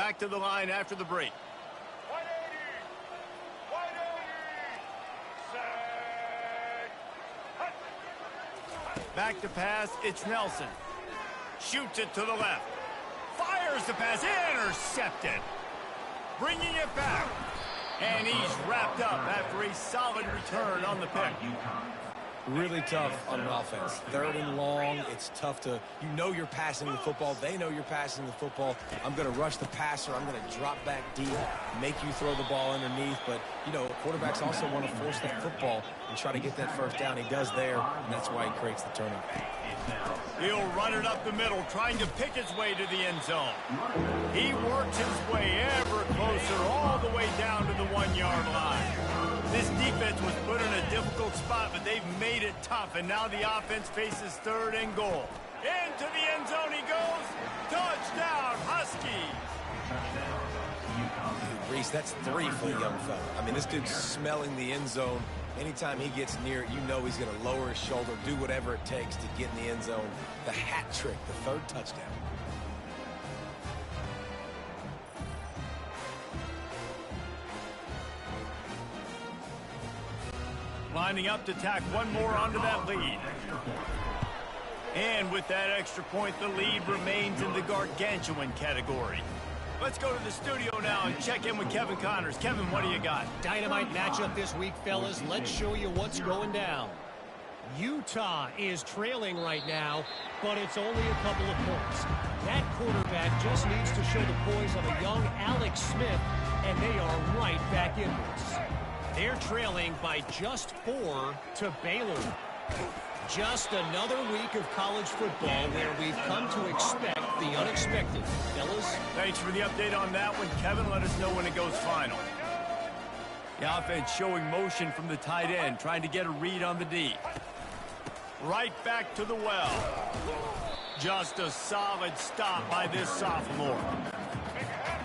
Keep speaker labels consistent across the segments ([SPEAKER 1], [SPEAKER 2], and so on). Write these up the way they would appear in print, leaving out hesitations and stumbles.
[SPEAKER 1] back to the line after the break. 180. Back to pass, it's Nelson. Shoots it to the left. Fires the pass, intercepted. Bringing it back. And he's wrapped up after a solid return on the pick.
[SPEAKER 2] Really tough on an offense. 3rd and long, it's tough to, you know you're passing the football. They know you're passing the football. I'm going to rush the passer. I'm going to drop back deep, make you throw the ball underneath. But, you know, quarterbacks also want to force that football and try to get that first down. He does there, and that's why he creates the turnover.
[SPEAKER 1] He'll run it up the middle, trying to pick his way to the end zone. He works his way ever closer, all the way down to the 1-yard line. This defense was put in a difficult spot, but they've made it tough, and now the offense faces 3rd and goal. Into the end zone he goes. Touchdown, Huskies.
[SPEAKER 2] Reese, that's 3 for the young fella. I mean, this dude's smelling the end zone. Anytime he gets near it, you know he's going to lower his shoulder, do whatever it takes to get in the end zone. The hat trick, the 3rd touchdown.
[SPEAKER 1] Lining up to tack one more onto that lead. And with that extra point, the lead remains in the gargantuan category. Let's go to the studio now and check in with Kevin Connors. Kevin, what do you got?
[SPEAKER 3] Dynamite matchup this week, fellas. Let's show you what's going down. Utah is trailing right now, but it's only a couple of points. That quarterback just needs to show the poise of a young Alex Smith, and they are right back in this. They're trailing by just 4 to Baylor. Just another week of college football where we've come to expect the unexpected. Fellas?
[SPEAKER 1] Thanks for the update on that one, Kevin. Let us know when it goes final. The offense showing motion from the tight end, trying to get a read on the D. Right back to the well. Just a solid stop by this sophomore.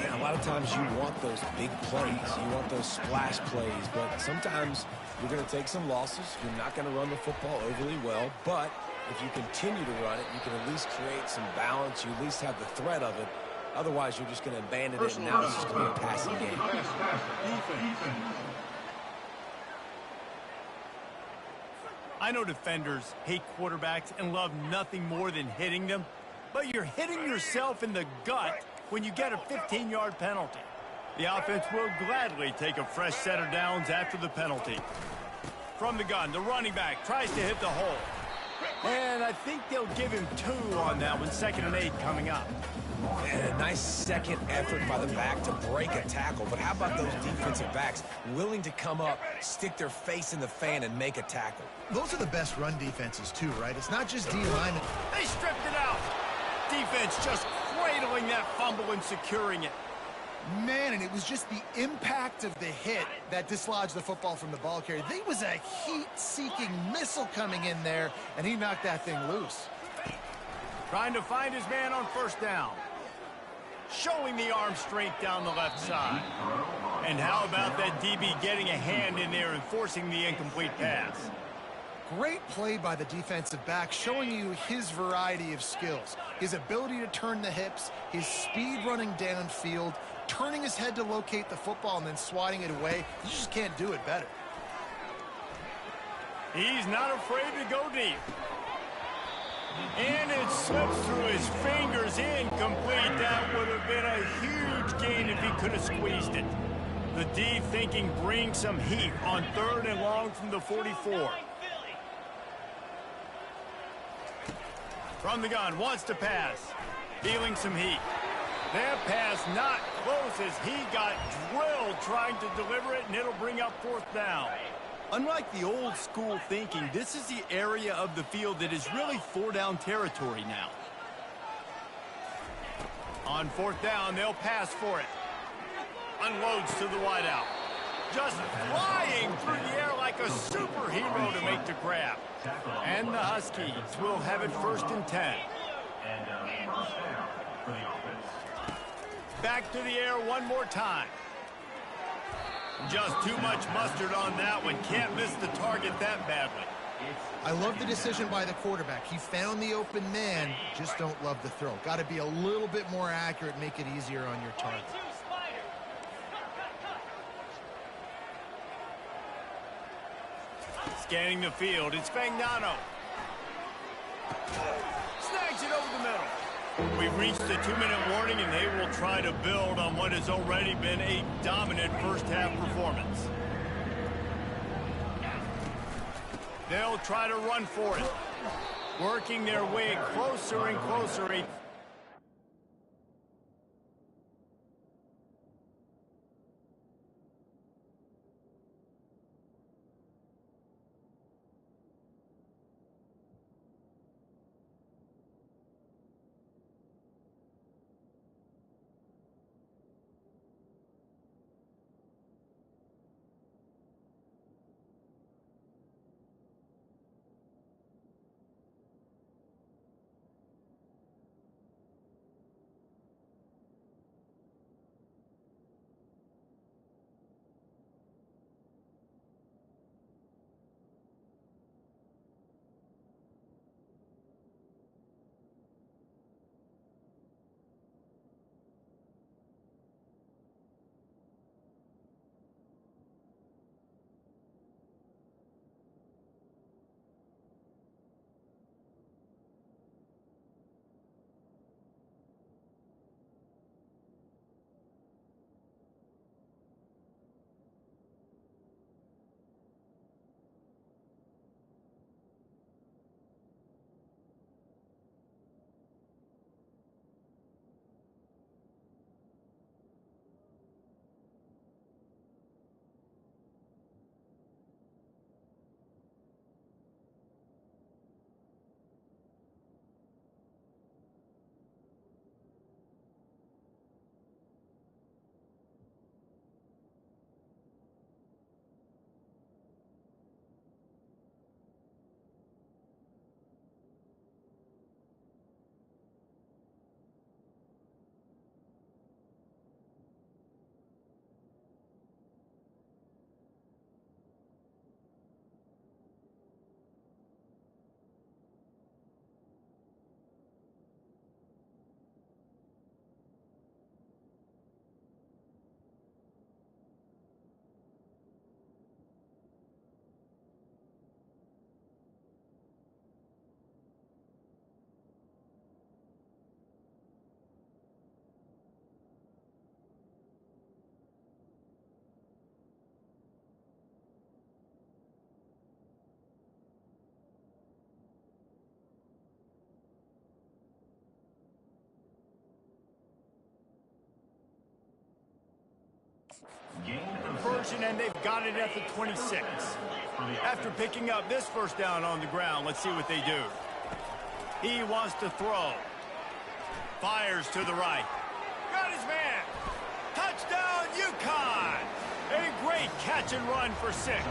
[SPEAKER 2] Yeah, a lot of times you want those big plays. You want those splash plays, but sometimes you're going to take some losses. You're not going to run the football overly well, but if you continue to run it, you can at least create some balance. You at least have the threat of it. Otherwise, you're just going to abandon it, and now it's just going to be a passing game.
[SPEAKER 1] I know defenders hate quarterbacks and love nothing more than hitting them, but you're hitting yourself in the gut when you get a 15-yard penalty. The offense will gladly take a fresh set of downs after the penalty. From the gun, the running back tries to hit the hole. And I think they'll give him 2 on that one. 2nd and 8 coming up.
[SPEAKER 2] And a nice second effort by the back to break a tackle. But how about those defensive backs willing to come up, stick their face in the fan, and make a tackle?
[SPEAKER 4] Those are the best run defenses, too, right? It's not just D-line.
[SPEAKER 1] They stripped it out. Defense just cradling that fumble and securing it.
[SPEAKER 4] Man, and it was just the impact of the hit that dislodged the football from the ball carrier. There was a heat-seeking missile coming in there, and he knocked that thing loose.
[SPEAKER 1] Trying to find his man on 1st down. Showing the arm strength down the left side. And how about that DB getting a hand in there and forcing the incomplete pass?
[SPEAKER 4] Great play by the defensive back, showing you his variety of skills. His ability to turn the hips, his speed running downfield, turning his head to locate the football and then swatting it away. You just can't do it better.
[SPEAKER 1] He's not afraid to go deep. And it slips through his fingers, incomplete. That would have been a huge gain if he could have squeezed it. The D thinking bring some heat on 3rd and long from the 44. From the gun, wants to pass. Feeling some heat. That pass not close as he got drilled trying to deliver it, and it'll bring up 4th down. Unlike the old school thinking, this is the area of the field that is really 4-down territory now. On 4th down, they'll pass for it. Unloads to the wideout. Just flying through the air like a superhero to make the grab. And the Huskies will have it 1st and 10. Back to the air one more time. Just too much mustard on that one. Can't miss the target that badly.
[SPEAKER 4] I love the decision by the quarterback. He found the open man, just don't love the throw. Got to be a little bit more accurate, make it easier on your target.
[SPEAKER 1] Scanning the field, it's Fagnano. Snags it over the middle. We've reached the 2-minute warning, and they will try to build on what has already been a dominant first-half performance. They'll try to run for it. Working their way closer and closer. Conversion, and they've got it at the 26. After picking up this first down on the ground, let's see what they do. He wants to throw. Fires to the right. Got his man. Touchdown, UConn. A great catch and run for 6.
[SPEAKER 2] And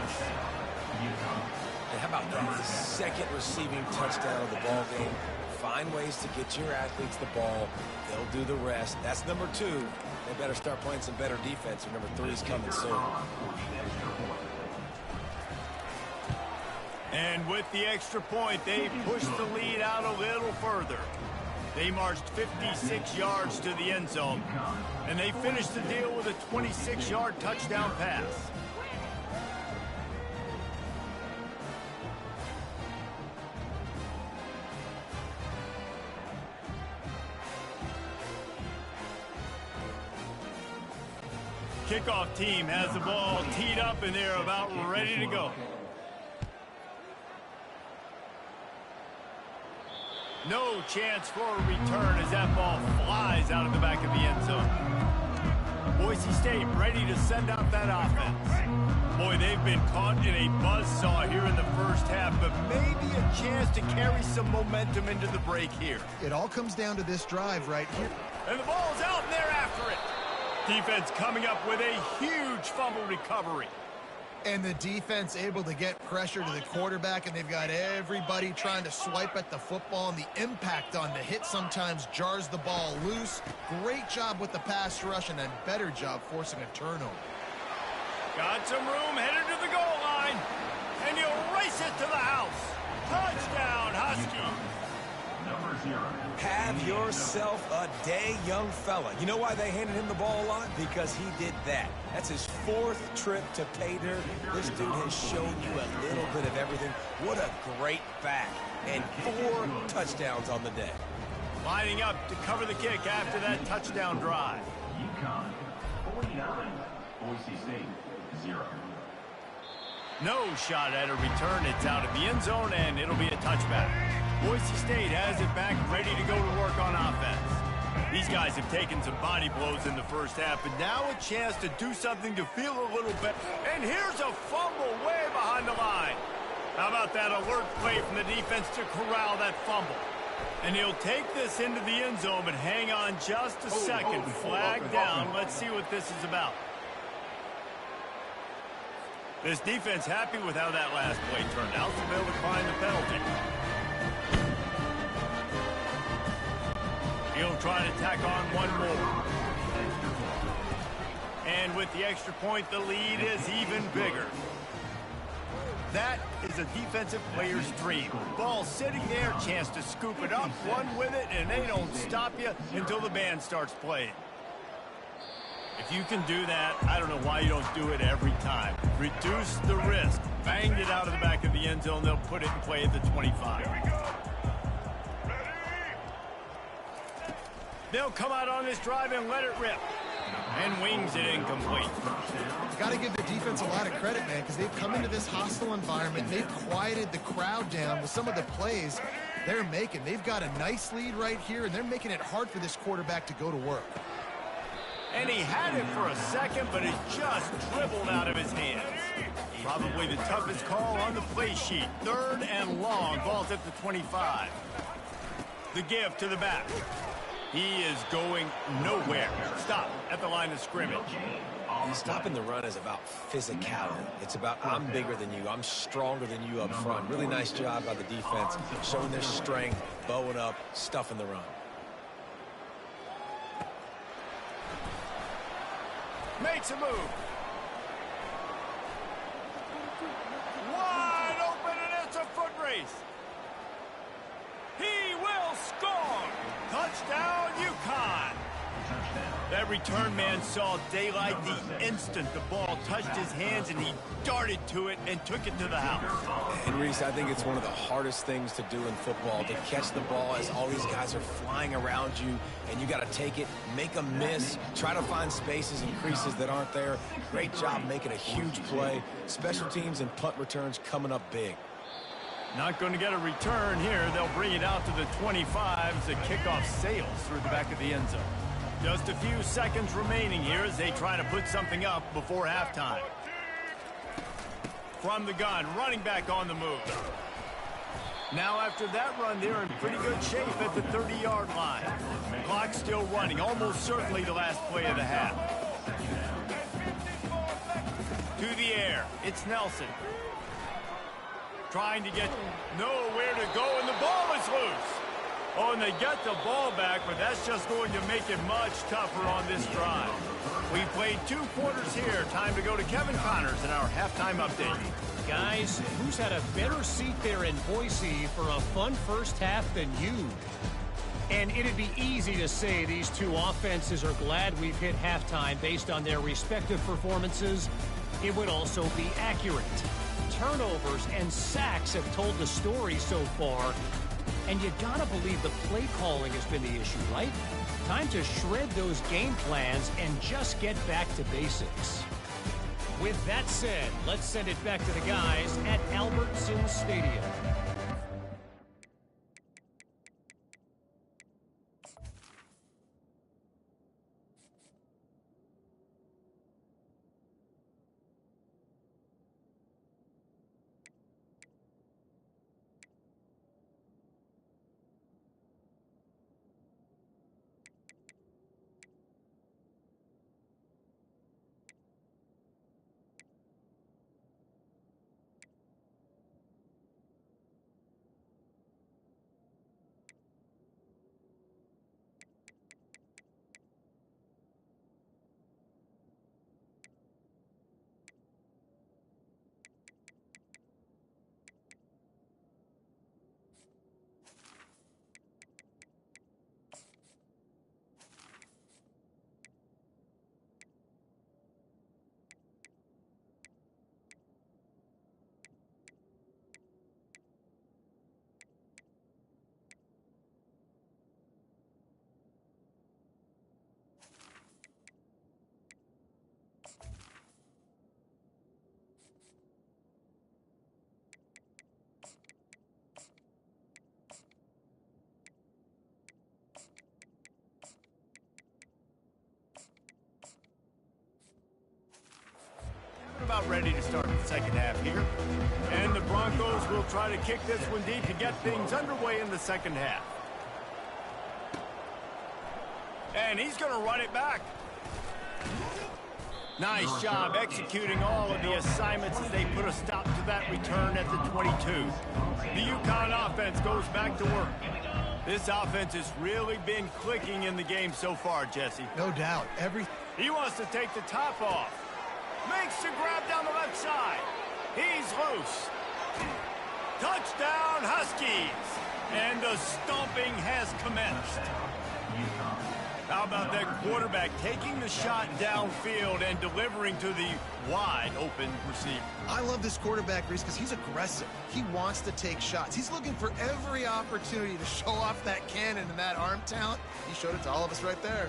[SPEAKER 2] how about that? The second receiving touchdown of the ball game. Find ways to get your athletes the ball. They'll do the rest. That's number 2. They better start playing some better defense, and number 3 is coming soon.
[SPEAKER 1] And with the extra point, they pushed the lead out a little further. They marched 56 yards to the end zone, and they finished the deal with a 26-yard touchdown pass. Kickoff team has the ball teed up, and they're about ready to go. No chance for a return as that ball flies out of the back of the end zone. Boise State ready to send out that offense. Boy, they've been caught in a buzzsaw here in the first half, but maybe a chance to carry some momentum into the break here.
[SPEAKER 4] It all comes down to this drive right here.
[SPEAKER 1] And the ball's out, and they're after it. Defense coming up with a huge fumble recovery.
[SPEAKER 4] And the defense able to get pressure to the quarterback, and they've got everybody trying to swipe at the football, and the impact on the hit sometimes jars the ball loose. Great job with the pass rush, and a better job forcing a turnover.
[SPEAKER 1] Got some room, headed to the goal line, and he'll race takes it to the house. Touchdown, Husky.
[SPEAKER 2] Have yourself a day, young fella. You know why they handed him the ball a lot? Because he did that. That's his 4th trip to pay dirt. This dude has shown you a little bit of everything. What a great back. And 4 touchdowns on the day.
[SPEAKER 1] Lining up to cover the kick after that touchdown drive.
[SPEAKER 5] UConn 49, Boise State 0.
[SPEAKER 1] No shot at a return. It's out of the end zone, and it'll be a touchback. Boise State has it back, ready to go to work on offense. These guys have taken some body blows in the first half, but now a chance to do something to feel a little better. And here's a fumble way behind the line. How about that alert play from the defense to corral that fumble? And he'll take this into the end zone, but hang on just a second. Flag down. Let's see what this is about. This defense happy with how that last play turned out, so they'll decline the penalty. He'll try to tack on one more. And with the extra point, the lead is even bigger. That is a defensive player's dream. Ball sitting there, chance to scoop it up, run with it, and they don't stop you until the band starts playing. If you can do that, I don't know why you don't do it every time. Reduce the risk. Banged it out of the back of the end zone. They'll put it in play at the 25. They'll come out on this drive and let it rip. And wings it incomplete.
[SPEAKER 4] You got to give the defense a lot of credit, man, because they've come into this hostile environment. They've quieted the crowd down with some of the plays they're making. They've got a nice lead right here, and they're making it hard for this quarterback to go to work.
[SPEAKER 1] And he had it for a second, but it just dribbled out of his hands. Probably the toughest call on the play sheet. 3rd and long. Ball's at the 25. The give to the back. He is going nowhere. Stop at the line of scrimmage.
[SPEAKER 2] Stopping the run is about physicality. It's about I'm bigger than you. I'm stronger than you up front. Really nice job by the defense, showing their strength, bowing up, stuffing the run.
[SPEAKER 1] Makes a move. Wide open, and it's a foot race. He will score. Touchdown, UConn. That return man saw daylight the instant the ball touched his hands, and he darted to it and took it to the house.
[SPEAKER 2] And Reese, I think it's one of the hardest things to do in football, to catch the ball as all these guys are flying around you, and you got to take it, make a miss, try to find spaces and creases that aren't there. Great job making a huge play. Special teams and punt returns coming up big.
[SPEAKER 1] Not going to get a return here. They'll bring it out to the 25 as the kickoff sails through the back of the end zone. Just a few seconds remaining here as they try to put something up before halftime. From the gun, running back on the move. Now after that run, they're in pretty good shape at the 30-yard line. Clock still running, almost certainly the last play of the half. To the air, it's Nelson. Trying to get nowhere to go, and the ball is loose. Oh, and they get the ball back, but that's just going to make it much tougher on this drive. We played 2 quarters here. Time to go to Kevin Connors in our halftime update.
[SPEAKER 3] Guys, who's had a better seat there in Boise for a fun first half than you? And it'd be easy to say these two offenses are glad we've hit halftime based on their respective performances. It would also be accurate. Turnovers and sacks have told the story so far. And you gotta believe the play calling has been the issue, right? Time to shred those game plans and just get back to basics. With that said, let's send it back to the guys at Albertson Stadium.
[SPEAKER 1] about ready to start the second half here. And the Broncos will try to kick this one deep to get things underway in the second half. And he's going to run it back. Nice job executing all of the assignments as they put a stop to that return at the 22. The UConn offense goes back to work. This offense has really been clicking in the game so far, Jesse.
[SPEAKER 4] No doubt.
[SPEAKER 1] He wants to take the top off. Makes the grab down the left side. He's loose. Touchdown, Huskies. And the stomping has commenced. How about that quarterback taking the shot downfield and delivering to the wide open receiver?
[SPEAKER 4] I love this quarterback, Reese, because he's aggressive. He wants to take shots. He's looking for every opportunity to show off that cannon and that arm talent. He showed it to all of us right there.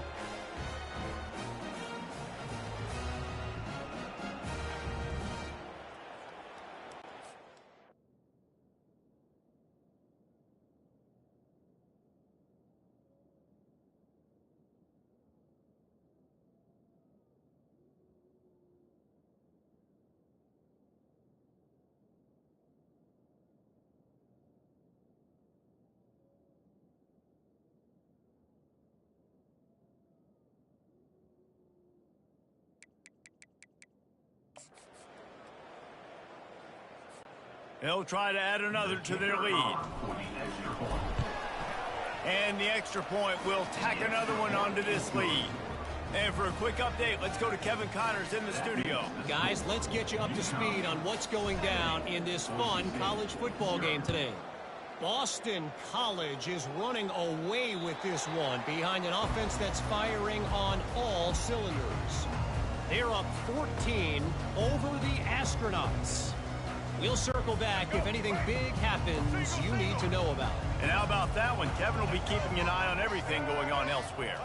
[SPEAKER 1] They'll try to add another to their lead. And the extra point will tack another one onto this lead. And for a quick update, let's go to Kevin Connors in the studio.
[SPEAKER 3] Guys, let's get you up to speed on what's going down in this fun college football game today. Boston College is running away with this one behind an offense that's firing on all cylinders. They're up 14 over the Astronauts. We'll circle back if anything big happens you need to know about.
[SPEAKER 1] And how about that one? Kevin will be keeping an eye on everything going on elsewhere.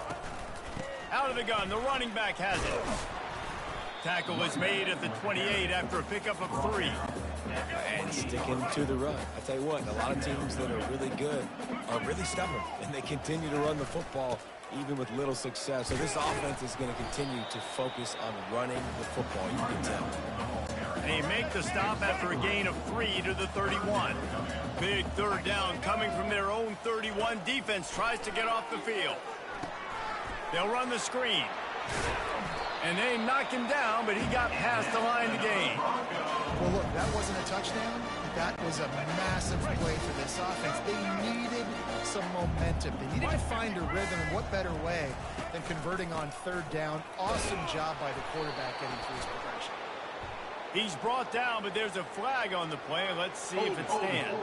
[SPEAKER 1] Out of the gun, the running back has it. Tackle is made at the 28 after a pickup of 3.
[SPEAKER 2] And sticking to the run. I tell you what, a lot of teams that are really good are really stubborn, and they continue to run the football even with little success. So this offense is going to continue to focus on running the football, you can tell.
[SPEAKER 1] They make the stop after a gain of 3 to the 31. Big third down coming from their own 31. Defense tries to get off the field. They'll run the screen. And they knock him down, but he got past the line to gain.
[SPEAKER 4] Well, look, that wasn't a touchdown. That was a massive play for this offense. They needed some momentum. They needed to find a rhythm, and what better way than converting on third down. Awesome job by the quarterback getting through his progression.
[SPEAKER 1] He's brought down, but there's a flag on the play. Let's see if it stands.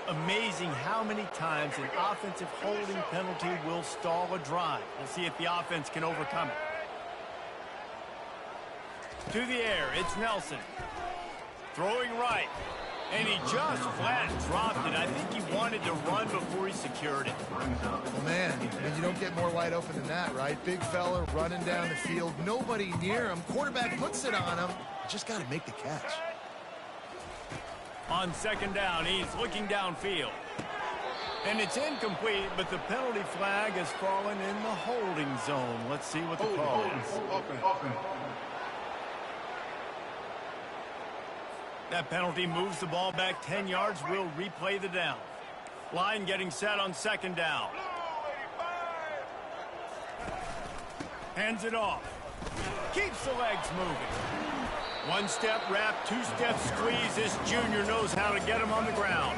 [SPEAKER 1] Amazing how many times an offensive holding penalty will stall a drive. We'll see if the offense can overcome it. To the air, it's Nelson. Throwing right. And he just flat dropped it. I think he wanted to run before he secured it.
[SPEAKER 4] Well, man, I mean, you don't get more wide open than that, right? Big fella running down the field. Nobody near him. Quarterback puts it on him. Just got to make the catch.
[SPEAKER 1] On second down, he's looking downfield. And it's incomplete, but the penalty flag has fallen in the holding zone. Let's see what the call is. That penalty moves the ball back 10 yards. We'll replay the down. Line getting set on second down. Hands it off. Keeps the legs moving. One step wrap, 2 step squeeze. This junior knows how to get him on the ground.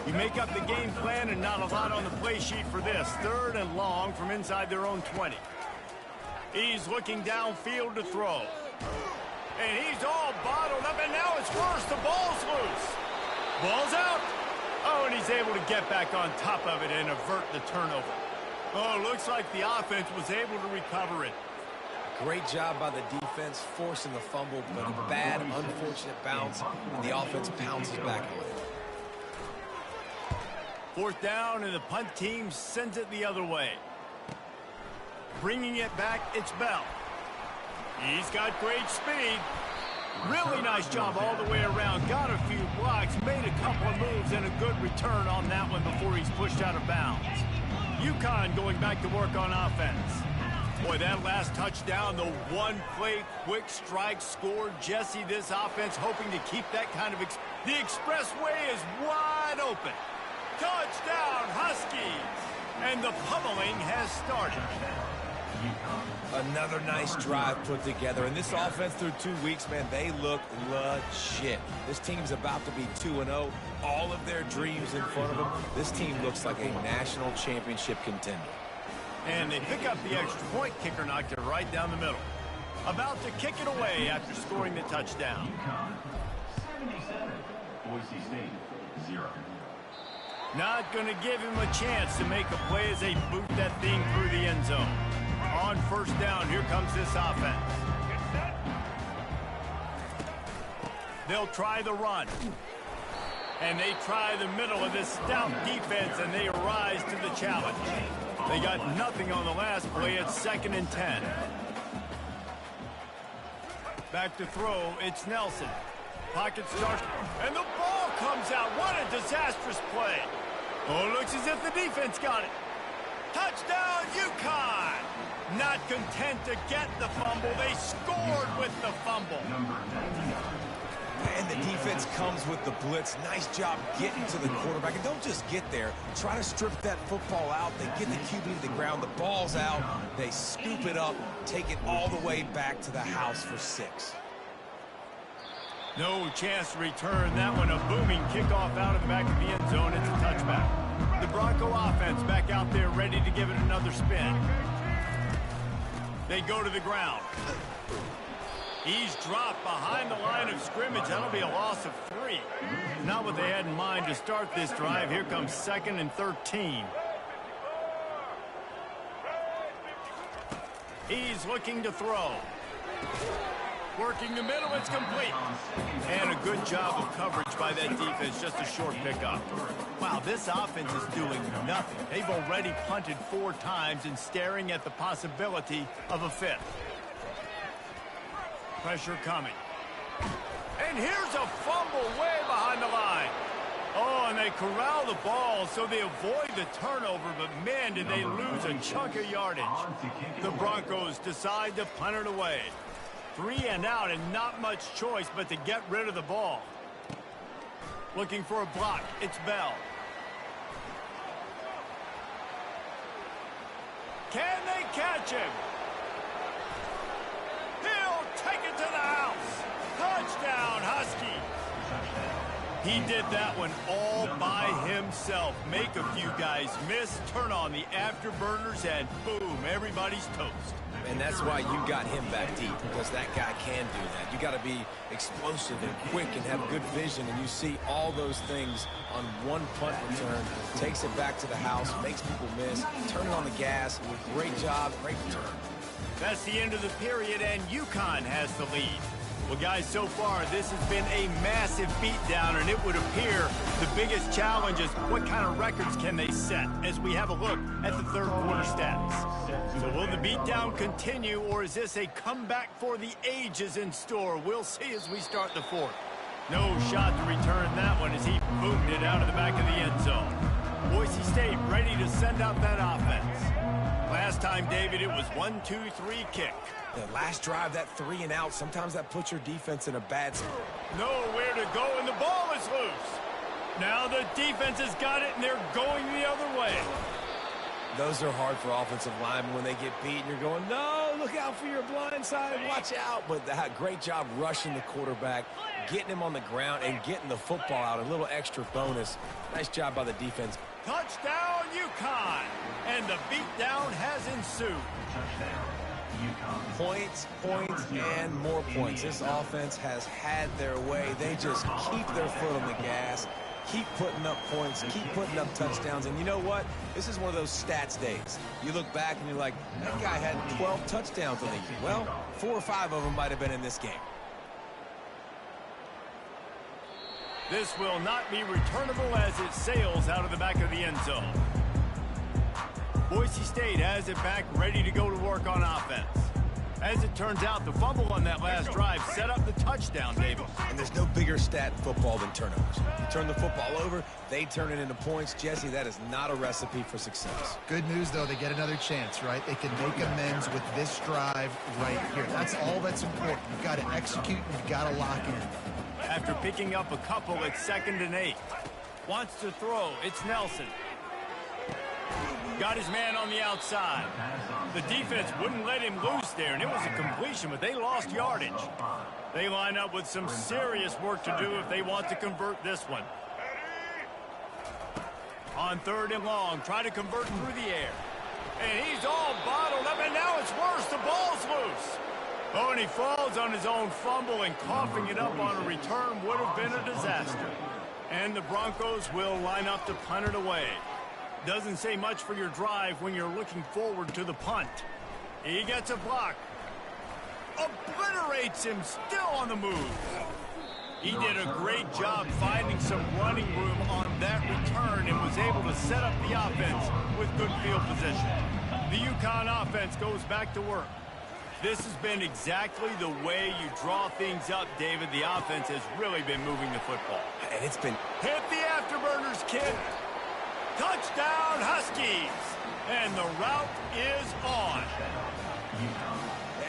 [SPEAKER 1] You make up the game plan and not a lot on the play sheet for this. Third and long from inside their own 20. He's looking downfield to throw. And he's all bottled up, and now it's worse. The ball's loose. Ball's out. Oh, and he's able to get back on top of it and avert the turnover. Oh, looks like the offense was able to recover it.
[SPEAKER 2] Great job by the defense forcing the fumble, but a bad, unfortunate bounce, and the offense pounces back away.
[SPEAKER 1] Fourth down, and the punt team sends it the other way. Bringing it back, it's Bell. He's got great speed. Really nice job all the way around. Got a few blocks, made a couple of moves, and a good return on that one before he's pushed out of bounds. UConn going back to work on offense. Boy, that last touchdown, the one-play quick strike scored. Jesse, this offense hoping to keep that kind of... The expressway is wide open. Touchdown, Huskies! And the pummeling has started.
[SPEAKER 2] Another nice drive put together. And this offense through 2 weeks, man, they look legit. This team's about to be 2-0. All of their dreams in front of them. This team looks like a national championship contender.
[SPEAKER 1] And they pick up the extra point. Kicker knocked it right down the middle. About to kick it away after scoring the touchdown.
[SPEAKER 5] UConn, 77. Boise State, 0.
[SPEAKER 1] Not going to give him a chance to make a play as they boot that thing through the end zone. On first down, here comes this offense. They'll try the run. And they try the middle of this stout defense, and they rise to the challenge. They got nothing on the last play. It's 2nd and 10. Back to throw. It's Nelson. Pocket starts, and the ball comes out. What a disastrous play. Oh, looks as if the defense got it. Touchdown, UConn! Not content to get the fumble, they scored with the fumble.
[SPEAKER 2] And the defense comes with the blitz. Nice job getting to the quarterback. And don't just get there. Try to strip that football out. They get the QB to the ground. The ball's out. They scoop it up, take it all the way back to the house for 6.
[SPEAKER 1] No chance to return that one. A booming kickoff out of the back of the end zone. It's a touchback. The Bronco offense back out there ready to give it another spin. They go to the ground. He's dropped behind the line of scrimmage. That'll be a loss of 3. Not what they had in mind to start this drive. Here comes 2nd and 13. He's looking to throw. Working the middle, it's complete. And a good job of coverage by that defense, just a short pickup. Wow, this offense is doing nothing. They've already punted 4 times and staring at the possibility of a 5th. Pressure coming. And here's a fumble way behind the line. Oh, and they corral the ball so they avoid the turnover, but man, did they lose a chunk of yardage. The Broncos decide to punt it away. 3 and out, and not much choice but to get rid of the ball. Looking for a block. It's Bell. Can they catch him? He'll take it to the house. Touchdown, Husky. He did that one all by himself. Make a few guys miss, turn on the afterburners, and boom, everybody's toast.
[SPEAKER 2] And that's why you got him back deep, because that guy can do that. You got to be explosive and quick and have good vision, and you see all those things on one punt return. Takes it back to the house, makes people miss, turning on the gas. Great job, great return.
[SPEAKER 1] That's the end of the period, and UConn has the lead. Well, guys, so far, this has been a massive beatdown, and it would appear the biggest challenge is what kind of records can they set as we have a look at the third quarter stats. So will the beatdown continue, or is this a comeback for the ages in store? We'll see as we start the 4th. No shot to return that one as he boomed it out of the back of the end zone. Boise State ready to send out that offense. Last time, David, it was 1-2-3 kick.
[SPEAKER 2] The last drive, that 3 and out, sometimes that puts your defense in a bad spot.
[SPEAKER 1] Nowhere to go, and the ball is loose. Now the defense has got it, and they're going the other way.
[SPEAKER 2] Those are hard for offensive linemen when they get beat, and you're going, no, look out for your blind side, watch out. But that great job rushing the quarterback, getting him on the ground, and getting the football out. A little extra bonus. Nice job by the defense.
[SPEAKER 1] Touchdown, UConn! And the beatdown has ensued.
[SPEAKER 2] Points, points, and more points. This offense has had their way. They just keep their foot on the gas, keep putting up points, keep putting up touchdowns. And you know what? This is one of those stats days. You look back and you're like, that guy had 12 touchdowns on the year. Well, 4 or 5 of them might have been in this game.
[SPEAKER 1] This will not be returnable as it sails out of the back of the end zone. Boise State has it back, ready to go to work on offense. As it turns out, the fumble on that last drive set up the touchdown, David.
[SPEAKER 2] And there's no bigger stat in football than turnovers. You turn the football over, they turn it into points. Jesse, that is not a recipe for success.
[SPEAKER 4] Good news, though, they get another chance, right? They can make amends with this drive right here. That's all that's important. You've got to execute, and you've got to lock in.
[SPEAKER 1] After picking up a couple, it's 2nd and 8. Wants to throw. It's Nelson. Got his man on the outside. The defense wouldn't let him loose there, and it was a completion, but they lost yardage. They line up with some serious work to do if they want to convert this one. On 3rd and long, try to convert through the air. And he's all bottled up, and now it's worse. The ball's loose. Oh, and he falls on his own fumble, and coughing it up on a return would have been a disaster. And the Broncos will line up to punt it away. Doesn't say much for your drive when you're looking forward to the punt. He gets a block. Obliterates him, still on the move. He did a great job finding some running room on that return and was able to set up the offense with good field position. The UConn offense goes back to work. This has been exactly the way you draw things up, David. The offense has really been moving the football.
[SPEAKER 2] And it's been...
[SPEAKER 1] Hit the afterburners, kid. Touchdown, Huskies. And the route is on.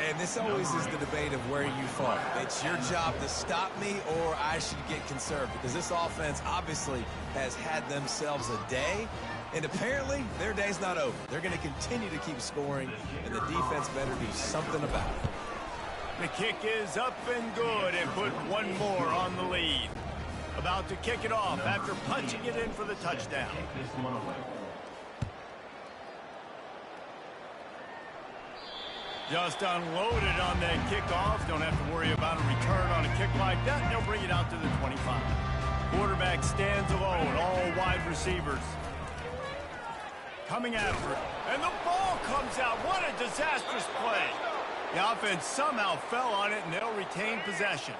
[SPEAKER 2] And this always is the debate of where you fall. It's your job to stop me, or I should get conserved, because this offense obviously has had themselves a day, and apparently their day's not over. They're going to continue to keep scoring, and the defense better do something about it.
[SPEAKER 1] The kick is up and good, and put one more on the lead. About to kick it off after punching it in for the touchdown. Just unloaded on that kickoff. Don't have to worry about a return on a kick like that. They'll bring it out to the 25. Quarterback stands alone, all wide receivers coming after it. And the ball comes out. What a disastrous play. The offense somehow fell on it, and they'll retain possession.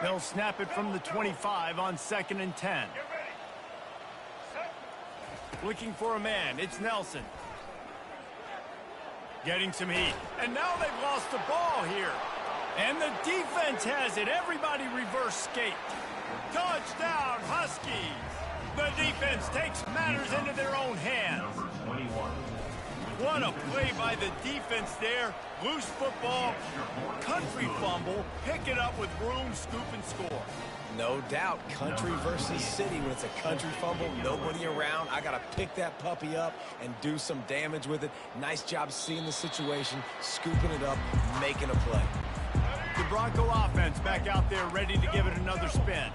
[SPEAKER 1] They'll snap it from the 25 on 2nd and 10. Looking for a man. It's Nelson. Getting some heat. And now they've lost the ball here. And the defense has it. Everybody reverse skate. Touchdown, Huskies. The defense takes matters into their own hands. What a play by the defense there. Loose football, country fumble, pick it up with room, scoop, and score.
[SPEAKER 2] No doubt, country versus city. When it's a country fumble, nobody around. I got to pick that puppy up and do some damage with it. Nice job seeing the situation, scooping it up, making a play.
[SPEAKER 1] The Bronco offense back out there ready to give it another spin.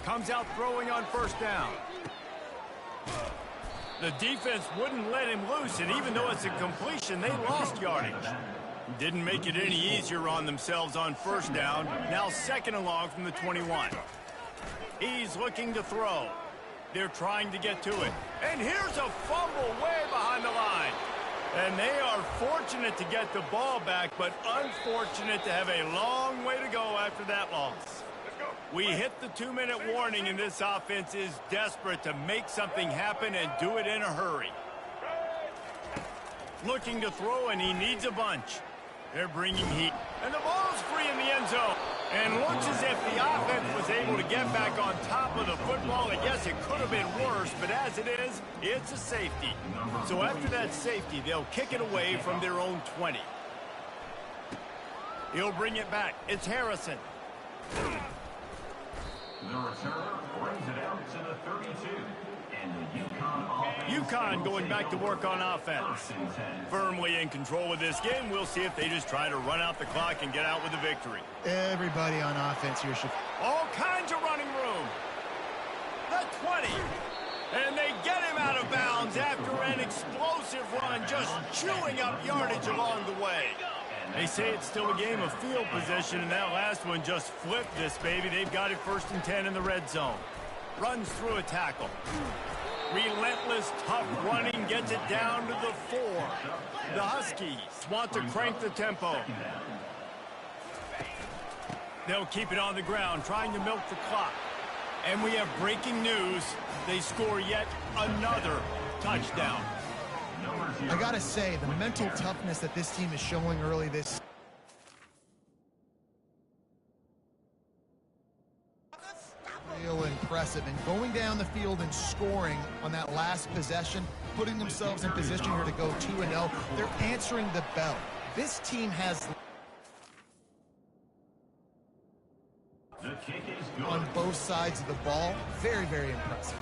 [SPEAKER 1] Comes out throwing on 1st down. The defense wouldn't let him loose, and even though it's a completion, they lost yardage. Didn't make it any easier on themselves on 1st down. Now 2nd and long from the 21. He's looking to throw. They're trying to get to it. And here's a fumble way behind the line. And they are fortunate to get the ball back, but unfortunate to have a long way to go after that loss. We hit the 2-minute warning, and this offense is desperate to make something happen and do it in a hurry. Looking to throw, and he needs a bunch. They're bringing heat. And the ball's free in the end zone. And looks as if the offense was able to get back on top of the football. And yes, it could have been worse, but as it is, it's a safety. So after that safety, they'll kick it away from their own 20. He'll bring it back. It's Harrison.
[SPEAKER 5] The returner brings it out to the 32. And the
[SPEAKER 1] UConn going back to work on offense. Firmly in control of this game. We'll see if they just try to run out the clock and get out with a victory.
[SPEAKER 4] Everybody on offense here should...
[SPEAKER 1] All kinds of running room. The 20. And they get him out of bounds after an explosive run, just chewing up yardage along the way. They say it's still a game of field position, and that last one just flipped this baby. They've got it 1st and 10 in the red zone. Runs through a tackle. Relentless, tough running, gets it down to the 4. The Huskies want to crank the tempo. They'll keep it on the ground, trying to milk the clock. And we have breaking news. They score yet another touchdown.
[SPEAKER 4] I gotta say, the mental toughness that this team is showing early this real impressive, and going down the field and scoring on that last possession, putting themselves in position here to go 2-0. They're answering the bell. This team has on both sides of the ball. Very, very impressive.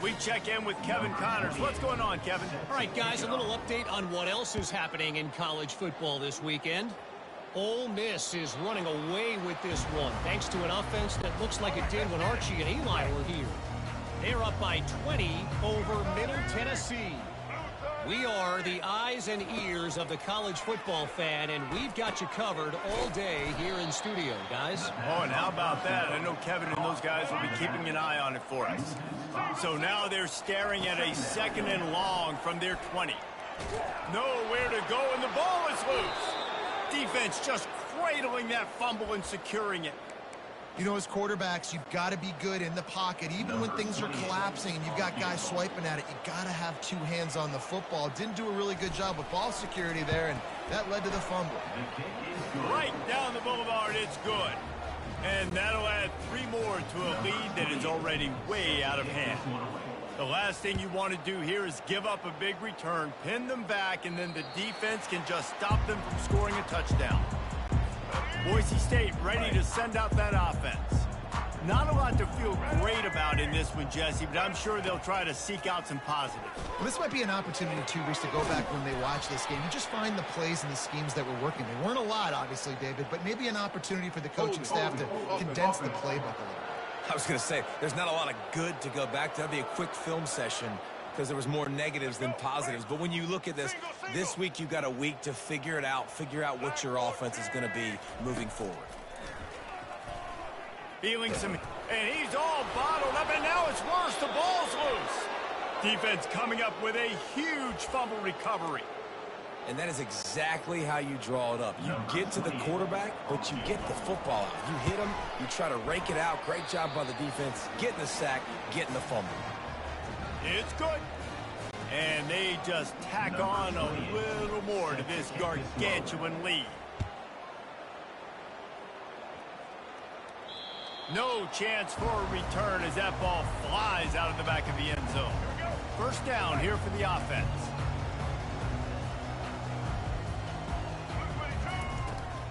[SPEAKER 1] We check in with Kevin Connors. What's going on, Kevin?
[SPEAKER 3] All right, guys, a little update on what else is happening in college football this weekend. Ole Miss is running away with this one, thanks to an offense that looks like it did when Archie and Eli were here. They're up by 20 over Middle Tennessee. We are the eyes and ears of the college football fan, and we've got you covered all day here in studio, guys.
[SPEAKER 1] Oh, and how about that? I know Kevin and those guys will be keeping an eye on it for us. So now they're staring at a 2nd and long from their 20. Nowhere to go, and the ball is loose. Defense just cradling that fumble and securing it.
[SPEAKER 4] You know, as quarterbacks, you've got to be good in the pocket. Even when things are collapsing and you've got guys swiping at it, you've got to have 2 hands on the football. Didn't do a really good job with ball security there, and that led to the fumble.
[SPEAKER 1] Right down the boulevard, it's good. And that'll add 3 more to a lead that is already way out of hand. The last thing you want to do here is give up a big return, pin them back, and then the defense can just stop them from scoring a touchdown. Boise State ready to send out that offense. Not a lot to feel great about in this one, Jesse, but I'm sure they'll try to seek out some positives.
[SPEAKER 4] Well, this might be an opportunity, too, Reese, to go back when they watch this game and just find the plays and the schemes that were working. They weren't a lot, obviously, David, but maybe an opportunity for the coaching staff to condense the playbook a little.
[SPEAKER 2] I was going to say, there's not a lot of good to go back to. That'd be a quick film session because there was more negatives than positives. But when you look at this week you've got a week to figure out what your offense is going to be moving forward.
[SPEAKER 1] Feeling some, and he's all bottled up, and now it's worse. The ball's loose. Defense coming up with a huge fumble recovery.
[SPEAKER 2] And that is exactly how you draw it up. You get to the quarterback, but you get the football out. You hit him, you try to rake it out. Great job by the defense, getting the sack, getting the fumble.
[SPEAKER 1] It's good. And they just tack on a little more to this gargantuan lead. No chance for a return as that ball flies out of the back of the end zone. First down here for the offense.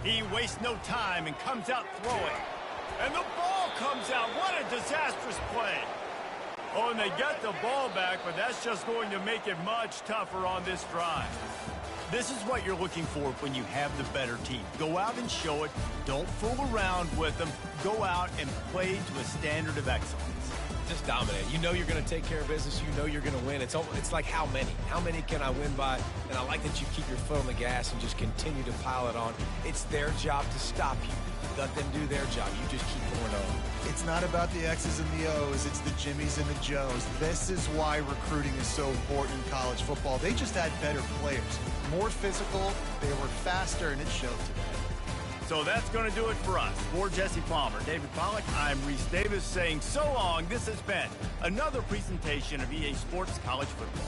[SPEAKER 1] He wastes no time and comes out throwing. And the ball comes out. What a disastrous play. Oh, and they get the ball back, but that's just going to make it much tougher on this drive. This is what you're looking for when you have the better team. Go out and show it. Don't fool around with them. Go out and play to a standard of excellence.
[SPEAKER 2] Just dominate. You know you're going to take care of business. You know you're going to win. It's like how many? How many can I win by? And I like that you keep your foot on the gas and just continue to pile it on. It's their job to stop you. Let them do their job. You just keep going on.
[SPEAKER 4] It's not about the X's and the O's. It's the Jimmies and the Joes. This is why recruiting is so important in college football. They just had better players. More physical. They were faster, and it showed today.
[SPEAKER 1] So that's going to do it for us. For Jesse Palmer, David Pollack, I'm Reese Davis saying so long. This has been another presentation of EA Sports College Football.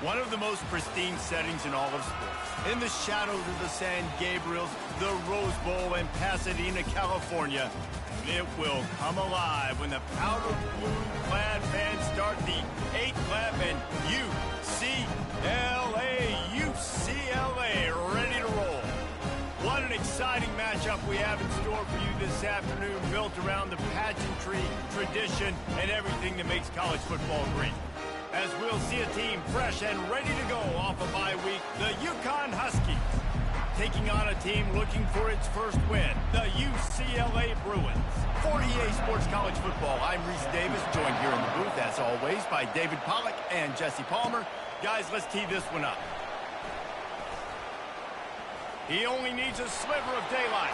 [SPEAKER 1] One of the most pristine settings in all of sports. In the shadows of the San Gabriels, the Rose Bowl in Pasadena, California, it will come alive when the powder blue-clad fans start the 8th lap and UCLA ready to roll. What an exciting matchup we have in store for you this afternoon, built around the pageantry, tradition, and everything that makes college football great. As we'll see a team fresh and ready to go off a bye week, the UConn Huskies, taking on a team looking for its first win, the UCLA Bruins. For EA Sports College Football, I'm Reese Davis, joined here in the booth, as always, by David Pollack and Jesse Palmer. Guys, let's tee this one up. He only needs a sliver of daylight.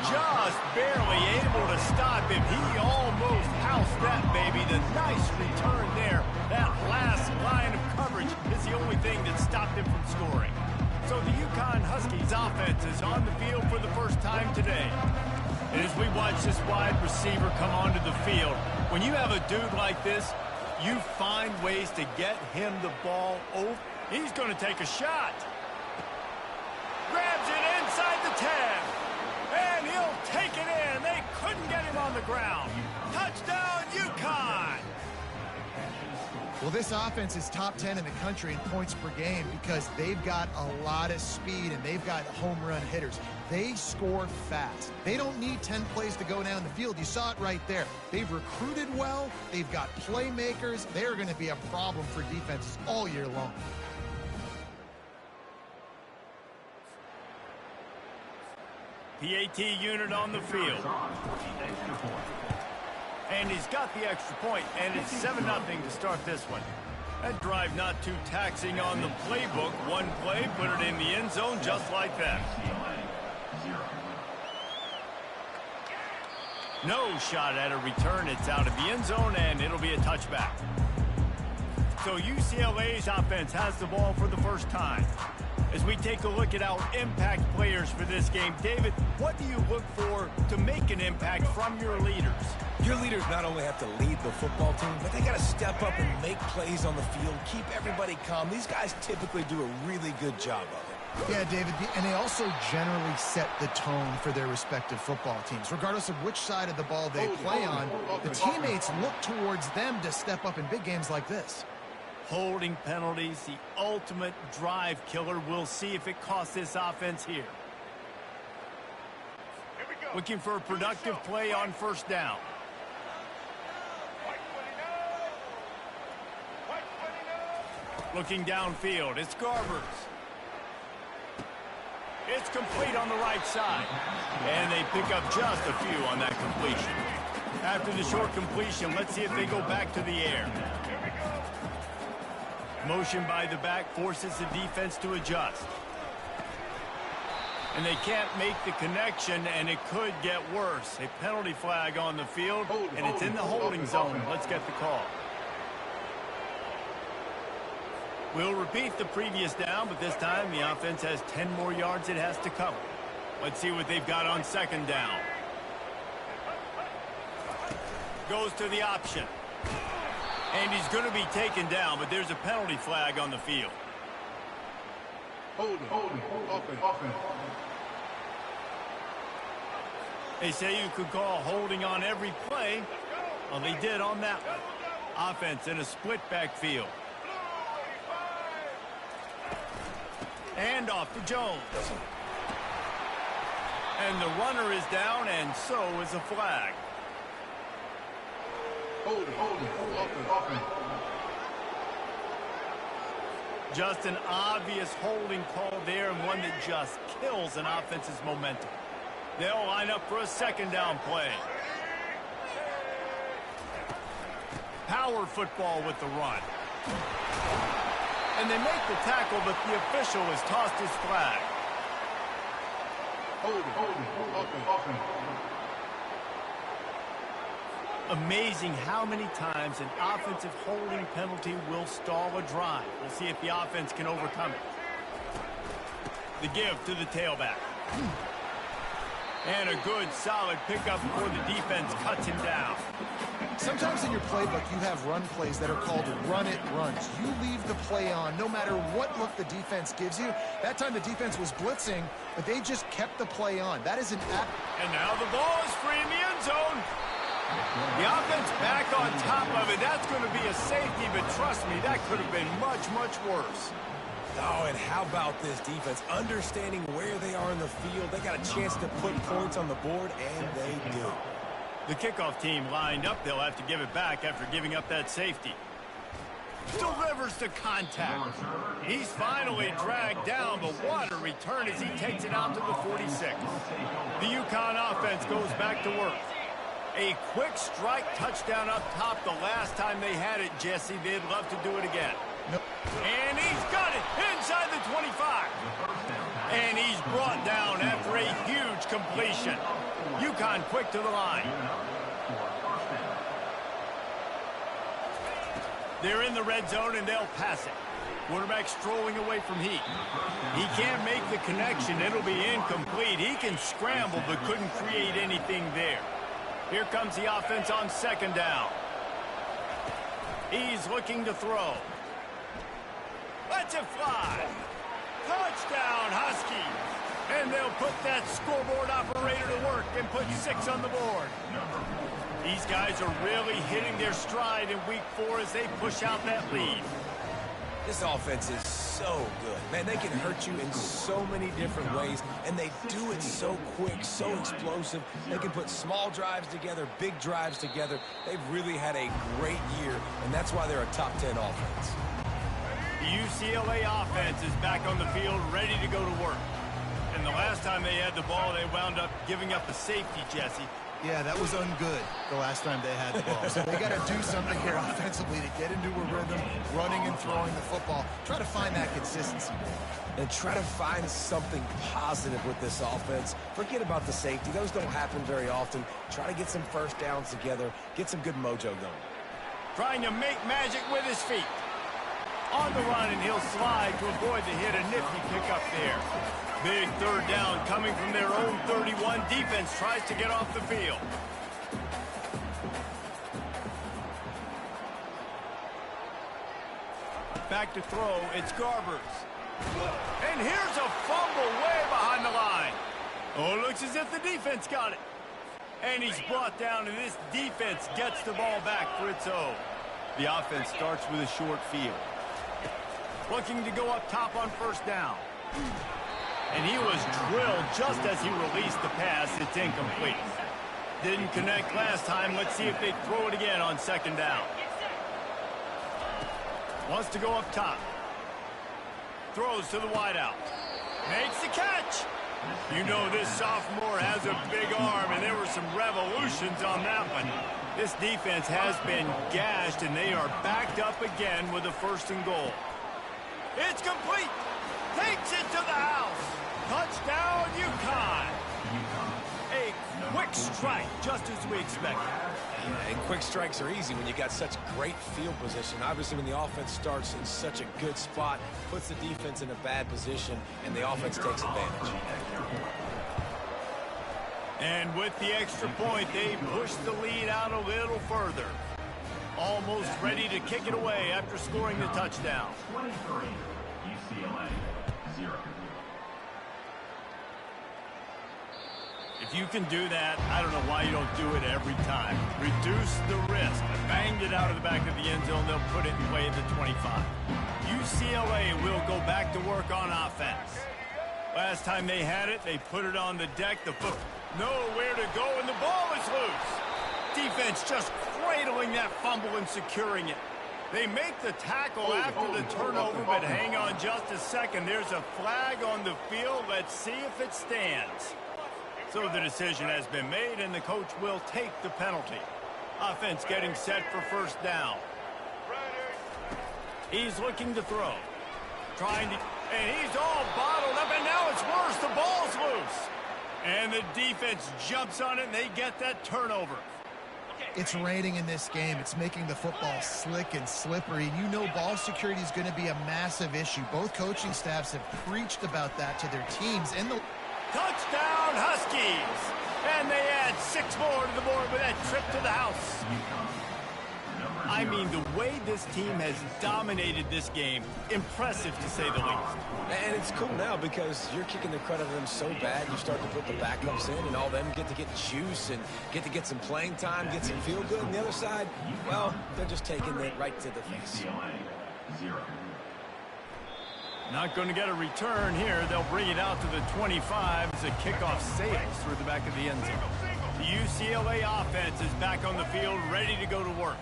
[SPEAKER 1] Just barely able to stop him. He almost housed that baby. The nice return there. That last line of coverage is the only thing that stopped him from scoring. So the UConn Huskies offense is on the field for the first time today. And as we watch this wide receiver come onto the field, when you have a dude like this, you find ways to get him the ball over. He's going to take a shot. Grabs it inside the 10. And he'll take it in. They couldn't get him on the ground. Touchdown, UConn!
[SPEAKER 4] Well, this offense is top 10 in the country in points per game because they've got a lot of speed and they've got home run hitters. They score fast. They don't need 10 plays to go down the field. You saw it right there. They've recruited well. They've got playmakers. They're going to be a problem for defenses all year long.
[SPEAKER 1] PAT unit on the field. And he's got the extra point, and it's 7-0 to start this one. That drive not too taxing on the playbook. One play, put it in the end zone just like that. No shot at a return. It's out of the end zone, and it'll be a touchback. So UCLA's offense has the ball for the first time. As we take a look at our impact players for this game, David, what do you look for to make an impact from your leaders?
[SPEAKER 2] Your leaders not only have to lead the football team, but they got to step up and make plays on the field, keep everybody calm. These guys typically do a really good job of it.
[SPEAKER 4] Yeah, David, and they also generally set the tone for their respective football teams. Regardless of which side of the ball they play on, the teammates look towards them to step up in big games like this.
[SPEAKER 1] Holding penalties, the ultimate drive killer. We'll see if it costs this offense here. Looking for a productive play on first down. Looking downfield, it's Garbers. It's complete on the right side. And they pick up just a few on that completion. After the short completion, let's see if they go back to the air. Motion by the back forces the defense to adjust. And they can't make the connection, and it could get worse. A penalty flag on the field, and it's in the holding zone. Let's get the call. We'll repeat the previous down, but this time the offense has 10 more yards it has to cover. Let's see what they've got on second down. Goes to the option. And he's going to be taken down, but there's a penalty flag on the field.
[SPEAKER 6] Hold it.
[SPEAKER 1] They say you could call holding on every play. Well, they did on that one. Offense in a split backfield. And off to Jones. And the runner is down, and so is a flag.
[SPEAKER 6] Hold it.
[SPEAKER 1] Just an obvious holding call there, and one that just kills an offense's momentum. They'll line up for a second down play. Power football with the run. And they make the tackle, but the official has tossed his flag.
[SPEAKER 6] Hold it.
[SPEAKER 1] Amazing how many times an offensive holding penalty will stall a drive. We'll see if the offense can overcome it. The give to the tailback. And a good, solid pickup before the defense cuts him down.
[SPEAKER 4] Sometimes in your playbook, you have run plays that are called run-it runs. You leave the play on no matter what look the defense gives you. That time the defense was blitzing, but they just kept the play on. That is an app.
[SPEAKER 1] And now the ball is free in the end zone. The offense back on top of it. That's going to be a safety, but trust me, that could have been much, much worse.
[SPEAKER 2] Oh, and how about this defense? Understanding where they are in the field. They got a chance to put points on the board, and they do.
[SPEAKER 1] The kickoff team lined up. They'll have to give it back after giving up that safety. Delivers the contact. He's finally dragged down, but what a return as he takes it out to the 46. The UConn offense goes back to work. A quick strike touchdown up top the last time they had it, Jesse. They'd love to do it again.
[SPEAKER 4] Nope.
[SPEAKER 1] And he's got it inside the 25. And he's brought down after a huge completion. UConn quick to the line. They're in the red zone, and they'll pass it. Quarterback strolling away from heat. He can't make the connection. It'll be incomplete. He can scramble, but couldn't create anything there. Here comes the offense on second down. He's looking to throw. Lets it fly. Touchdown, Huskies. And they'll put that scoreboard operator to work and put 6 on the board. These guys are really hitting their stride in week 4 as they push out that lead.
[SPEAKER 2] This offense is so good. Man, they can hurt you in so many different ways, and they do it so quick, so explosive. They can put small drives together, big drives together. They've really had a great year, and that's why they're a top 10 offense.
[SPEAKER 1] The UCLA offense is back on the field, ready to go to work. And the last time they had the ball, they wound up giving up a safety, Jesse.
[SPEAKER 4] Yeah, that was ungood the last time they had the ball. So they got to do something here offensively to get into a rhythm, running and throwing the football. Try to find that consistency.
[SPEAKER 2] And try to find something positive with this offense. Forget about the safety. Those don't happen very often. Try to get some first downs together. Get some good mojo going.
[SPEAKER 1] Trying to make magic with his feet. On the run, and he'll slide to avoid the hit. A nifty pickup there. Big third down coming from their own 31. Defense tries to get off the field. Back to throw. It's Garbers. And here's a fumble way behind the line. Oh, it looks as if the defense got it. And he's brought down, and this defense gets the ball back for its own. The offense starts with a short field. Looking to go up top on first down. And he was drilled just as he released the pass. It's incomplete. Didn't connect last time. Let's see if they throw it again on second down. Wants to go up top. Throws to the wideout. Makes the catch. You know this sophomore has a big arm, and there were some revolutions on that one. This defense has been gashed, and they are backed up again with a 1st and goal. It's complete. Takes it to the house. Touchdown, UConn. A quick strike, just as we expected.
[SPEAKER 2] And quick strikes are easy when you got such great field position. Obviously, when the offense starts in such a good spot, puts the defense in a bad position, and the offense takes advantage.
[SPEAKER 1] And with the extra point, they push the lead out a little further. Almost ready to kick it away after scoring the touchdown.
[SPEAKER 5] 23, UCLA, 0.
[SPEAKER 1] If you can do that, I don't know why you don't do it every time. Reduce the risk. Banged it out of the back of the end zone. They'll put it in play at the 25. UCLA will go back to work on offense. Last time they had it, they put it on the deck. The foot nowhere to go, and the ball is loose. Defense just cradling that fumble and securing it. They make the tackle after the turnover, but hang on just a second. There's a flag on the field. Let's see if it stands. So the decision has been made, and the coach will take the penalty. Offense getting set for first down. He's looking to throw. And he's all bottled up, and now it's worse. The ball's loose. And the defense jumps on it, and they get that turnover.
[SPEAKER 4] It's raining in this game. It's making the football slick and slippery. You know ball security is going to be a massive issue. Both coaching staffs have preached about that to their teams. And the
[SPEAKER 1] touchdown, Huskies! And they add 6 more to the board with that trip to the house. I mean, the way this team has dominated this game, impressive to say the least.
[SPEAKER 2] And it's cool now because you're kicking the credit of them so bad, you start to put the backups in, and all them get to get juice and get to get some playing time, get some feel good. And the other side, well, they're just taking it right to the face.
[SPEAKER 1] Not going to get a return here. They'll bring it out to the 25 as a kickoff sails through the back of the end zone. The UCLA offense is back on the field, ready to go to work.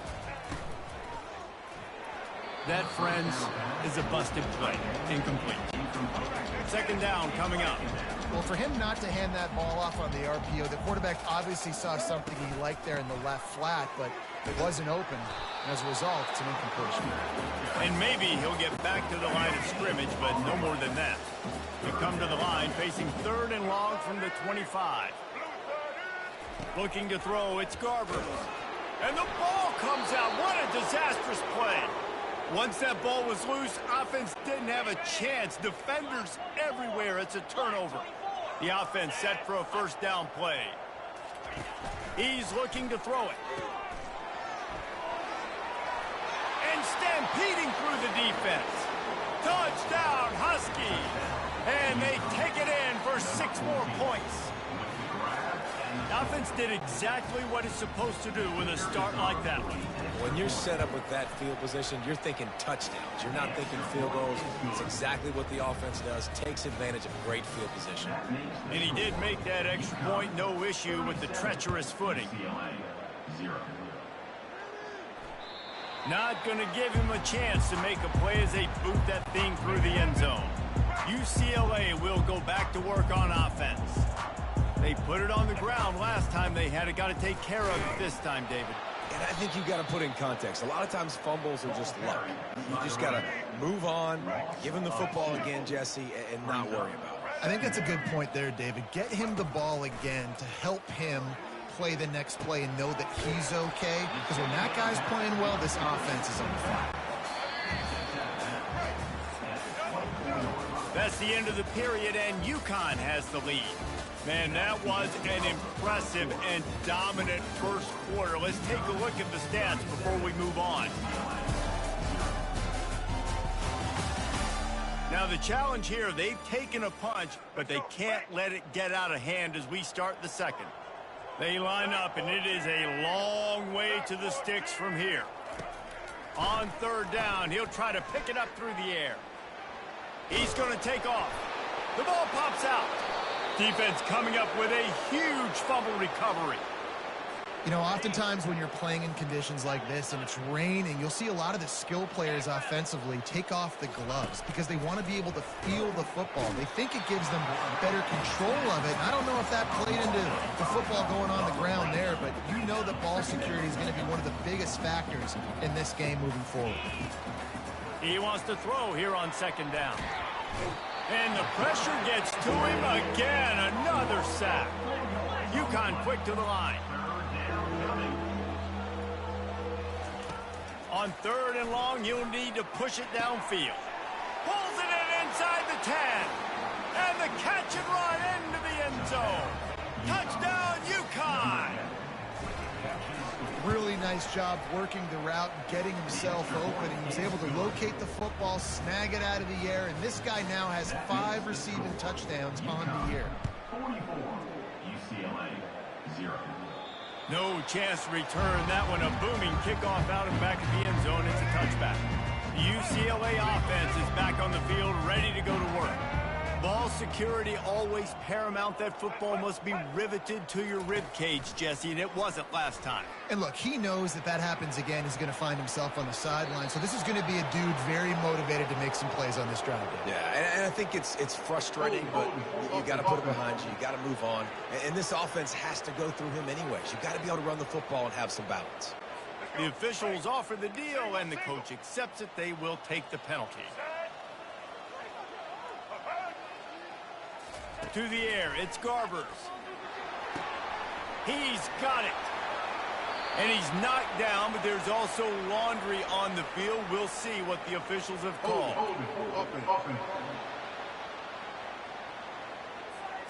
[SPEAKER 1] That, friends, is a busted play. Incomplete. Second down coming up.
[SPEAKER 4] Well, for him not to hand that ball off on the RPO, the quarterback obviously saw something he liked there in the left flat, but it wasn't open. And as a result, it's an incompletion.
[SPEAKER 1] And maybe he'll get back to the line of scrimmage, but no more than that. They come to the line facing 3rd and long from the 25. Looking to throw, it's Garber. And the ball comes out. What a disastrous play. Once that ball was loose, offense didn't have a chance. Defenders everywhere. It's a turnover. The offense set for a first down play. He's looking to throw it. And stampeding through the defense. Touchdown, Huskies. And they take it in for 6 more points. The offense did exactly what it's supposed to do with a start like that one.
[SPEAKER 2] When you're set up with that field position, you're thinking touchdowns. You're not thinking field goals. It's exactly what the offense does. Takes advantage of great field position.
[SPEAKER 1] And he did make that extra point. No issue with the treacherous footing. Not going to give him a chance to make a play as they boot that thing through the end zone. UCLA will go back to work on offense. They put it on the ground last time. They had it. Got to take care of it this time, David.
[SPEAKER 2] And I think you got to put in context. A lot of times fumbles are just luck. You just got to move on, give him the football again, Jesse, and not worry about it.
[SPEAKER 4] I think that's a good point there, David. Get him the ball again to help him play the next play and know that he's okay. Because when that guy's playing well, this offense is on fire.
[SPEAKER 1] That's the end of the period, and UConn has the lead. Man, that was an impressive and dominant first quarter. Let's take a look at the stats before we move on. Now, the challenge here, they've taken a punch, but they can't let it get out of hand as we start the second. They line up, and it is a long way to the sticks from here. On 3rd down, he'll try to pick it up through the air. He's going to take off. The ball pops out. Defense coming up with a huge fumble recovery.
[SPEAKER 4] You know, oftentimes when you're playing in conditions like this and it's raining, you'll see a lot of the skill players offensively take off the gloves because they want to be able to feel the football. They think it gives them better control of it. I don't know if that played into the football going on the ground there, but you know that ball security is going to be one of the biggest factors in this game moving forward.
[SPEAKER 1] He wants to throw here on 2nd down. And the pressure gets to him again. Another sack. UConn quick to the line. On 3rd and long, you'll need to push it downfield. Pulls it in inside the 10. And the catch and run into the end zone. Touchdown, UConn.
[SPEAKER 4] Really nice job working the route and getting himself open. He was able to locate the football, snag it out of the air, and this guy now has 5 receiving touchdowns on the year.
[SPEAKER 5] 44, UCLA, 0.
[SPEAKER 1] No chance to return that one. A booming kickoff out and back of the end zone. It's a touchback. The UCLA offense is back on the field, ready to go to work. Ball security always paramount. That football must be riveted to your rib cage, Jesse, and it wasn't last time.
[SPEAKER 4] And look, he knows that that happens again. He's going to find himself on the sideline. So this is going to be a dude very motivated to make some plays on this drive.
[SPEAKER 2] Yeah, and I think it's frustrating, but you got to put it behind you. You got to move on. And this offense has to go through him anyways. You got to be able to run the football and have some balance.
[SPEAKER 1] The officials offer the deal, and the coach accepts it. They will take the penalty. To the air, it's Garbers. He's got it. And he's knocked down, but there's also laundry on the field. We'll see what the officials have called.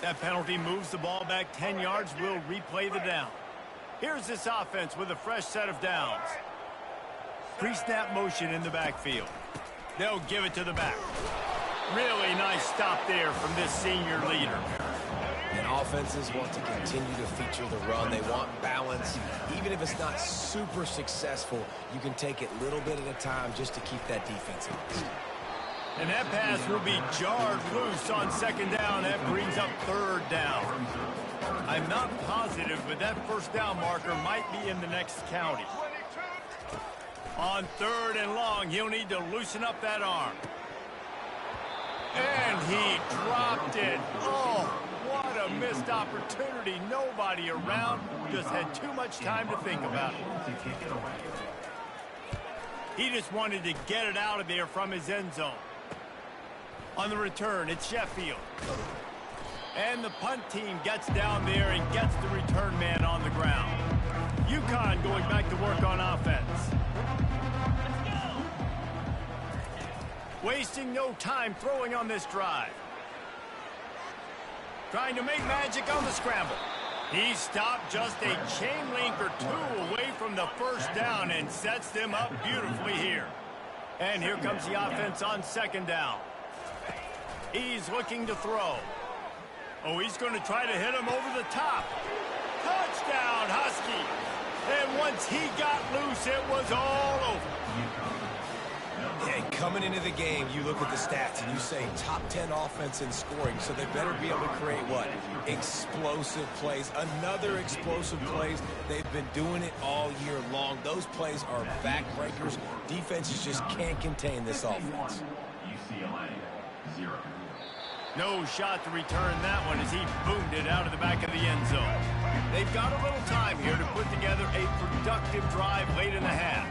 [SPEAKER 1] That penalty moves the ball back 10 yards. We'll replay the down. Here's this offense with a fresh set of downs. pre-snap motion in the backfield. They'll give it to the back. Really nice stop there from this senior leader.
[SPEAKER 2] And offenses want to continue to feature the run. They want balance. Even if it's not super successful, you can take it a little bit at a time just to keep that defense honest.
[SPEAKER 1] And that pass will be jarred loose on second down. That brings up third down. I'm not positive, but that first down marker might be in the next county. On third and long, he'll need to loosen up that arm. And he dropped it. Oh, what a missed opportunity. Nobody around. Just had too much time to think about it. He just wanted to get it out of there from his end zone. On the return, it's Sheffield. And the punt team gets down there and gets the return man on the ground. UConn going back to work on offense. Wasting no time throwing on this drive. Trying to make magic on the scramble. He stopped just a chain link or two away from the first down and sets them up beautifully here. And here comes the offense on second down. He's looking to throw. Oh, he's going to try to hit him over the top. Touchdown, Husky. And once he got loose, it was all over.
[SPEAKER 2] Yeah, coming into the game, you look at the stats and you say top 10 offense in scoring, so they better be able to create what? Explosive plays. Another explosive plays. They've been doing it all year long. Those plays are backbreakers. Defenses just can't contain this offense.
[SPEAKER 5] UCLA, 0.
[SPEAKER 1] No shot to return that one as he boomed it out of the back of the end zone. They've got a little time here to put together a productive drive late in the half.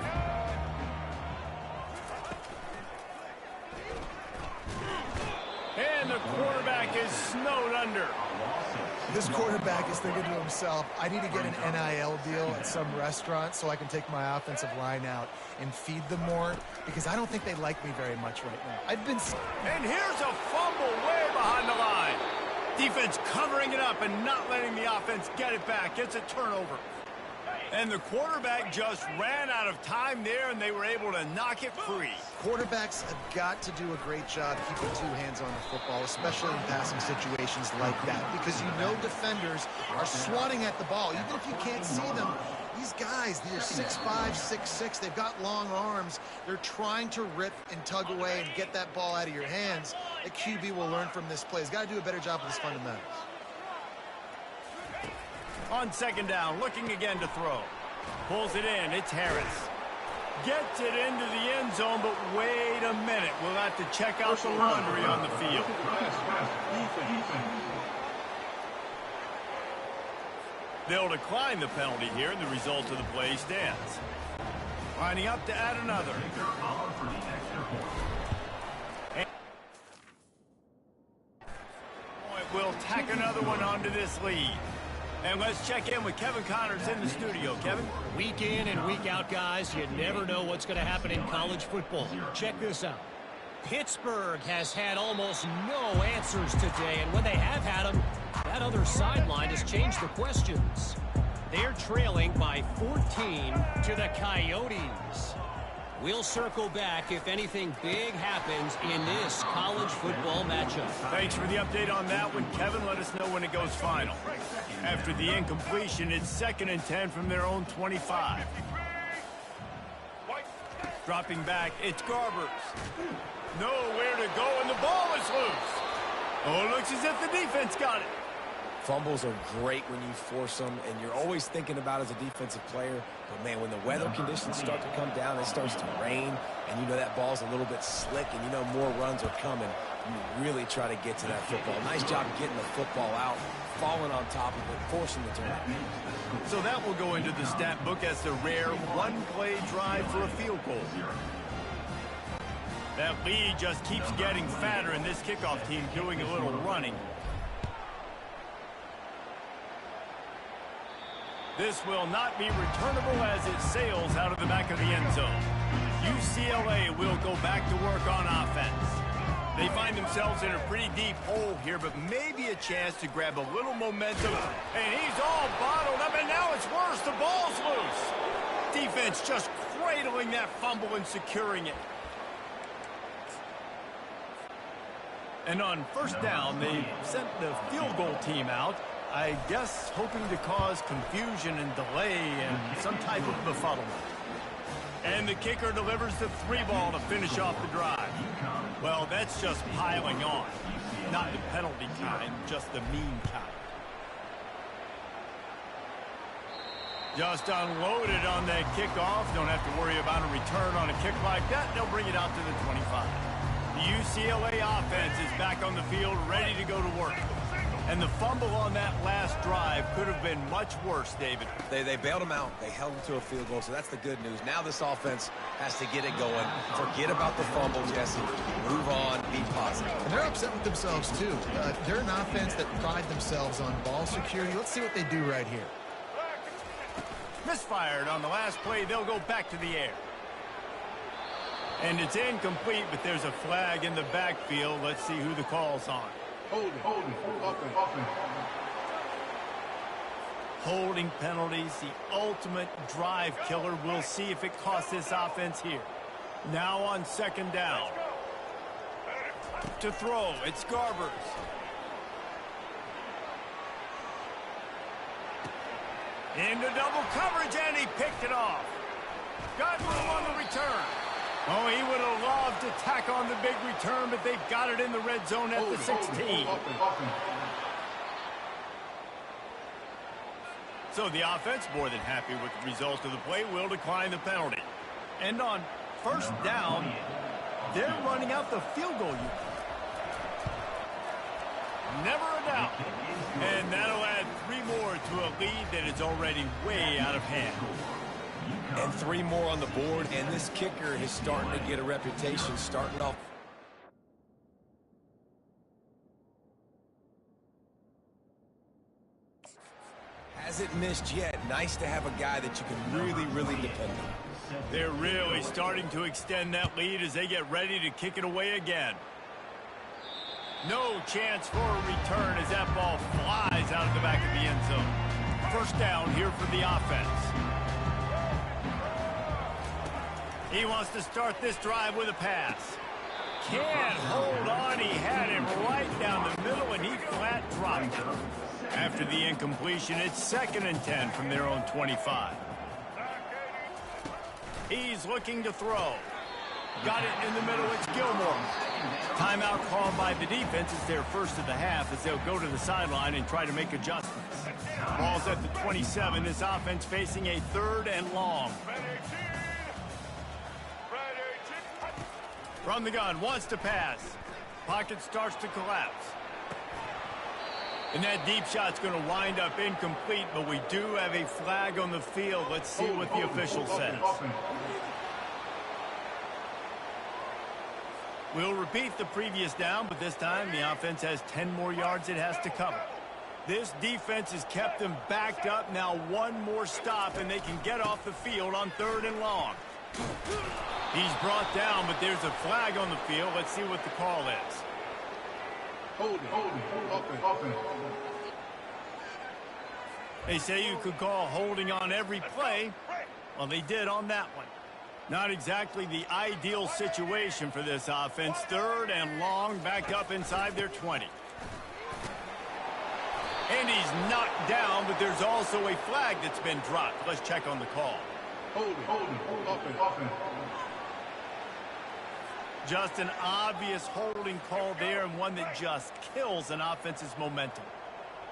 [SPEAKER 1] And the quarterback is snowed under.
[SPEAKER 4] This quarterback is thinking to himself, I need to get an NIL deal at some restaurant so I can take my offensive line out and feed them more, because I don't think they like me very much right now.
[SPEAKER 1] And here's a fumble way behind the line. Defense covering it up and not letting the offense get it back. It's a turnover. And the quarterback just ran out of time there, and they were able to knock it free.
[SPEAKER 4] Quarterbacks have got to do a great job keeping two hands on the football, especially in passing situations like that, because you know defenders are swatting at the ball. Even if you can't see them, these guys, they're 6'5", 6'6", they've got long arms. They're trying to rip and tug away and get that ball out of your hands. The QB will learn from this play. He's got to do a better job with his fundamentals.
[SPEAKER 1] On second down, looking again to throw. Pulls it in, it's Harris. Gets it into the end zone, but wait a minute. We'll have to check out the laundry on the field. They'll decline the penalty here, and the result of the play stands. Lining up to add another. We'll tack another one onto this lead. And let's check in with Kevin Connors in the studio. Kevin?
[SPEAKER 3] Week in and week out, guys, you never know what's going to happen in college football. Check this out. Pittsburgh has had almost no answers today, and when they have had them, that other sideline has changed the questions. They're trailing by 14 to the Coyotes. We'll circle back if anything big happens in this college football matchup.
[SPEAKER 1] Thanks for the update on that one, Kevin. Let us know when it goes final. After the incompletion, it's 2nd and 10 from their own 25. Dropping back, it's Garbers. Nowhere to go, and the ball is loose. Oh, it looks as if the defense got it.
[SPEAKER 2] Fumbles are great when you force them, and you're always thinking about as a defensive player, but man, when the weather conditions start to come down, it starts to rain, and you know that ball's a little bit slick, and you know more runs are coming, you really try to get to that football. Nice job getting the football out, falling on top of it, forcing the turnover.
[SPEAKER 1] So that will go into the stat book as the rare one-play drive for a field goal. That lead just keeps getting fatter, and this kickoff team doing a little running. This will not be returnable as it sails out of the back of the end zone. UCLA will go back to work on offense. They find themselves in a pretty deep hole here, but maybe a chance to grab a little momentum. And he's all bottled up, and now it's worse. The ball's loose. Defense just cradling that fumble and securing it. And on first down, they sent the field goal team out, I guess hoping to cause confusion and delay and some type of befuddlement. And the kicker delivers the 3-ball to finish off the drive. Well, that's just piling on. Not the penalty kind, just the mean kind. Just unloaded on that kickoff. Don't have to worry about a return on a kick like that. They'll bring it out to the 25. The UCLA offense is back on the field, ready to go to work. And the fumble on that last drive could have been much worse, David.
[SPEAKER 2] They bailed him out. They held him to a field goal, so that's the good news. Now this offense has to get it going. Forget about the fumble, Jesse. Move on. Be positive.
[SPEAKER 4] And they're upset with themselves, too. They're an offense that pride themselves on ball security. Let's see what they do right here.
[SPEAKER 1] Misfired on the last play. They'll go back to the air. And it's incomplete, but there's a flag in the backfield. Let's see who the call's on. Holding penalties, the ultimate drive killer. We'll see if it costs this offense here. Now on second down. To throw, it's Garbers. Into double coverage, and he picked it off. Got room on the return. Oh, he would have loved to tack on the big return, but they've got it in the red zone at the 16. So the offense, more than happy with the result of the play, will decline the penalty. And on first down, they're running out the field goal unit. Never a doubt. And that'll add 3 more to a lead that is already way out of hand.
[SPEAKER 2] And 3 more on the board, and this kicker is starting to get a reputation, starting off. Hasn't missed yet. Nice to have a guy that you can really depend on.
[SPEAKER 1] They're really starting to extend that lead as they get ready to kick it away again. No chance for a return as that ball flies out of the back of the end zone. First down here for the offense. He wants to start this drive with a pass. Can't hold on. He had him right down the middle, and he flat dropped it. After the incompletion, it's 2nd and 10 from their own 25. He's looking to throw. Got it in the middle. It's Gilmore. Timeout called by the defense. It's their first of the half as they'll go to the sideline and try to make adjustments. Ball's at the 27. This offense facing a 3rd and long. From the gun, wants to pass. Pocket starts to collapse. And that deep shot's going to wind up incomplete, but we do have a flag on the field. Let's see what the official says. We'll repeat the previous down, but this time the offense has 10 more yards it has to cover. This defense has kept them backed up. Now 1 more stop, and they can get off the field on 3rd and long. He's brought down, but there's a flag on the field. Let's see what the call is. They say you could call holding on every play. Well, they did on that one. Not exactly the ideal situation for this offense. 3rd and long, backed up inside their 20. And he's knocked down, but there's also a flag that's been dropped. Let's check on the call. Just an obvious holding call there, and one that just kills an offense's momentum.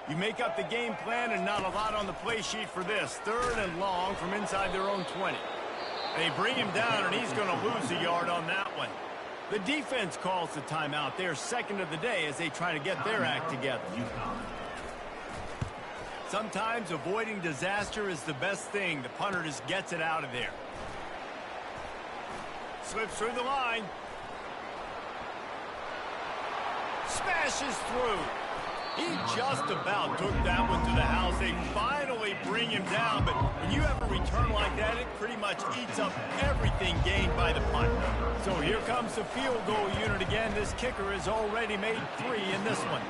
[SPEAKER 1] You make up the game plan and not a lot on the play sheet for this. 3rd and long from inside their own 20. They bring him down, and he's going to lose a yard on that one. The defense calls the timeout. They're 2nd of the day as they try to get their act together. Sometimes avoiding disaster is the best thing. The punter just gets it out of there. Slips through the line. Smashes through. He just about took that one to the house. They finally bring him down, but when you have a return like that, it pretty much eats up everything gained by the punt. So here comes the field goal unit again. This kicker has already made 3 in this one.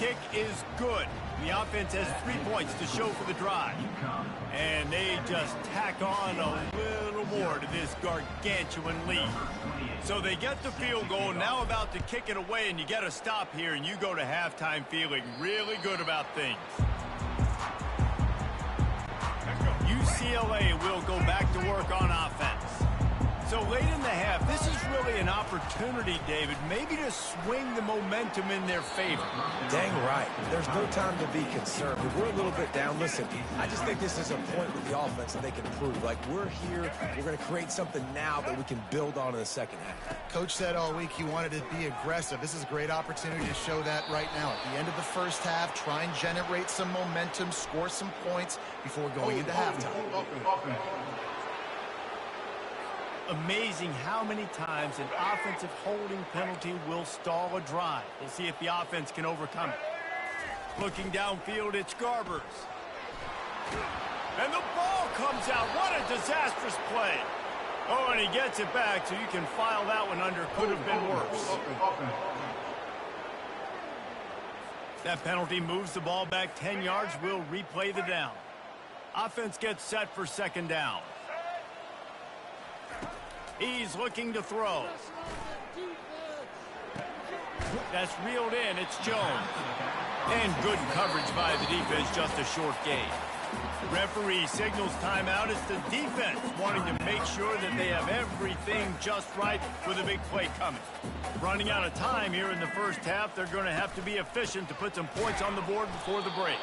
[SPEAKER 1] kick is good. The offense has 3 points to show for the drive. And they just tack on a little more to this gargantuan lead. So they get the field goal, now about to kick it away, and you get a stop here, and you go to halftime feeling really good about things. UCLA will go back to work on offense. So late in the half, this is really an opportunity, David, maybe to swing the momentum in their favor.
[SPEAKER 2] Dang right. There's no time to be concerned. If we're a little bit down, listen, I just think this is a point with the offense that they can prove. Like, we're here, we're going to create something now that we can build on in the second half.
[SPEAKER 4] Coach said all week he wanted to be aggressive. This is a great opportunity to show that right now. At the end of the first half, try and generate some momentum, score some points before going into halftime.
[SPEAKER 1] Amazing how many times an offensive holding penalty will stall a drive. We'll see if the offense can overcome it. Looking downfield, it's Garbers. And the ball comes out. What a disastrous play. Oh, and he gets it back, so you can file that one under. Could have been worse. That penalty moves the ball back 10 yards. We'll replay the down. Offense gets set for second down. He's looking to throw. That's reeled in. It's Jones. And good coverage by the defense, just a short gain. Referee signals timeout. It's the defense wanting to make sure that they have everything just right with a big play coming. Running out of time here in the first half, they're going to have to be efficient to put some points on the board before the break.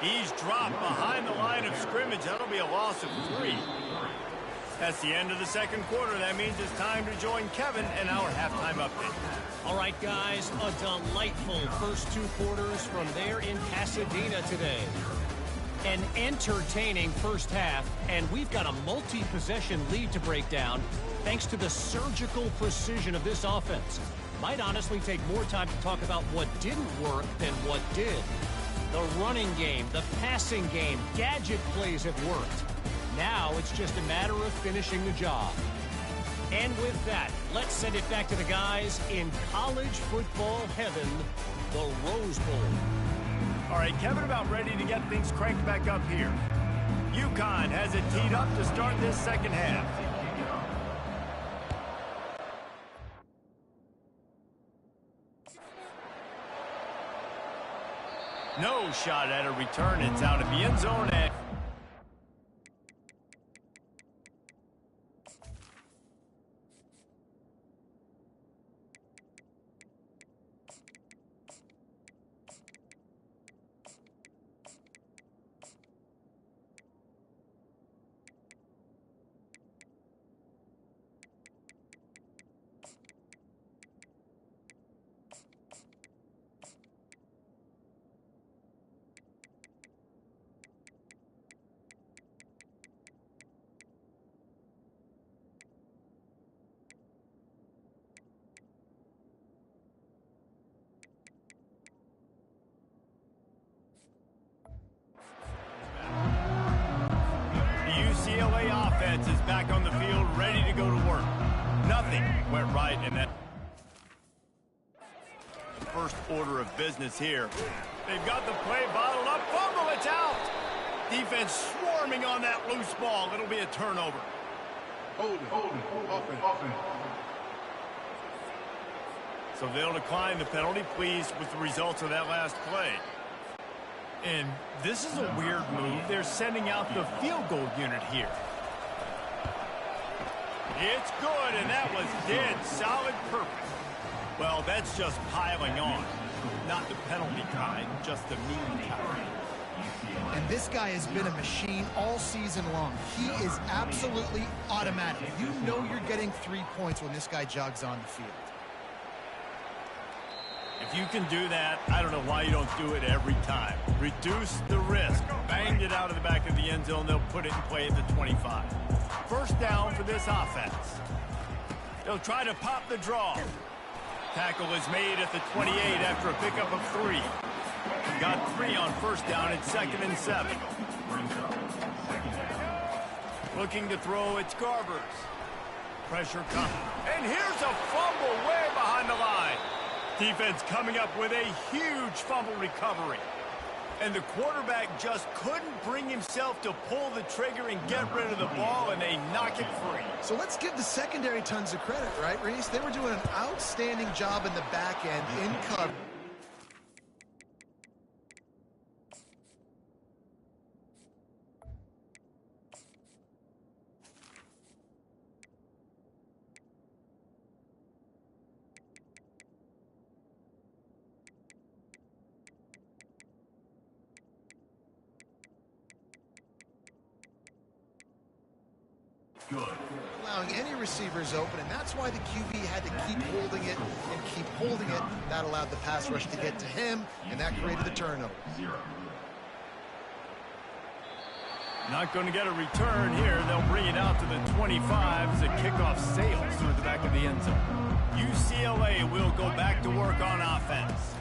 [SPEAKER 1] He's dropped behind the line of scrimmage. That'll be a loss of 3. That's the end of the second quarter. That means it's time to join Kevin and our halftime update.
[SPEAKER 3] All right, guys, a delightful first 2 quarters from there in Pasadena today. An entertaining first half, and we've got a multi-possession lead to break down thanks to the surgical precision of this offense. Might honestly take more time to talk about what didn't work than what did. The running game, the passing game, gadget plays have worked. Now it's just a matter of finishing the job. And with that, let's send it back to the guys in college football heaven, the Rose Bowl.
[SPEAKER 1] All right, Kevin about ready to get things cranked back up here. UConn has it teed up to start this second half. No shot at a return. It's out of the end zone. And UCLA offense is back on the field, ready to go to work. Nothing went right in that first order of business here. They've got the play bottled up. Fumble, it's out. Defense swarming on that loose ball. It'll be a turnover.
[SPEAKER 6] Hold it, offense.
[SPEAKER 1] So they'll decline the penalty, pleased with the results of that last play. And this is a weird move. They're sending out the field goal unit here. It's good, and that was dead solid perfect. Well, that's just piling on. Not the penalty kind, just the mean kind.
[SPEAKER 4] And this guy has been a machine all season long. He is absolutely automatic. You know you're getting 3 points when this guy jogs on the field.
[SPEAKER 1] If you can do that, I don't know why you don't do it every time. Reduce the risk. Banged it out of the back of the end zone. They'll put it in play at the 25. First down for this offense. They'll try to pop the draw. Tackle is made at the 28 after a pickup of 3. Got 3 on first down. It's 2nd and 7. Looking to throw, it's Garbers. Pressure coming. And here's a fumble way behind the line. Defense coming up with a huge fumble recovery. And the quarterback just couldn't bring himself to pull the trigger and get rid of the ball, and they knock it free.
[SPEAKER 4] So let's give the secondary tons of credit, right, Reese? They were doing an outstanding job in the back end in cover. Allowing any receivers open, and that's why the QB had to keep holding it and keep holding it. That allowed the pass rush to get to him, and that created the turnover.
[SPEAKER 1] Not going to get a return here. They'll bring it out to the 25 as the kickoff sails through the back of the end zone. UCLA will go back to work on offense.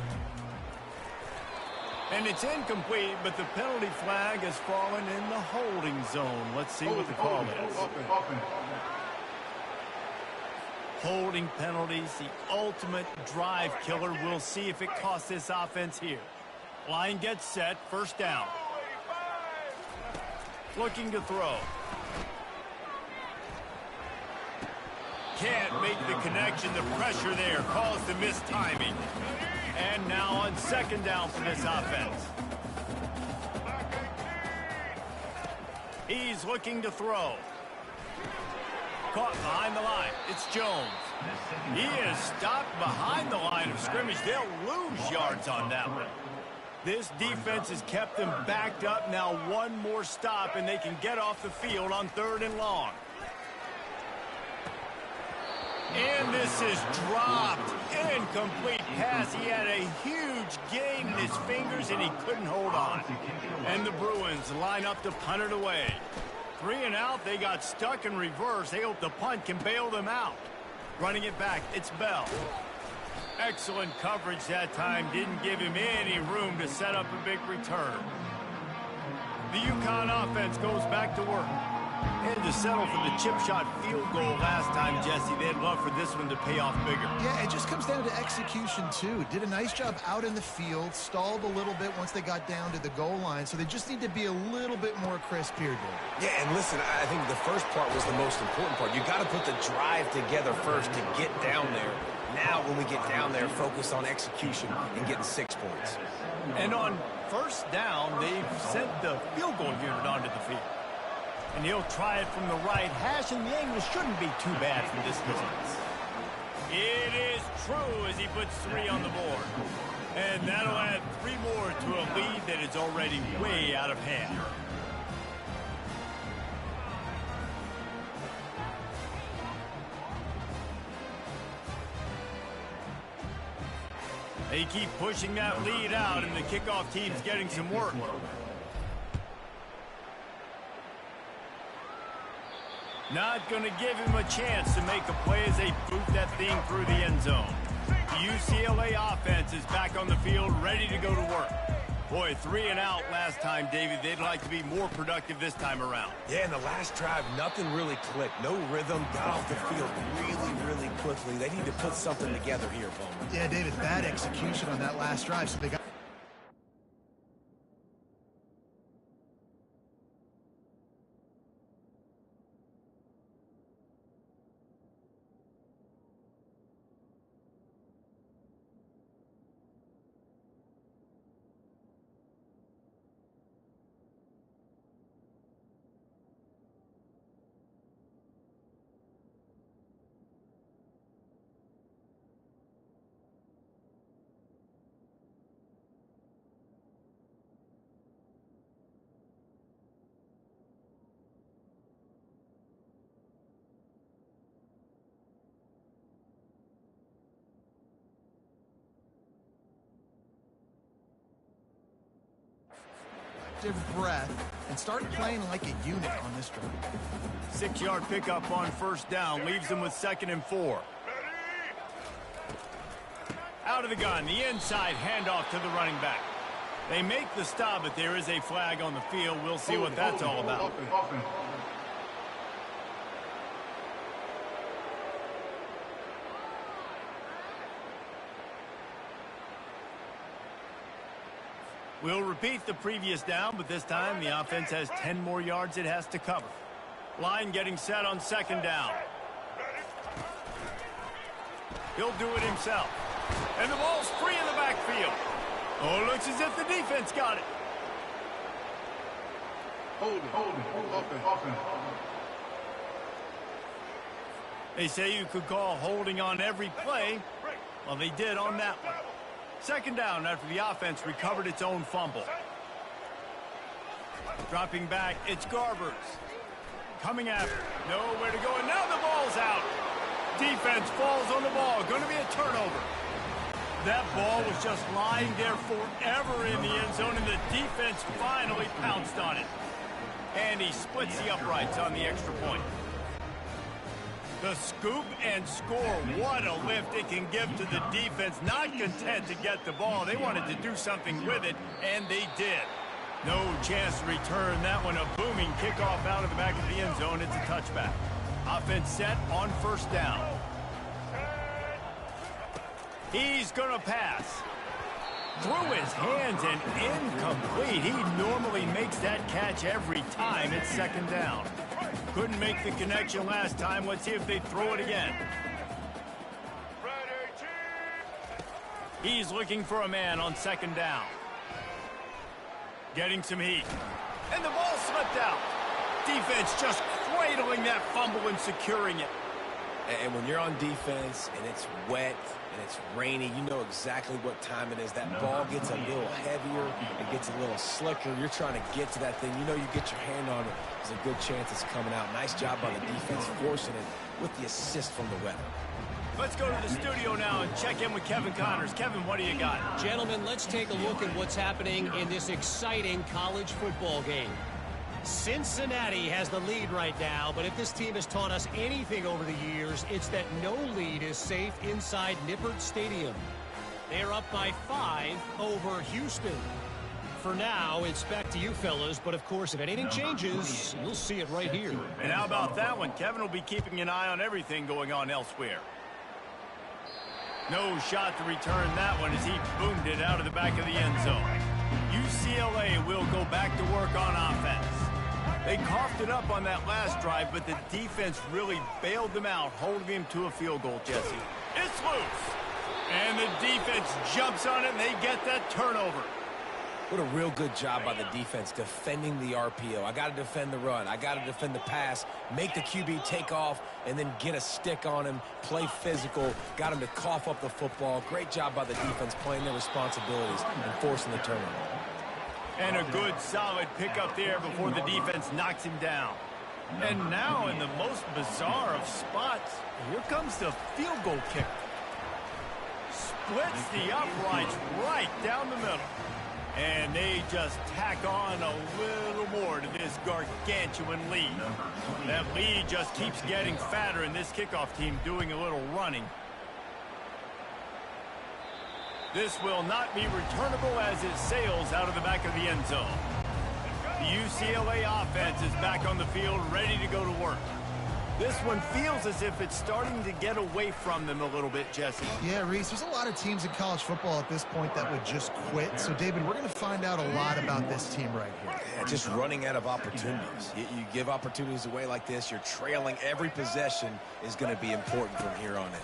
[SPEAKER 1] And it's incomplete, but the penalty flag has fallen in the holding zone. Let's see what the call is. Holding penalties, the ultimate drive killer. We'll see if it costs this offense here. Line gets set, first down. Looking to throw. Can't make the connection. The pressure there caused the missed timing. And now on second down for this offense. He's looking to throw. Caught behind the line. It's Jones. He is stopped behind the line of scrimmage. They'll lose yards on that one. This defense has kept them backed up. Now one more stop, and they can get off the field on 3rd and long. And this is dropped. Incomplete pass. He had a huge gain in his fingers, and he couldn't hold on. And the Bruins line up to punt it away. 3 and out. They got stuck in reverse. They hope the punt can bail them out. Running it back, it's Bell. Excellent coverage that time. Didn't give him any room to set up a big return. The UConn offense goes back to work. Had to settle for the chip shot field goal last time, Jesse. They'd love for this one to pay off bigger.
[SPEAKER 4] Yeah, it just comes down to execution, too. Did a nice job out in the field, stalled a little bit once they got down to the goal line, so they just need to be a little bit more crisp here, Dave.
[SPEAKER 2] Yeah, and listen, I think the first part was the most important part. You got to put the drive together first to get down there. Now, when we get down there, focus on execution and getting 6 points.
[SPEAKER 1] And on first down, they've sent the field goal unit onto the field. And he'll try it from the right hash, and the angle shouldn't be too bad from this distance. It is true as he puts 3 on the board. And that'll add 3 more to a lead that is already way out of hand. They keep pushing that lead out, and the kickoff team's getting some work. Not going to give him a chance to make a play as they boot that thing through the end zone. The UCLA offense is back on the field, ready to go to work. Boy, 3 and out last time, David. They'd like to be more productive this time around.
[SPEAKER 2] Yeah, in the last drive, nothing really clicked. No rhythm, got off the field really quickly. They need to put something together here, Bowman.
[SPEAKER 4] Yeah, David, bad execution on that last drive, so they got... breath and start playing like a unit on this drive.
[SPEAKER 1] 6-yard pickup on first down leaves them with 2nd and 4. Out of the gun, the inside handoff to the running back. They make the stop, but there is a flag on the field. We'll see what that's all about. We'll repeat the previous down, but this time the offense has 10 more yards it has to cover. Line getting set on second down. He'll do it himself. And the ball's free in the backfield. Oh, it looks as if the defense got it.
[SPEAKER 6] Hold it. Offense.
[SPEAKER 1] They say you could call holding on every play. Well, they did on that one. Second down after the offense recovered its own fumble. Dropping back, it's Garbers. Coming after. Nowhere to go, and now the ball's out. Defense falls on the ball. Going to be a turnover. That ball was just lying there forever in the end zone, and the defense finally pounced on it. And he splits the uprights on the extra point. The scoop and score. What a lift it can give to the defense. Not content to get the ball. They wanted to do something with it, and they did. No chance to return that one. A booming kickoff out of the back of the end zone. It's a touchback. Offense set on first down. He's going to pass. Through his hands and incomplete. He normally makes that catch every time. It's second down. Couldn't make the connection last time. Let's see if they throw it again. He's looking for a man on second down. Getting some heat. And the ball slipped out. Defense just cradling that fumble and securing it.
[SPEAKER 2] And when you're on defense and it's wet and it's rainy, you know exactly what time it is. That ball gets a little heavier, it gets a little slicker. You're trying to get to that thing. You know you get your hand on it. There's a good chance it's coming out. Nice job by the defense forcing it with the assist from the weather.
[SPEAKER 1] Let's go to the studio now and check in with Kevin Connors. Kevin, what do you got?
[SPEAKER 3] Gentlemen, let's take a look at what's happening in this exciting college football game. Cincinnati has the lead right now, but if this team has taught us anything over the years, it's that no lead is safe inside Nippert Stadium. They're up by 5 over Houston. For now, it's back to you fellas, but of course, if anything changes, you'll see it right here.
[SPEAKER 1] And how about that one? Kevin will be keeping an eye on everything going on elsewhere. No shot to return that one as he boomed it out of the back of the end zone. UCLA will go back to work on offense. They coughed it up on that last drive, but the defense really bailed them out, holding him to a field goal, Jesse. It's loose. And the defense jumps on it, and they get that turnover.
[SPEAKER 2] What a real good job by the defense defending the RPO. I got to defend the run. I got to defend the pass, make the QB take off, and then get a stick on him, play physical, got him to cough up the football. Great job by the defense playing their responsibilities and forcing the turnover.
[SPEAKER 1] And a good, solid pickup there before the defense knocks him down. And now in the most bizarre of spots, here comes the field goal kicker. Splits the uprights right down the middle. And they just tack on a little more to this gargantuan lead. That lead just keeps getting fatter, and this kickoff team doing a little running. This will not be returnable as it sails out of the back of the end zone. The UCLA offense is back on the field, ready to go to work. This one feels as if it's starting to get away from them a little bit, Jesse.
[SPEAKER 4] Yeah, Reese, there's a lot of teams in college football at this point that would just quit. So, David, we're going to find out a lot about this team right here.
[SPEAKER 2] Yeah, just running out of opportunities. You give opportunities away like this, you're trailing. Every possession is going to be important from here on in.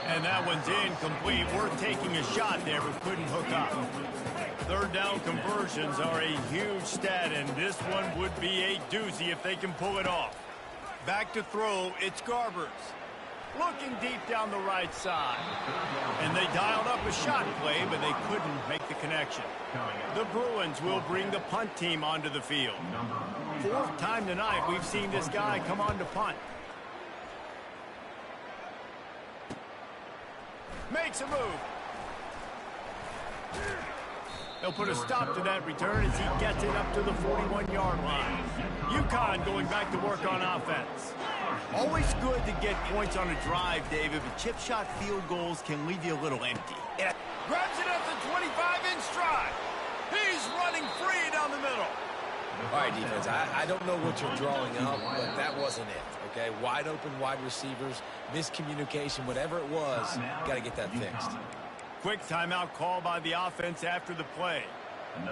[SPEAKER 1] And that one's incomplete. Worth taking a shot there, but couldn't hook up. Third down conversions are a huge stat, and this one would be a doozy if they can pull it off. Back to throw, it's Garbers. Looking deep down the right side. And they dialed up a shot play, but they couldn't make the connection. The Bruins will bring the punt team onto the field. Fourth time tonight we've seen this guy come on to punt. Makes a move. They'll put a stop to that return as he gets it up to the 41-yard line. UConn going back to work on offense. Always good to get points on a drive, David, but chip shot field goals can leave you a little empty. Grabs it at the 25 in stride. He's running free down the middle.
[SPEAKER 2] All right, defense, I don't know what you're drawing up, but that wasn't it, okay? Wide open wide receivers, miscommunication, whatever it was, got to get that fixed.
[SPEAKER 1] quick timeout call by the offense after the play.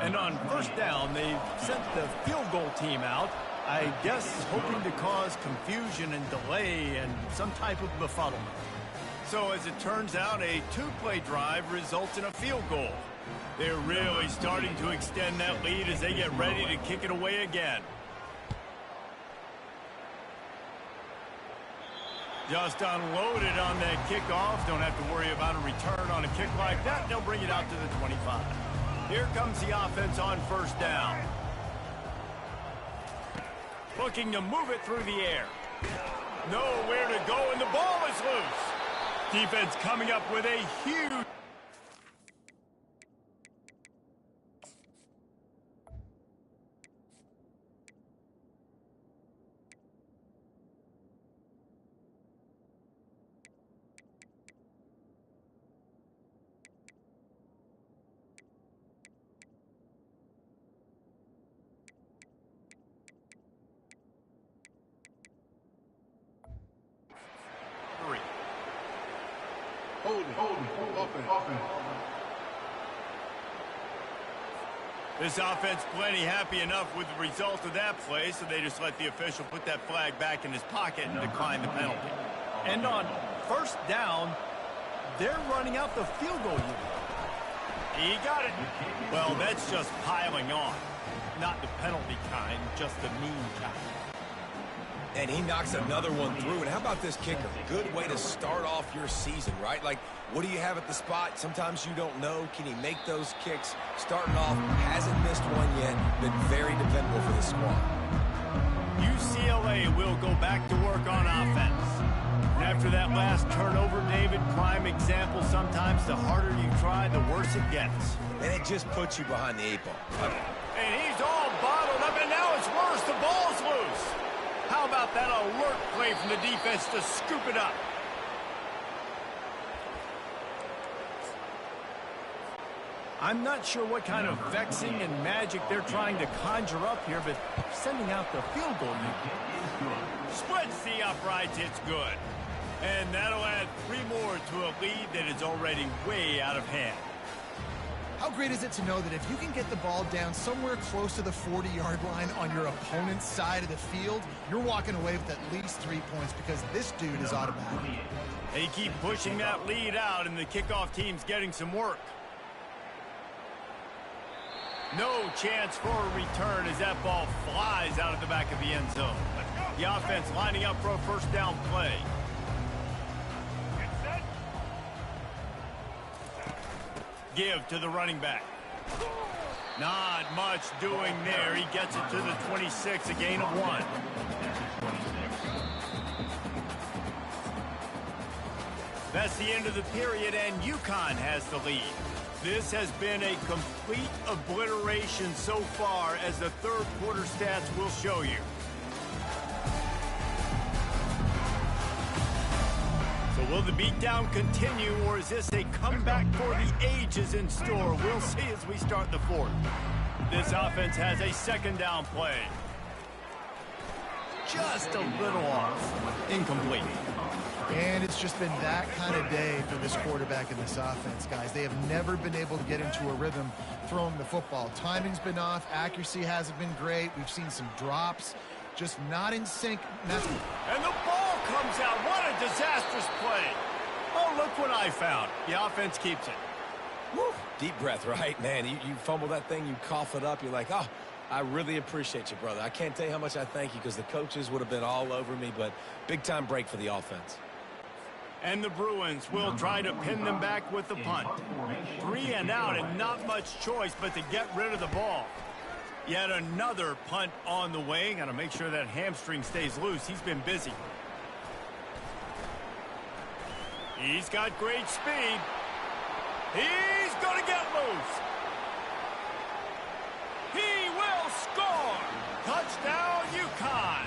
[SPEAKER 1] And on first down, they've sent the field goal team out, I guess hoping to cause confusion and delay and some type of befuddlement. So as it turns out, a two-play drive results in a field goal. They're really starting to extend that lead as they get ready to kick it away again. Just unloaded on that kickoff. Don't have to worry about a return on a kick like that. They'll bring it out to the 25. Here comes the offense on first down. Looking to move it through the air. Nowhere to go, and the ball is loose. Defense coming up with a huge... This offense plenty happy enough with the result of that play, so they just let the official put that flag back in his pocket and decline the penalty. And on first down, they're running out the field goal unit. He got it. Well, that's just piling on. Not the penalty kind, just the mean kind.
[SPEAKER 2] And he knocks another one through. And how about this kicker? Good way to start off your season, right? Like, what do you have at the spot? Sometimes you don't know. Can he make those kicks? Starting off, hasn't missed one yet. Been very dependable for the squad.
[SPEAKER 1] UCLA will go back to work on offense. And after that last turnover, David, prime example, sometimes the harder you try, the worse it gets.
[SPEAKER 2] And it just puts you behind the 8 ball.
[SPEAKER 1] And he's all bottled up, and now it's worse. The ball's loose. How about that alert play from the defense to scoop it up? I'm not sure what kind of vexing and magic they're trying to conjure up here, but sending out the field goal unit. Splits the uprights, it's good. And that'll add 3 more to a lead that is already way out of hand.
[SPEAKER 4] How great is it to know that if you can get the ball down somewhere close to the 40-yard line on your opponent's side of the field, you're walking away with at least 3 points because this dude is automatic.
[SPEAKER 1] They keep pushing that lead out, and the kickoff team's getting some work. No chance for a return as that ball flies out of the back of the end zone. The offense lining up for a first down play. Give to the running back. Not much doing there. He gets it to the 26, a gain of 1. That's the end of the period, and UConn has the lead. This has been a complete obliteration so far, as the third quarter stats will show you. So will the beatdown continue, or is this a comeback for the ages in store? We'll see as we start the fourth. This offense has a second down play. Just a little off. Incomplete.
[SPEAKER 4] And it's just been that kind of day for this quarterback and this offense, guys. They have never been able to get into a rhythm throwing the football. Timing's been off. Accuracy hasn't been great. We've seen some drops. Just not in sync.
[SPEAKER 1] And the ball comes out. What a disastrous play. Oh, look what I found. The offense keeps it.
[SPEAKER 2] Woo. Deep breath, right? Man, you fumble that thing, you cough it up. You're like, oh, I really appreciate you, brother. I can't tell you how much I thank you because the coaches would have been all over me, but big-time break for the offense.
[SPEAKER 1] And the Bruins will try to pin them back with the punt. 3 and out, and not much choice but to get rid of the ball. Yet another punt on the way. Got to make sure that hamstring stays loose. He's been busy. He's got great speed. He's going to get loose. He will score. Touchdown, UConn.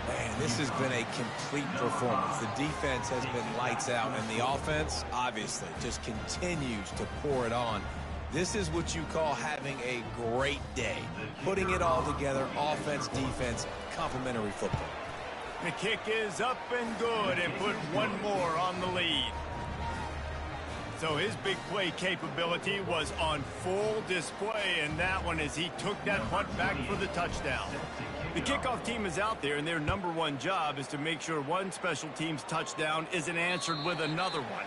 [SPEAKER 2] Man, this has been a complete performance. The defense has been lights out, and the offense, obviously, just continues to pour it on. This is what you call having a great day. Putting it all together, offense, defense, complementary football.
[SPEAKER 1] The kick is up and good, and put 1 more on the lead. So his big play capability was on full display in that one as he took that punt back for the touchdown. The kickoff team is out there, and their #1 job is to make sure one special team's touchdown isn't answered with another one.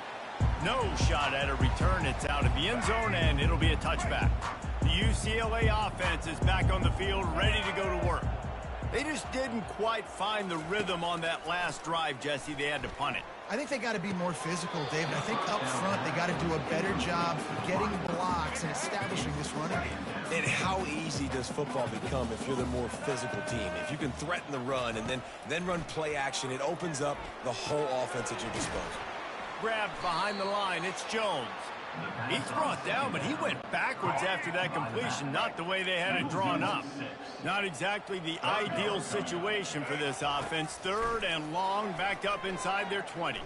[SPEAKER 1] No shot at a return. It's out of the end zone, and it'll be a touchback. The UCLA offense is back on the field, ready to go to work. They just didn't quite find the rhythm on that last drive, Jesse. They had to punt it.
[SPEAKER 4] I think they got to be more physical, David. I think up front they got to do a better job getting blocks and establishing this running game.
[SPEAKER 2] And how easy does football become if you're the more physical team? If you can threaten the run and then run play action, it opens up the whole offense at your disposal.
[SPEAKER 1] Grabbed behind the line. It's Jones. He's brought down, but he went backwards after that completion, not the way they had it drawn up. Not exactly the ideal situation for this offense. 3rd and long, backed up inside their 20.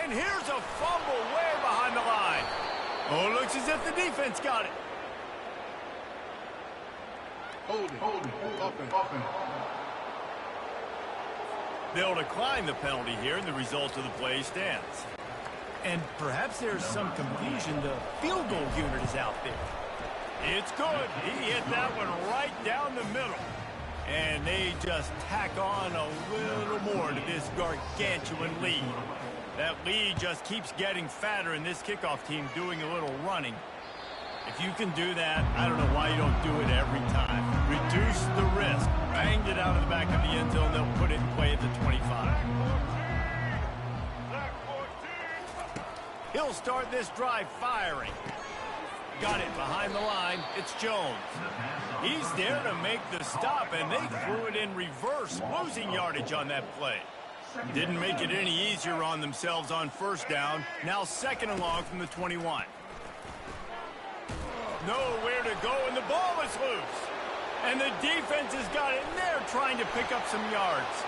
[SPEAKER 1] And here's a fumble way behind the line. Oh, it looks as if the defense got it.
[SPEAKER 6] Hold it. Offense.
[SPEAKER 1] They'll decline the penalty here, and the result of the play stands. And perhaps there's some confusion. The field goal unit is out there. It's good. He hit that one right down the middle. And they just tack on a little more to this gargantuan lead. That lead just keeps getting fatter, and this kickoff team doing a little running. If you can do that, I don't know why you don't do it every time. Reduce the risk. Banged it out of the back of the end zone. They'll put it in play at the 25. He'll start this drive firing. Got it behind the line. It's Jones. He's there to make the stop, and they threw it in reverse, losing yardage on that play. Didn't make it any easier on themselves on 1st down. Now 2nd and long from the 21. Nowhere to go, and the ball is loose. And the defense has got it in there trying to pick up some yards.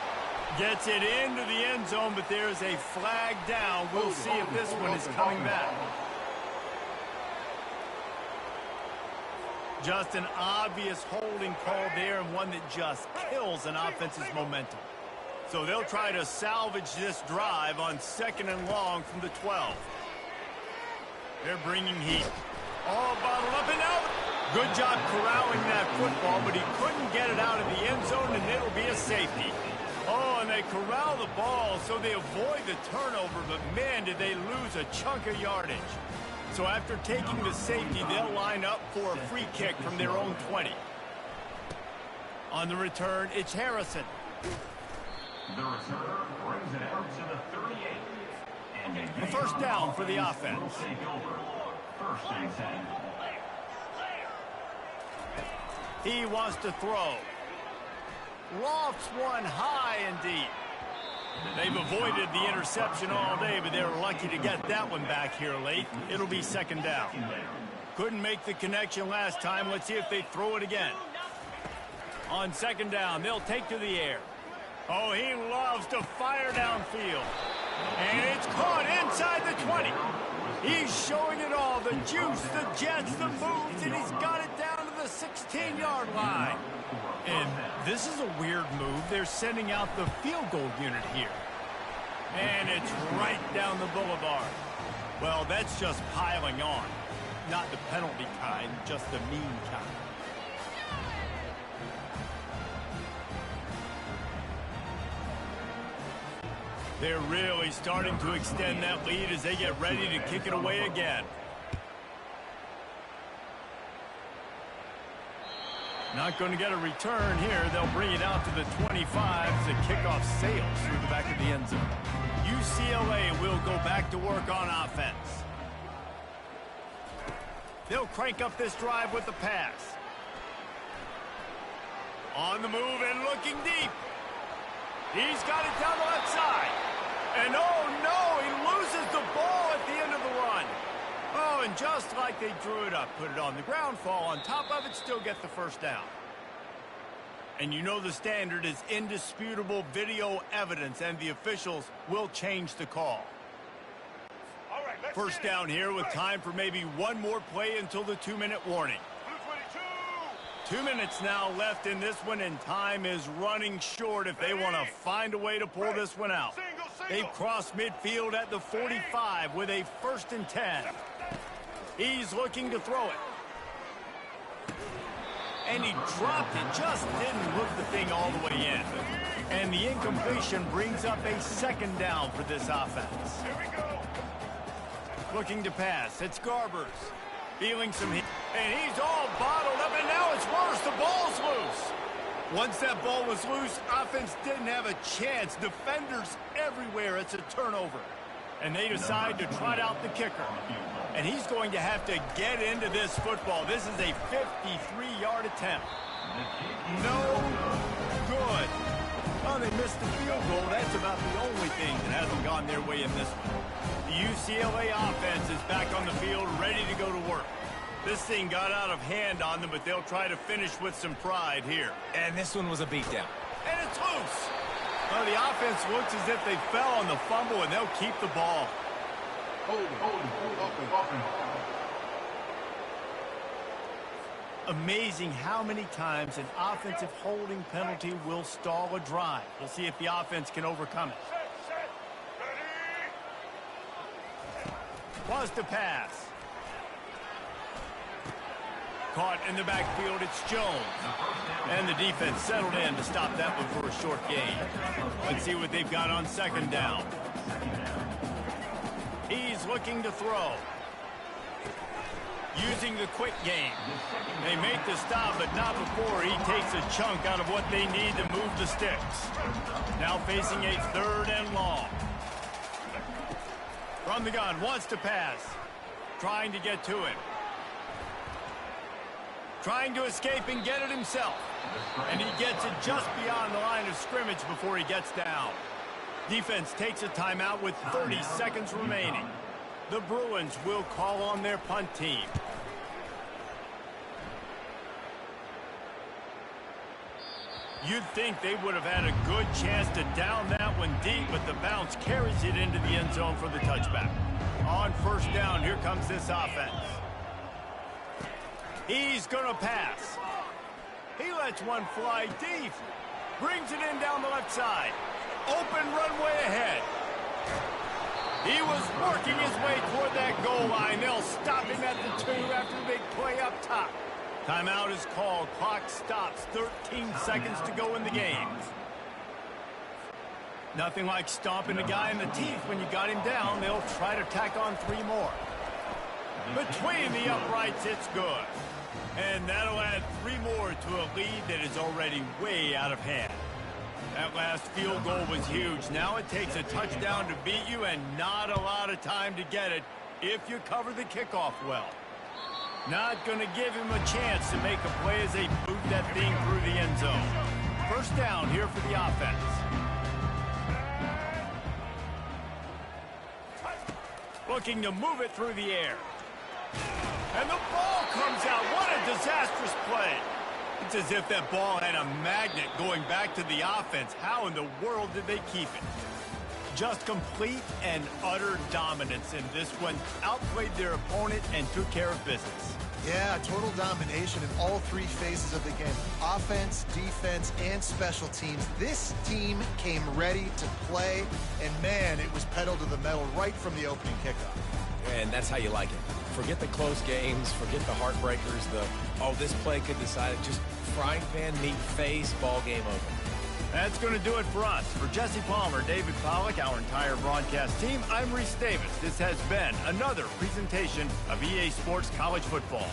[SPEAKER 1] Gets it into the end zone, but there's a flag down. We'll see if this one is coming back. Just an obvious holding call there, and one that just kills an offense's momentum. So they'll try to salvage this drive on 2nd and long from the 12. They're bringing heat. All bottled up and out. Good job corralling that football, but he couldn't get it out of the end zone, and it'll be a safety. Oh, and they corral the ball so they avoid the turnover, but man, did they lose a chunk of yardage. So after taking the safety, they'll line up for a free kick from their own 20. On the return, it's Harrison.
[SPEAKER 5] The returner brings it out to the 38. And
[SPEAKER 1] a 1st down for the offense.
[SPEAKER 5] Will take over. 1st and 10.
[SPEAKER 1] He wants to throw. Lofts one high and deep. They've avoided the interception all day, but they're lucky to get that one back here late. It'll be 2nd down. Couldn't make the connection last time. Let's see if they throw it again. On 2nd down, they'll take to the air. Oh, he loves to fire downfield. And it's caught inside the 20. He's showing it all. The juice, the jets, the moves, and he's got it down to the 16-yard line. And this is a weird move. They're sending out the field goal unit here. And it's right down the boulevard. Well, that's just piling on. Not the penalty kind, just the mean kind. They're really starting to extend that lead as they get ready to kick it away again. Not going to get a return here. They'll bring it out to the 25 as the kickoff sails through the back of the end zone. UCLA will go back to work on offense. They'll crank up this drive with the pass. On the move and looking deep. He's got it down the left side. And oh no, he loses the ball at the end of the run. Oh, and just like they drew it up, put it on the ground, fall on top of it, still get the 1st down. And you know the standard is indisputable video evidence, and the officials will change the call. 1st down here with time for maybe one more play until the 2-minute warning. 2 minutes now left in this one, and time is running short if they want to find a way to pull this one out. They've crossed midfield at the 45 with a 1st and 10. He's looking to throw it. And he dropped it, just didn't look the thing all the way in. And the incompletion brings up a 2nd down for this offense. Looking to pass, it's Garbers. Feeling some heat, and he's all bottled up, and now it's worse, the ball's loose. Once that ball was loose, offense didn't have a chance. Defenders everywhere, it's a turnover. And they decide to trot out the kicker. And he's going to have to get into this football. This is a 53-yard attempt. No good. Oh, they missed the field goal. That's about the only thing that hasn't gone their way in this one. The UCLA offense is back on the field, ready to go to work. This thing got out of hand on them, but they'll try to finish with some pride here.
[SPEAKER 2] And this one was a beatdown.
[SPEAKER 1] And it's loose. Well, the offense looks as if they fell on the fumble, and they'll keep the ball. Amazing how many times an offensive holding penalty will stall a drive. We'll see if the offense can overcome it. Was to pass. Caught in the backfield, it's Jones. And the defense settled in to stop that one for a short gain. Let's see what they've got on 2nd down. He's looking to throw. Using the quick game. They make the stop, but not before he takes a chunk out of what they need to move the sticks. Now facing a 3rd and long. From the gun, wants to pass. Trying to get to it. Trying to escape and get it himself. And he gets it just beyond the line of scrimmage before he gets down. Defense takes a timeout with 30 seconds remaining. The Bruins will call on their punt team. You'd think they would have had a good chance to down that one deep, but the bounce carries it into the end zone for the touchback. On 1st down, here comes this offense. He's going to pass. He lets one fly deep. Brings it in down the left side. Open runway ahead. He was working his way toward that goal line. They'll stop him at the 2 after the big play up top. Timeout is called. Clock stops. 13 seconds to go in the game. Nothing like stomping a guy in the teeth when you got him down. They'll try to tack on 3 more. Between the uprights, it's good. And that'll add 3 more to a lead that is already way out of hand. That last field goal was huge. Now it takes a touchdown to beat you and not a lot of time to get it if you cover the kickoff well. Not going to give him a chance to make a play as they move that thing through the end zone. 1st down here for the offense. Looking to move it through the air. And the ball comes out. What a disastrous play. It's as if that ball had a magnet going back to the offense. How in the world did they keep it? Just complete and utter dominance in this one. Outplayed their opponent and took care of business.
[SPEAKER 4] Yeah, total domination in all 3 phases of the game. Offense, defense, and special teams. This team came ready to play, and man, it was pedal to the metal right from the opening kickoff.
[SPEAKER 2] And that's how you like it. Forget the close games, forget the heartbreakers, this play could decide it. Just frying pan, meat face, ball game over.
[SPEAKER 1] That's going to do it for us. For Jesse Palmer, David Pollack, our entire broadcast team, I'm Reese Davis. This has been another presentation of EA Sports College Football.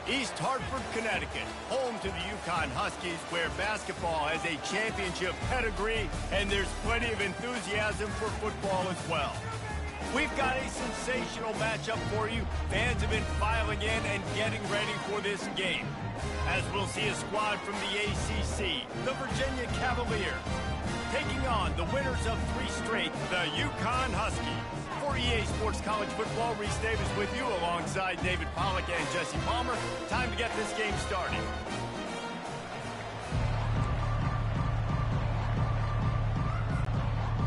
[SPEAKER 1] East Hartford, Connecticut, home to the Yukon Huskies, where basketball has a championship pedigree, and there's plenty of enthusiasm for football as well. We've got a sensational matchup for you. Fans have been filing in and getting ready for this game, as we'll see a squad from the ACC, the Virginia Cavaliers, taking on the winners of 3 straight, the Yukon Huskies. For EA Sports College Football, Reese Davis with you alongside David Pollack and Jesse Palmer. Time to get this game started.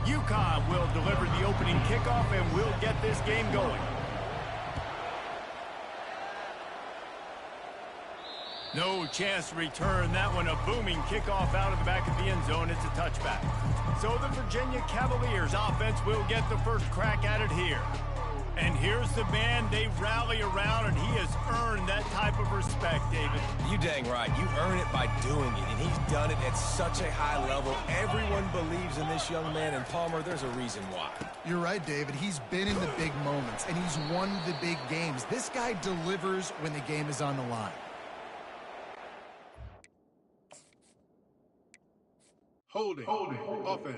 [SPEAKER 1] Yukon will deliver the opening kickoff and we'll get this game going. No chance to return that one. A booming kickoff out of the back of the end zone. It's a touchback. So the Virginia Cavaliers offense will get the first crack at it here. And here's the man they rally around, and he has earned that type of respect, David.
[SPEAKER 2] You dang right. You earn it by doing it, and he's done it at such a high level. Everyone believes in this young man, and Palmer, there's a reason why.
[SPEAKER 4] You're right, David. He's been in the big moments, and he's won the big games. This guy delivers when the game is on the line.
[SPEAKER 6] Holding. Offense.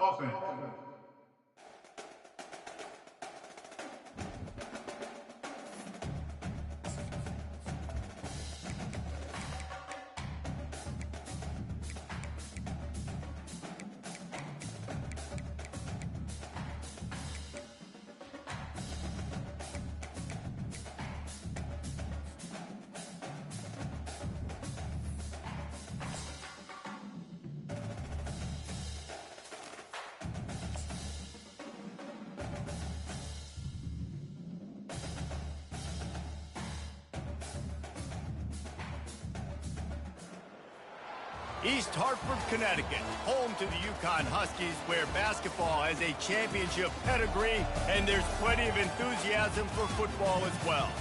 [SPEAKER 1] East Hartford, Connecticut, home to the Yukon Huskies, where basketball has a championship pedigree, and there's plenty of enthusiasm for football as well.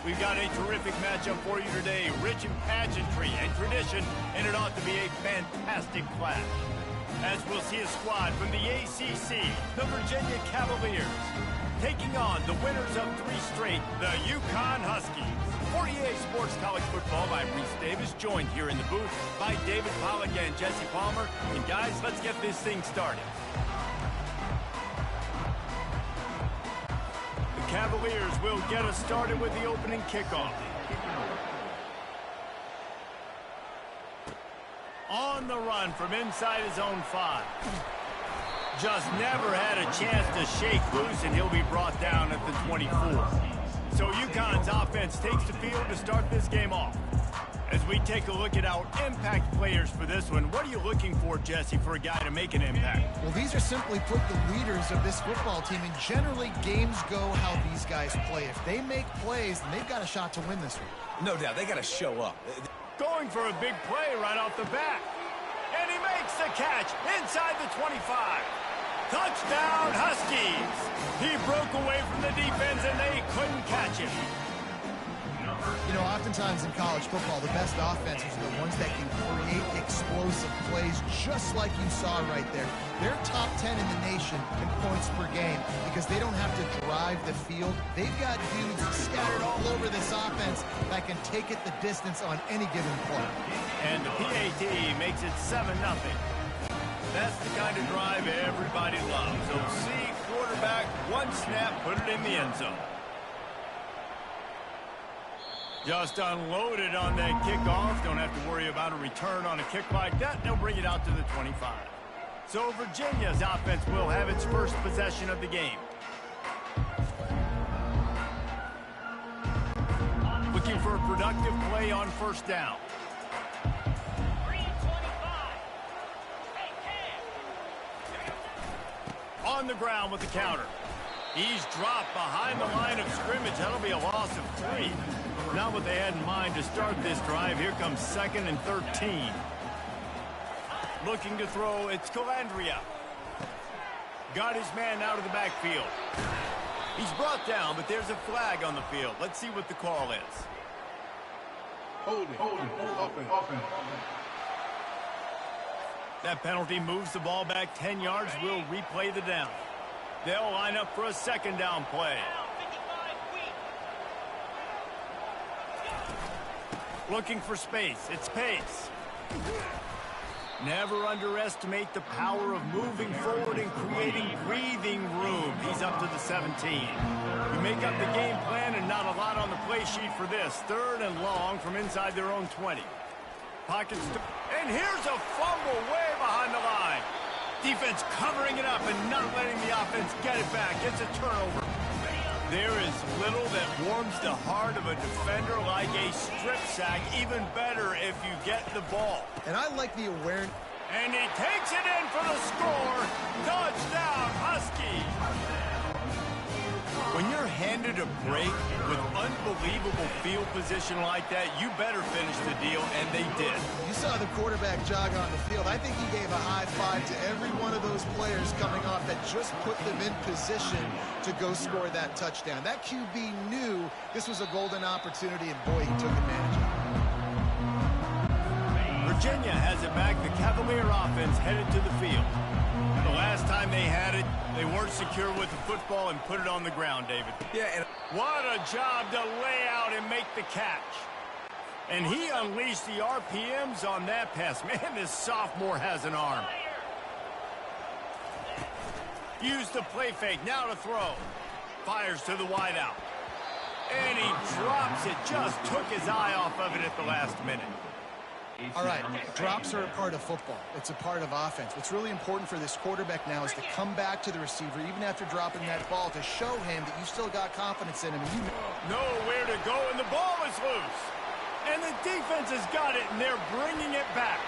[SPEAKER 1] We've got a terrific matchup for you today, rich in pageantry and tradition, and it ought to be a fantastic clash. As we'll see a squad from the ACC, the Virginia Cavaliers, taking on the winners of 3 straight, the Yukon Huskies. For EA Sports College Football, I'm Reese Davis, joined here in the booth by David Pollack and Jesse Palmer. And guys, let's get this thing started. The Cavaliers will get us started with the opening kickoff. On the run from inside his own 5. Just never had a chance to shake loose, and he'll be brought down at the 24. So UConn's offense takes the field to start this game off. As we take a look at our impact players for this one, what are you looking for, Jesse, for a guy to make an impact?
[SPEAKER 4] Well, these are simply put the leaders of this football team, and generally games go how these guys play. If they make plays, then they've got a shot to win this one.
[SPEAKER 2] No doubt, they got to show up.
[SPEAKER 1] Going for a big play right off the bat. And he makes the catch inside the 25. Touchdown, Huskies! He broke away from the defense, and they couldn't catch him.
[SPEAKER 4] You know, oftentimes in college football, the best offenses are the ones that can create explosive plays, just like you saw right there. They're top 10 in the nation in points per game because they don't have to drive the field. They've got dudes scattered all over this offense that can take it the distance on any given play.
[SPEAKER 1] And the PAT makes it 7-0. That's the kind of drive everybody loves. So see, quarterback, one snap, put it in the end zone. Just unloaded on that kickoff. Don't have to worry about a return on a kick like that. They'll bring it out to the 25. So Virginia's offense will have its first possession of the game. Looking for a productive play on first down. On the ground with the counter. He's dropped behind the line of scrimmage. That'll be a loss of 3. Not what they had in mind to start this drive. Here comes 2nd and 13. Looking to throw, it's Calandria. Got his man out of the backfield. He's brought down, but there's a flag on the field. Let's see what the call is.
[SPEAKER 6] Holding. Offense.
[SPEAKER 1] That penalty moves the ball back 10 yards. We'll replay the down. They'll line up for a second down play. Looking for space. It's pace. Never underestimate the power of moving forward and creating breathing room. He's up to the 17. You make up the game plan and not a lot on the play sheet for this. 3rd and long from inside their own 20. Pockets to... And here's a fumble way behind the line. Defense covering it up and not letting the offense get it back. It's a turnover. There is little that warms the heart of a defender like a strip sack. Even better if you get the ball.
[SPEAKER 4] And I like the awareness.
[SPEAKER 1] And he takes it in for the score. Touchdown, Husky. When you're handed a break with unbelievable field position like that, you better finish the deal, and they did.
[SPEAKER 4] You saw the quarterback jog on the field. I think he gave a high five to every one of those players coming off that just put them in position to go score that touchdown. That QB knew this was a golden opportunity, and boy, he took advantage of it.
[SPEAKER 1] Virginia has it back. The Cavalier offense headed to the field. The last time they had it, they weren't secure with the football and put it on the ground, David.
[SPEAKER 2] Yeah, and
[SPEAKER 1] what a job to lay out and make the catch. And he unleashed the RPMs on that pass. Man, this sophomore has an arm. Used the play fake, now to throw. Fires to the wideout. And he drops it, just took his eye off of it at the last minute.
[SPEAKER 4] All right, drops are a part of football. It's a part of offense. What's really important for this quarterback now is to come back to the receiver, even after dropping that ball, to show him that you still got confidence in him.
[SPEAKER 1] Nowhere to go, and the ball is loose. And the defense has got it, and they're bringing it back.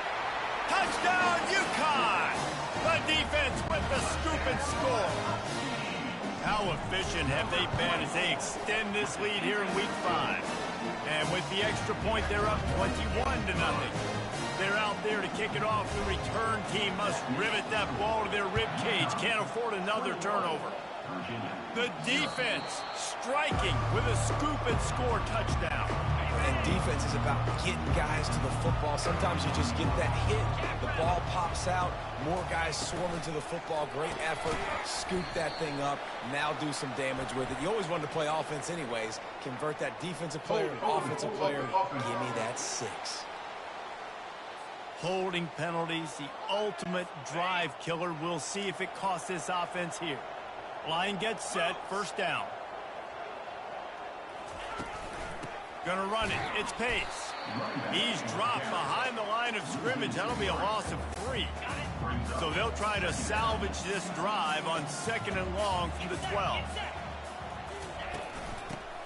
[SPEAKER 1] Touchdown, UConn! The defense with the scoop and score. How efficient have they been as they extend this lead here in Week 5? And with the extra point, they're up 21-0. They're out there to kick it off. The return team must rivet that ball to their rib cage. Can't afford another turnover. The defense striking with a scoop and score touchdown.
[SPEAKER 2] And defense is about getting guys to the football. Sometimes you just get that hit, the ball pops out, more guys swarming to the football. Great effort, scoop that thing up, now do some damage with it. You always wanted to play offense anyways. Convert that defensive player and offensive player. Give me that 6.
[SPEAKER 1] Holding penalties, the ultimate drive killer. We'll see if it costs this offense here. Line gets set, 1st down. Gonna run it. It's pace. He's dropped behind the line of scrimmage. That'll be a loss of 3. So they'll try to salvage this drive on 2nd and long from the 12.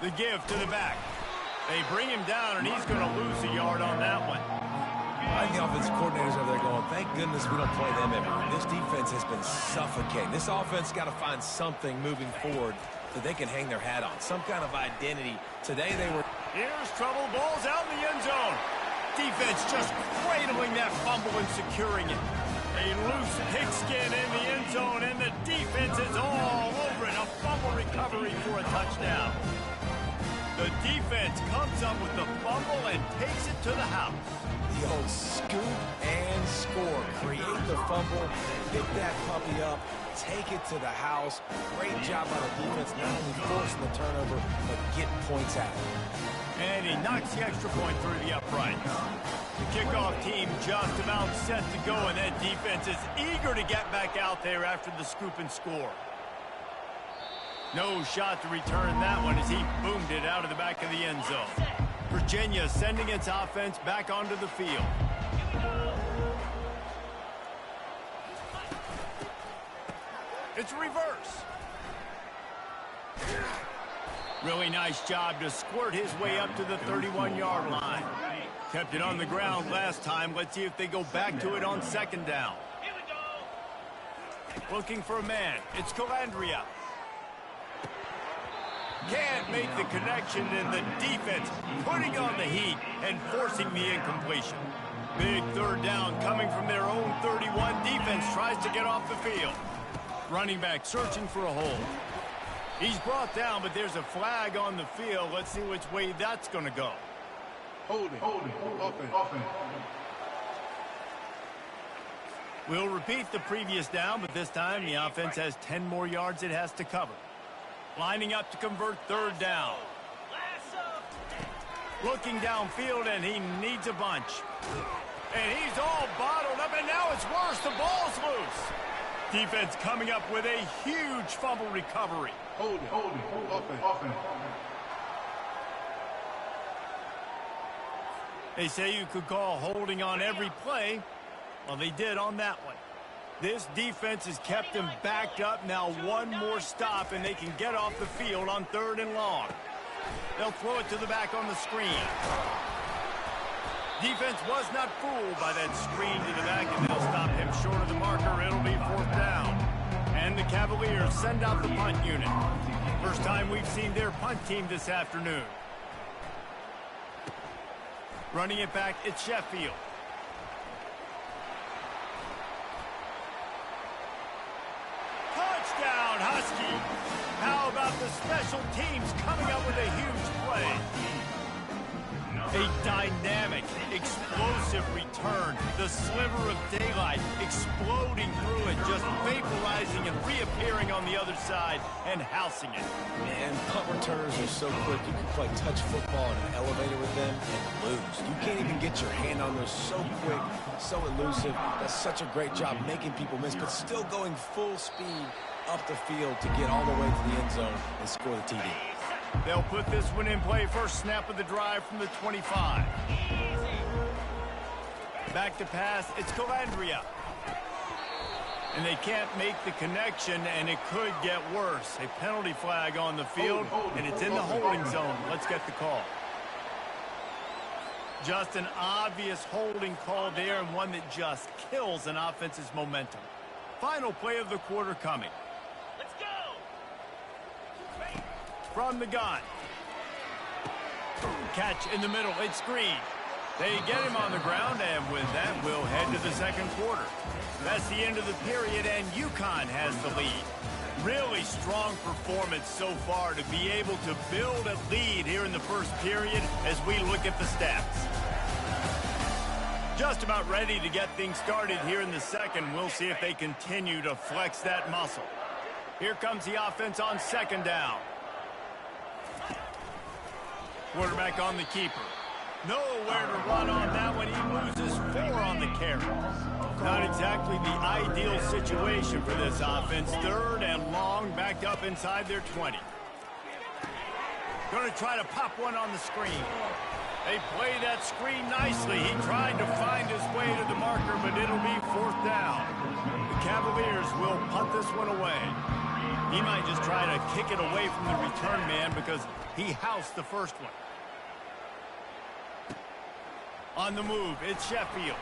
[SPEAKER 1] The give to the back. They bring him down, and he's going to lose a yard on that one.
[SPEAKER 2] I think the offensive coordinators over there going, thank goodness we don't play them everywhere. This defense has been suffocating. This offense got to find something moving forward that they can hang their hat on, some kind of identity. Today they were...
[SPEAKER 1] Here's trouble. Ball's out in the end zone. Defense just cradling that fumble and securing it. A loose pigskin in the end zone, and the defense is all over it. A fumble recovery for a touchdown. The defense comes up with the fumble and takes it to the house.
[SPEAKER 2] The old scoop and score. Create the fumble, pick that puppy up, take it to the house. Great job by the defense, not only forcing the turnover, but getting points out.
[SPEAKER 1] And he knocks the extra point through the upright. The kickoff team just about set to go, and that defense is eager to get back out there after the scoop and score. No shot to return that one as he boomed it out of the back of the end zone. Virginia sending its offense back onto the field. It's reverse. Really nice job to squirt his way up to the 31-yard line. Kept it on the ground last time. Let's see if they go back to it on 2nd down. Looking for a man. It's Calandria. Can't make the connection, and the defense putting on the heat and forcing the incompletion. Big 3rd down coming from their own 31. Defense tries to get off the field. Running back searching for a hole. He's brought down, but there's a flag on the field. Let's see which way that's going to go.
[SPEAKER 6] Holding, offense.
[SPEAKER 1] We'll repeat the previous down, but this time the offense has 10 more yards it has to cover. Lining up to convert 3rd down. Looking downfield, and he needs a bunch. And he's all bottled up, and now it's worse. The ball's loose. Defense coming up with a huge fumble recovery.
[SPEAKER 6] Hold it. Offense.
[SPEAKER 1] They say you could call holding on every play. Well, they did on that one. This defense has kept them backed up. Now one more stop, and they can get off the field on 3rd and long. They'll throw it to the back on the screen. Defense was not fooled by that screen to the back, and they'll stop him short of the marker. It'll be 4th down. And the Cavaliers send out the punt unit. First time we've seen their punt team this afternoon. Running it back, it's Sheffield. Touchdown, Husky. How about the special teams coming up with a huge play? A dynamic, explosive return. The sliver of daylight exploding through it, just vaporizing and reappearing on the other side and housing it.
[SPEAKER 2] Man, punt returners are so quick. You can play touch football in an elevator with them and lose. You can't even get your hand on those. So quick, so elusive. That's such a great job making people miss, but still going full speed up the field to get all the way to the end zone and score the TD.
[SPEAKER 1] They'll put this one in play. First snap of the drive from the 25. Back to pass, it's Calandria. And they can't make the connection, and it could get worse. A penalty flag on the field, and it's in the holding zone. Let's get the call. Just an obvious holding call there, and one that just kills an offense's momentum. Final play of the quarter coming. From the gun. Catch in the middle. It's Green. They get him on the ground, and with that, we'll head to the second quarter. That's the end of the period, and UConn has the lead. Really strong performance so far to be able to build a lead here in the first period as we look at the stats. Just about ready to get things started here in the second. We'll see if they continue to flex that muscle. Here comes the offense on 2nd down. Quarterback on the keeper. Nowhere to run on that one. He loses 4 on the carry. Not exactly the ideal situation for this offense. 3rd and long, backed up inside their 20. Going to try to pop one on the screen. They play that screen nicely. He tried to find his way to the marker, but it'll be 4th down. The Cavaliers will punt this one away. He might just try to kick it away from the return man because he housed the first one. On the move, it's Sheffield.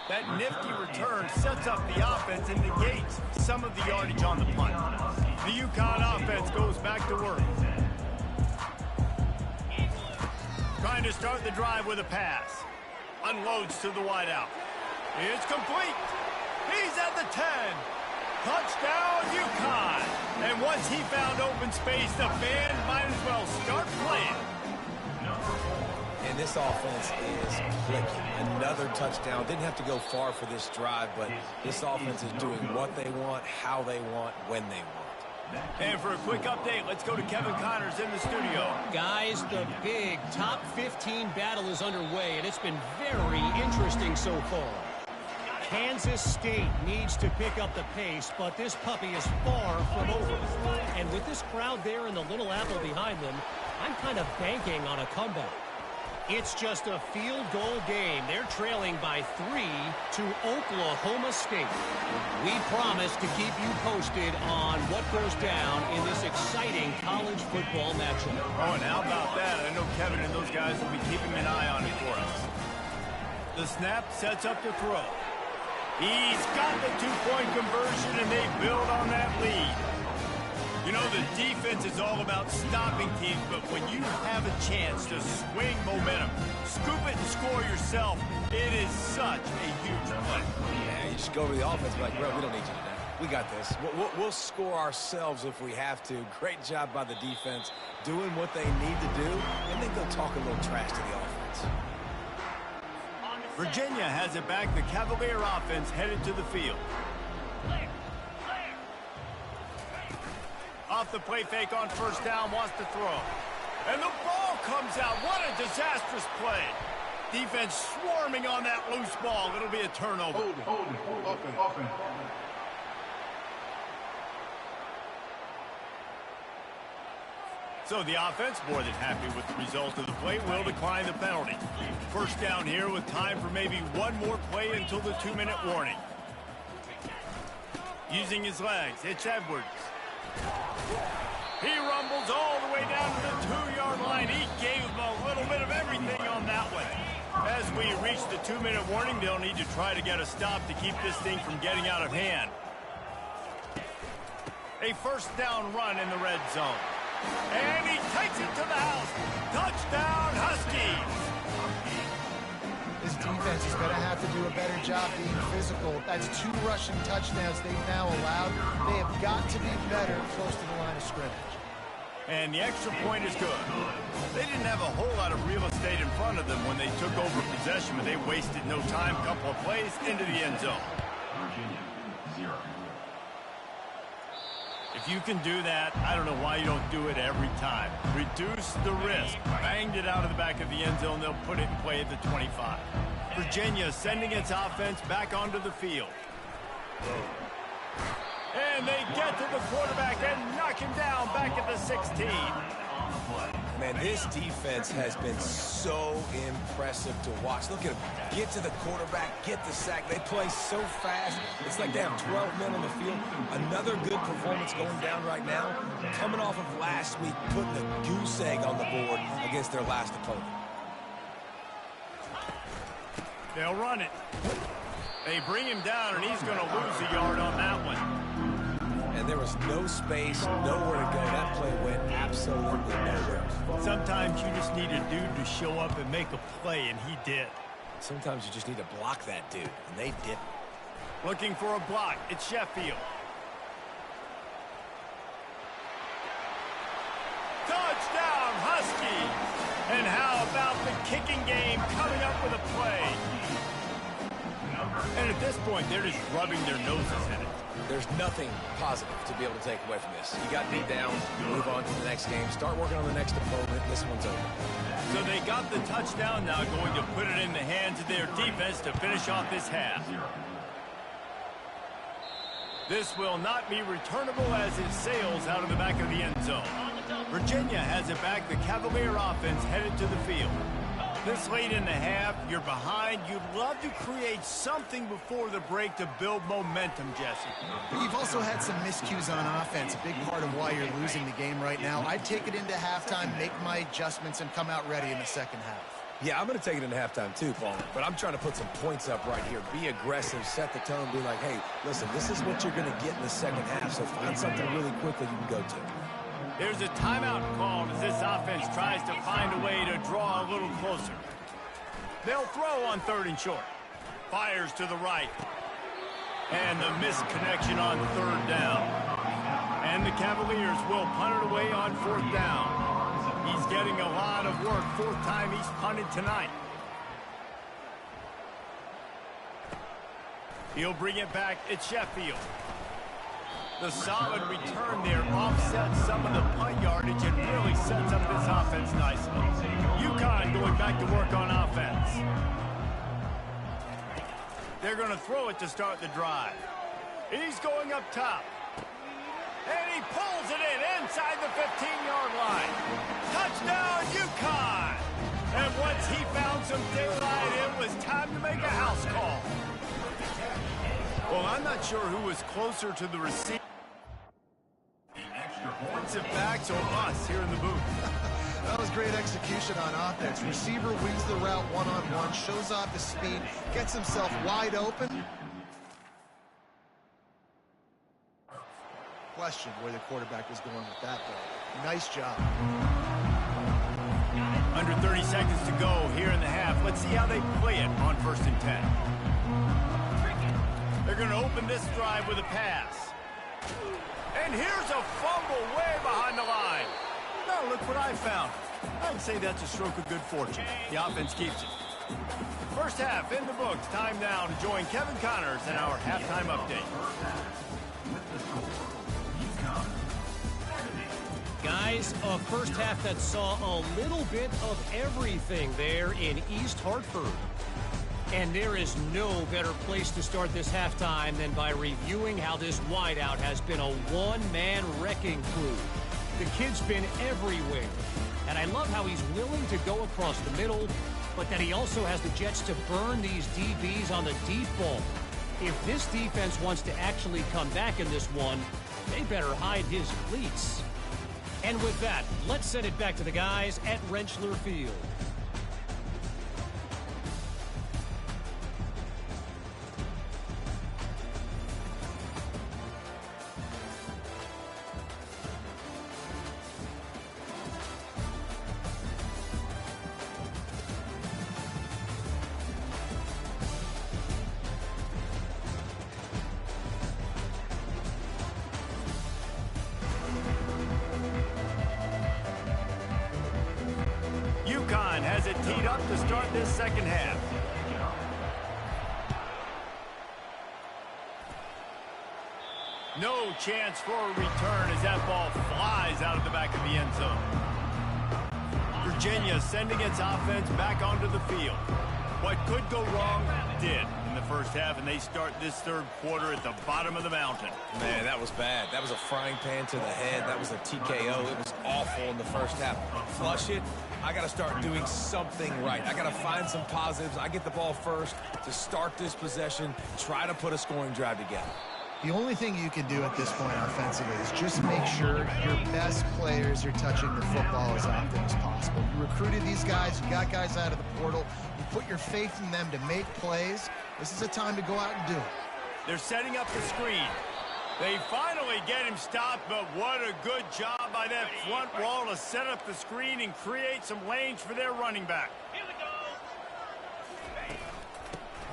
[SPEAKER 1] That nifty return sets up the offense and negates some of the yardage on the punt. The UConn offense goes back to work. Trying to start the drive with a pass. Unloads to the wideout. It's complete. He's at the 10. Touchdown, UConn. And once he found open space, the fans might as well start playing.
[SPEAKER 2] And this offense is clicking. Another touchdown. Didn't have to go far for this drive, but this offense is doing what they want, how they want, when they want.
[SPEAKER 1] And for a quick update, let's go to Kevin Connors in the studio.
[SPEAKER 3] Guys, the big top 15 battle is underway, and it's been very interesting so far. Kansas State needs to pick up the pace, but this puppy is far from over. And with this crowd there and the Little Apple behind them, I'm kind of banking on a comeback. It's just a field goal game. They're trailing by 3 to Oklahoma State. We promise to keep you posted on what goes down in this exciting college football matchup.
[SPEAKER 1] Oh, and how about that? I know Kevin and those guys will be keeping an eye on it for us. The snap sets up the throw. He's got the 2-point conversion, and they build on that lead. You know, the defense is all about stopping teams, but when you have a chance to swing momentum, scoop it and score yourself, it is such a huge play.
[SPEAKER 2] Yeah, you just go over the offense and be like, bro, we don't need you today. We got this. We'll score ourselves if we have to. Great job by the defense doing what they need to do, and then go talk a little trash to the offense.
[SPEAKER 1] Virginia has it back. The Cavalier offense headed to the field. Off the play fake on 1st down, wants to throw. And the ball comes out. What a disastrous play. Defense swarming on that loose ball. It'll be a turnover.
[SPEAKER 6] Hold it. Offense.
[SPEAKER 1] So the offense, more than happy with the result of the play, will decline the penalty. First down here with time for maybe one more play until the 2-minute warning. Using his legs, it's Edwards. He rumbles all the way down to the 2-yard line. He gave him a little bit of everything on that one. As we reach the 2-minute warning, they'll need to try to get a stop to keep this thing from getting out of hand. A first down run in the red zone. And he takes it to the house. Touchdown, Huskies.
[SPEAKER 4] This defense is going to have to do a better job being physical. That's 2 rushing touchdowns they've now allowed. They have got to be better close to the line of scrimmage.
[SPEAKER 1] And the extra point is good. They didn't have a whole lot of real estate in front of them when they took over possession, but they wasted no time. Couple of plays into the end zone.
[SPEAKER 5] Virginia, 0.
[SPEAKER 1] If you can do that, I don't know why you don't do it every time. Reduce the risk. Banged it out of the back of the end zone. They'll put it in play at the 25. Virginia sending its offense back onto the field. And they get to the quarterback and knock him down back at the 16.
[SPEAKER 2] Man, this defense has been so impressive to watch. Look at them. Get to the quarterback, get the sack. They play so fast. It's like they have 12 men on the field. Another good performance going down right now. Coming off of last week, putting a goose egg on the board against their last opponent.
[SPEAKER 1] They'll run it. They bring him down, and he's going to lose a yard on that one.
[SPEAKER 2] And there was no space, nowhere to go. That play went absolutely nowhere.
[SPEAKER 1] Sometimes you just need a dude to show up and make a play, and he did.
[SPEAKER 2] Sometimes you just need to block that dude, and they didn't.
[SPEAKER 1] Looking for a block. It's Sheffield. Touchdown, Huskies! And how about the kicking game coming up with a play? And at this point, they're just rubbing their noses in it.
[SPEAKER 2] There's nothing positive to be able to take away from this. You got beat down, move on to the next game, start working on the next opponent. This one's over.
[SPEAKER 1] So they got the touchdown, now going to put it in the hands of their defense to finish off this half. This will not be returnable as it sails out of the back of the end zone. Virginia has it back. The Cavalier offense headed to the field. This late in the half, you're behind. You'd love to create something before the break to build momentum, Jesse.
[SPEAKER 4] But you've also had some miscues on offense, a big part of why you're losing the game right now. I'd take it into halftime, make my adjustments, and come out ready in the second half.
[SPEAKER 2] Yeah, I'm going to take it into halftime too, Paul. But I'm trying to put some points up right here. Be aggressive, set the tone, be like, hey, listen, this is what you're going to get in the second half, so find something really quickly you can go to.
[SPEAKER 1] There's a timeout called as this offense tries to find a way to draw a little closer. They'll throw on 3rd and short. Fires to the right. And the missed connection on 3rd down. And the Cavaliers will punt it away on 4th down. He's getting a lot of work. 4th time he's punted tonight. He'll bring it back. It's Sheffield. The solid return there offsets some of the punt yardage and really sets up this offense nicely. UConn going back to work on offense. They're going to throw it to start the drive. He's going up top. And he pulls it in inside the 15-yard line. Touchdown, UConn! And once he found some daylight, it was time to make a house call. Well, I'm not sure who was closer to the receiver. Defensive backs or us here in the booth.
[SPEAKER 4] That was great execution on offense. Receiver wins the route one-on-one, shows off his speed, gets himself wide open. Question where the quarterback was going with that ball. Nice job.
[SPEAKER 1] Under 30 seconds to go here in the half. Let's see how they play it on 1st and 10. They're going to open this drive with a pass. And here's a fumble way behind the line. Now look what I found. I'd say that's a stroke of good fortune. The offense keeps it. First half in the books. Time now to join Kevin Connors in our halftime update.
[SPEAKER 3] Guys, a first half that saw a little bit of everything there in East Hartford. And there is no better place to start this halftime than by reviewing how this wideout has been a one-man wrecking crew. The kid's been everywhere. And I love how he's willing to go across the middle, but that he also has the jets to burn these DBs on the deep ball. If this defense wants to actually come back in this one, they better hide his cleats. And with that, let's send it back to the guys at Rentschler Field.
[SPEAKER 1] Has it teed up to start this second half. No chance for a return as that ball flies out of the back of the end zone. Virginia sending its offense back onto the field. What could go wrong did in the first half, and they start this third quarter at the bottom of the mountain.
[SPEAKER 2] Man, that was bad. That was a frying pan to the head. That was a TKO. It was awful in the first half. Flush it. I got to start doing something right. I got to find some positives. I get the ball first to start this possession, try to put a scoring drive together.
[SPEAKER 4] The only thing you can do at this point offensively is just make sure your best players are touching the football as often as possible. You recruited these guys, you got guys out of the portal, you put your faith in them to make plays. This is a time to go out and do it.
[SPEAKER 1] They're setting up the screen. They finally get him stopped, but what a good job by that front wall to set up the screen and create some lanes for their running back.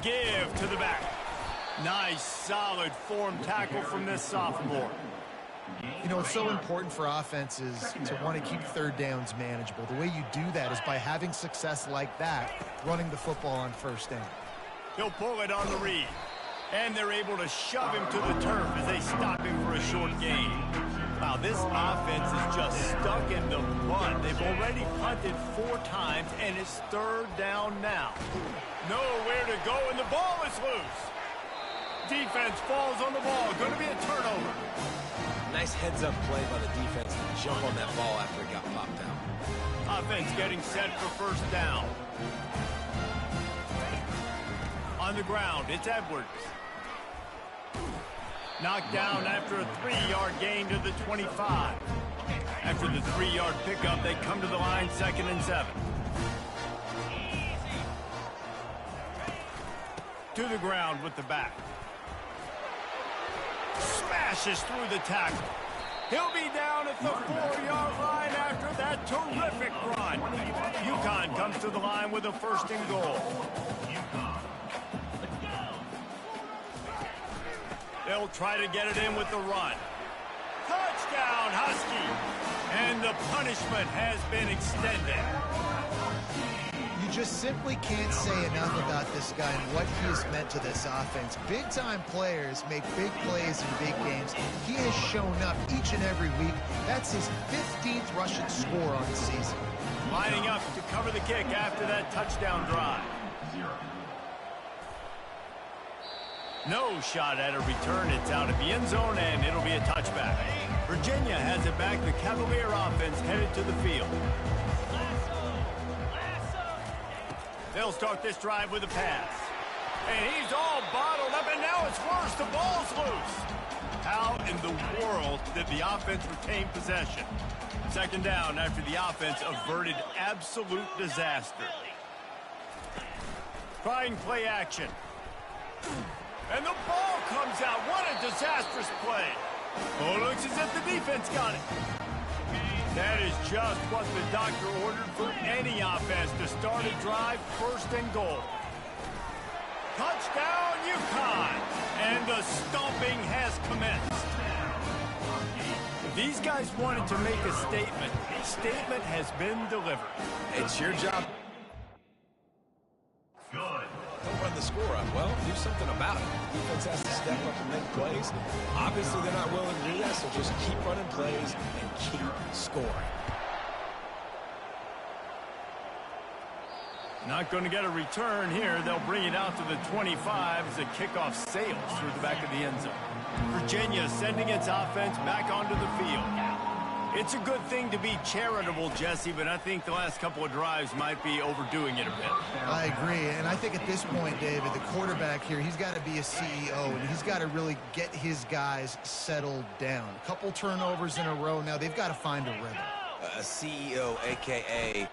[SPEAKER 1] Give to the back. Nice, solid form tackle from this sophomore.
[SPEAKER 4] You know, it's so important for offenses to want to keep third downs manageable. The way you do that is by having success like that, running the football on first down.
[SPEAKER 1] He'll pull it on the read. And they're able to shove him to the turf as they stop him for a short gain. Wow, this offense is just stuck in the mud. They've already punted 4 times, and it's third down now. Nowhere to go, and the ball is loose. Defense falls on the ball. Going to be a turnover.
[SPEAKER 2] Nice heads-up play by the defense to jump on that ball after it got popped out.
[SPEAKER 1] Offense getting set for first down. On the ground, it's Edwards. Knocked down after a 3-yard gain to the 25. After the 3-yard pickup, they come to the line, 2nd and 7. To the ground with the back. Smashes through the tackle. He'll be down at the 4-yard line after that terrific run. UConn comes to the line with a 1st and goal. They'll try to get it in with the run. Touchdown, Husky! And the punishment has been extended.
[SPEAKER 4] You just simply can't say enough about this guy and what he has meant to this offense. Big-time players make big plays in big games. He has shown up each and every week. That's his 15th rushing score on the season.
[SPEAKER 1] Lining up to cover the kick after that touchdown drive. No shot at a return. It's out of the end zone, and it'll be a touchback. Virginia has it back. The Cavalier offense headed to the field. They'll start this drive with a pass. And he's all bottled up, and now it's worse. The ball's loose. How in the world did the offense retain possession? 2nd down after the offense averted absolute disaster. Trying play action. And the ball comes out. What a disastrous play. Oh, looks as if the defense got it. That is just what the doctor ordered for any offense to start a drive, 1st and goal. Touchdown, UConn. And the stomping has commenced. These guys wanted to make a statement. Statement has been delivered.
[SPEAKER 2] It's your job.
[SPEAKER 5] Good.
[SPEAKER 2] Don't run the score up. Well, do something about it. Defense has to step up and make plays. Obviously, they're not willing to do that, so just keep running plays and keep scoring.
[SPEAKER 1] Not going to get a return here. They'll bring it out to the 25 as the kickoff sails through the back of the end zone. Virginia sending its offense back onto the field. It's a good thing to be charitable, Jesse, but I think the last couple of drives might be overdoing it a bit.
[SPEAKER 4] I agree, and I think at this point, David, the quarterback here, he's got to be a CEO, and he's got to really get his guys settled down. A couple turnovers in a row. Now they've got to find a rhythm.
[SPEAKER 2] A CEO, a.k.a.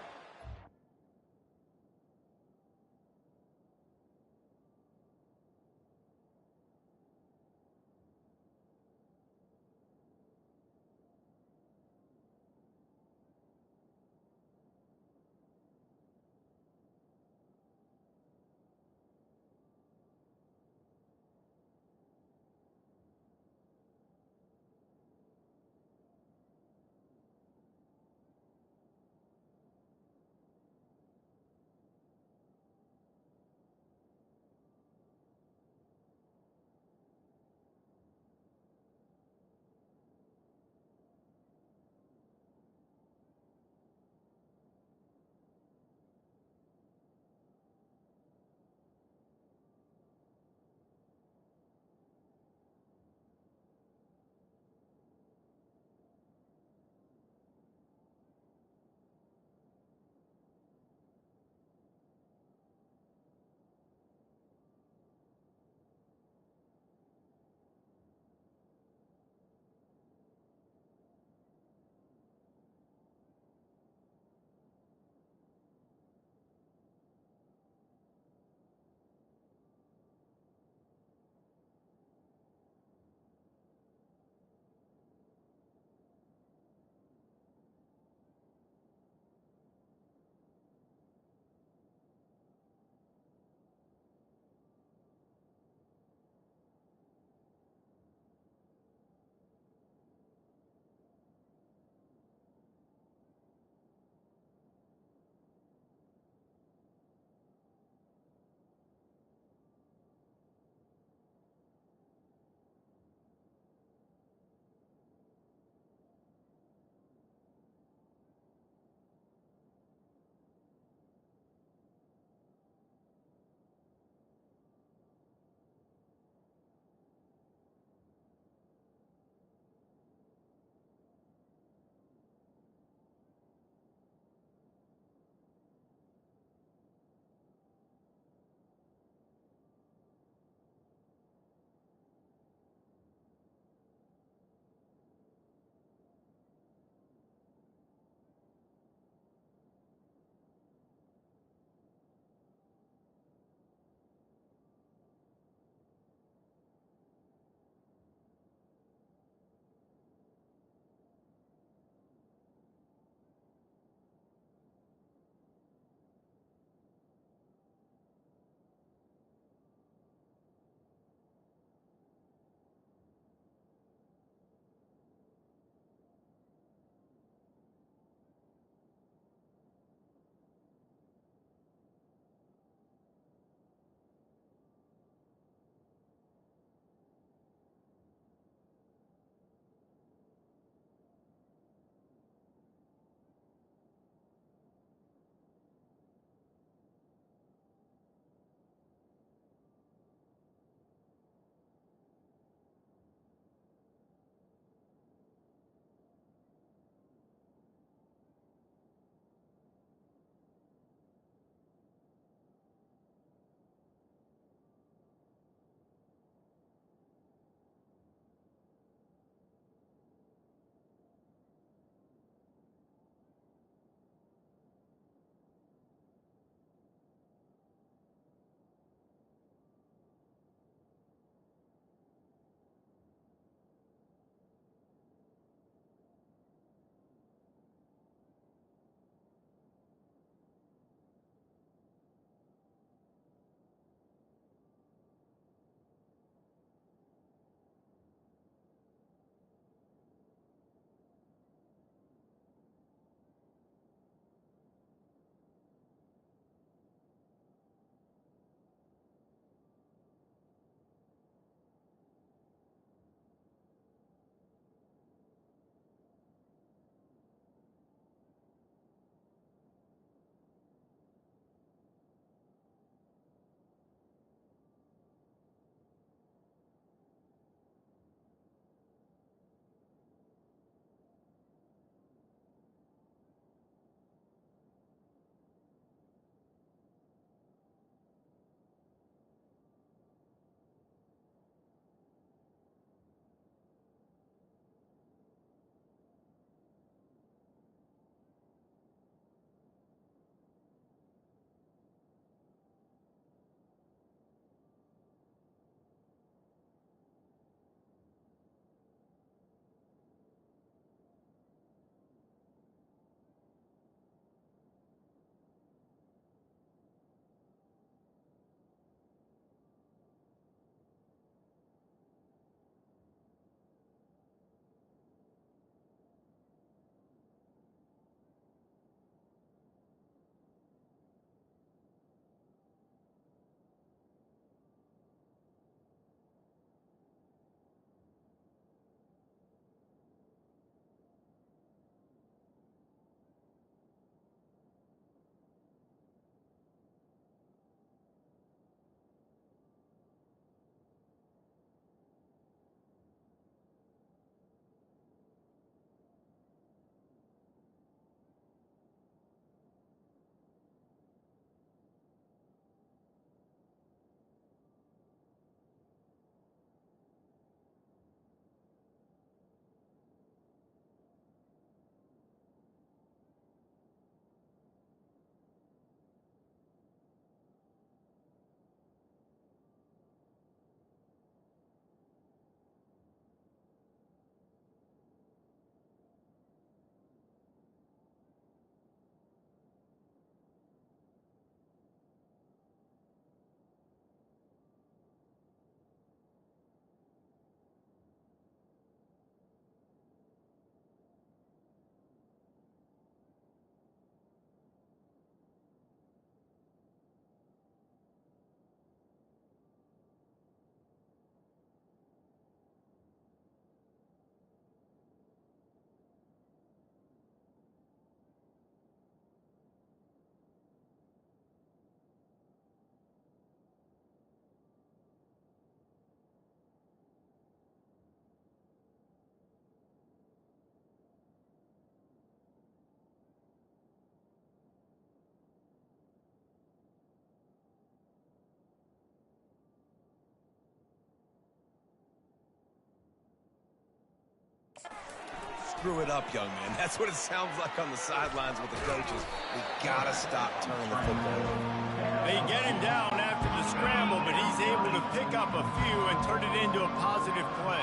[SPEAKER 2] screw it up, young man. That's what it sounds like on the sidelines with the coaches. We got to stop turning the football over.
[SPEAKER 1] They get him down after the scramble, but he's able to pick up a few and turn it into a positive play.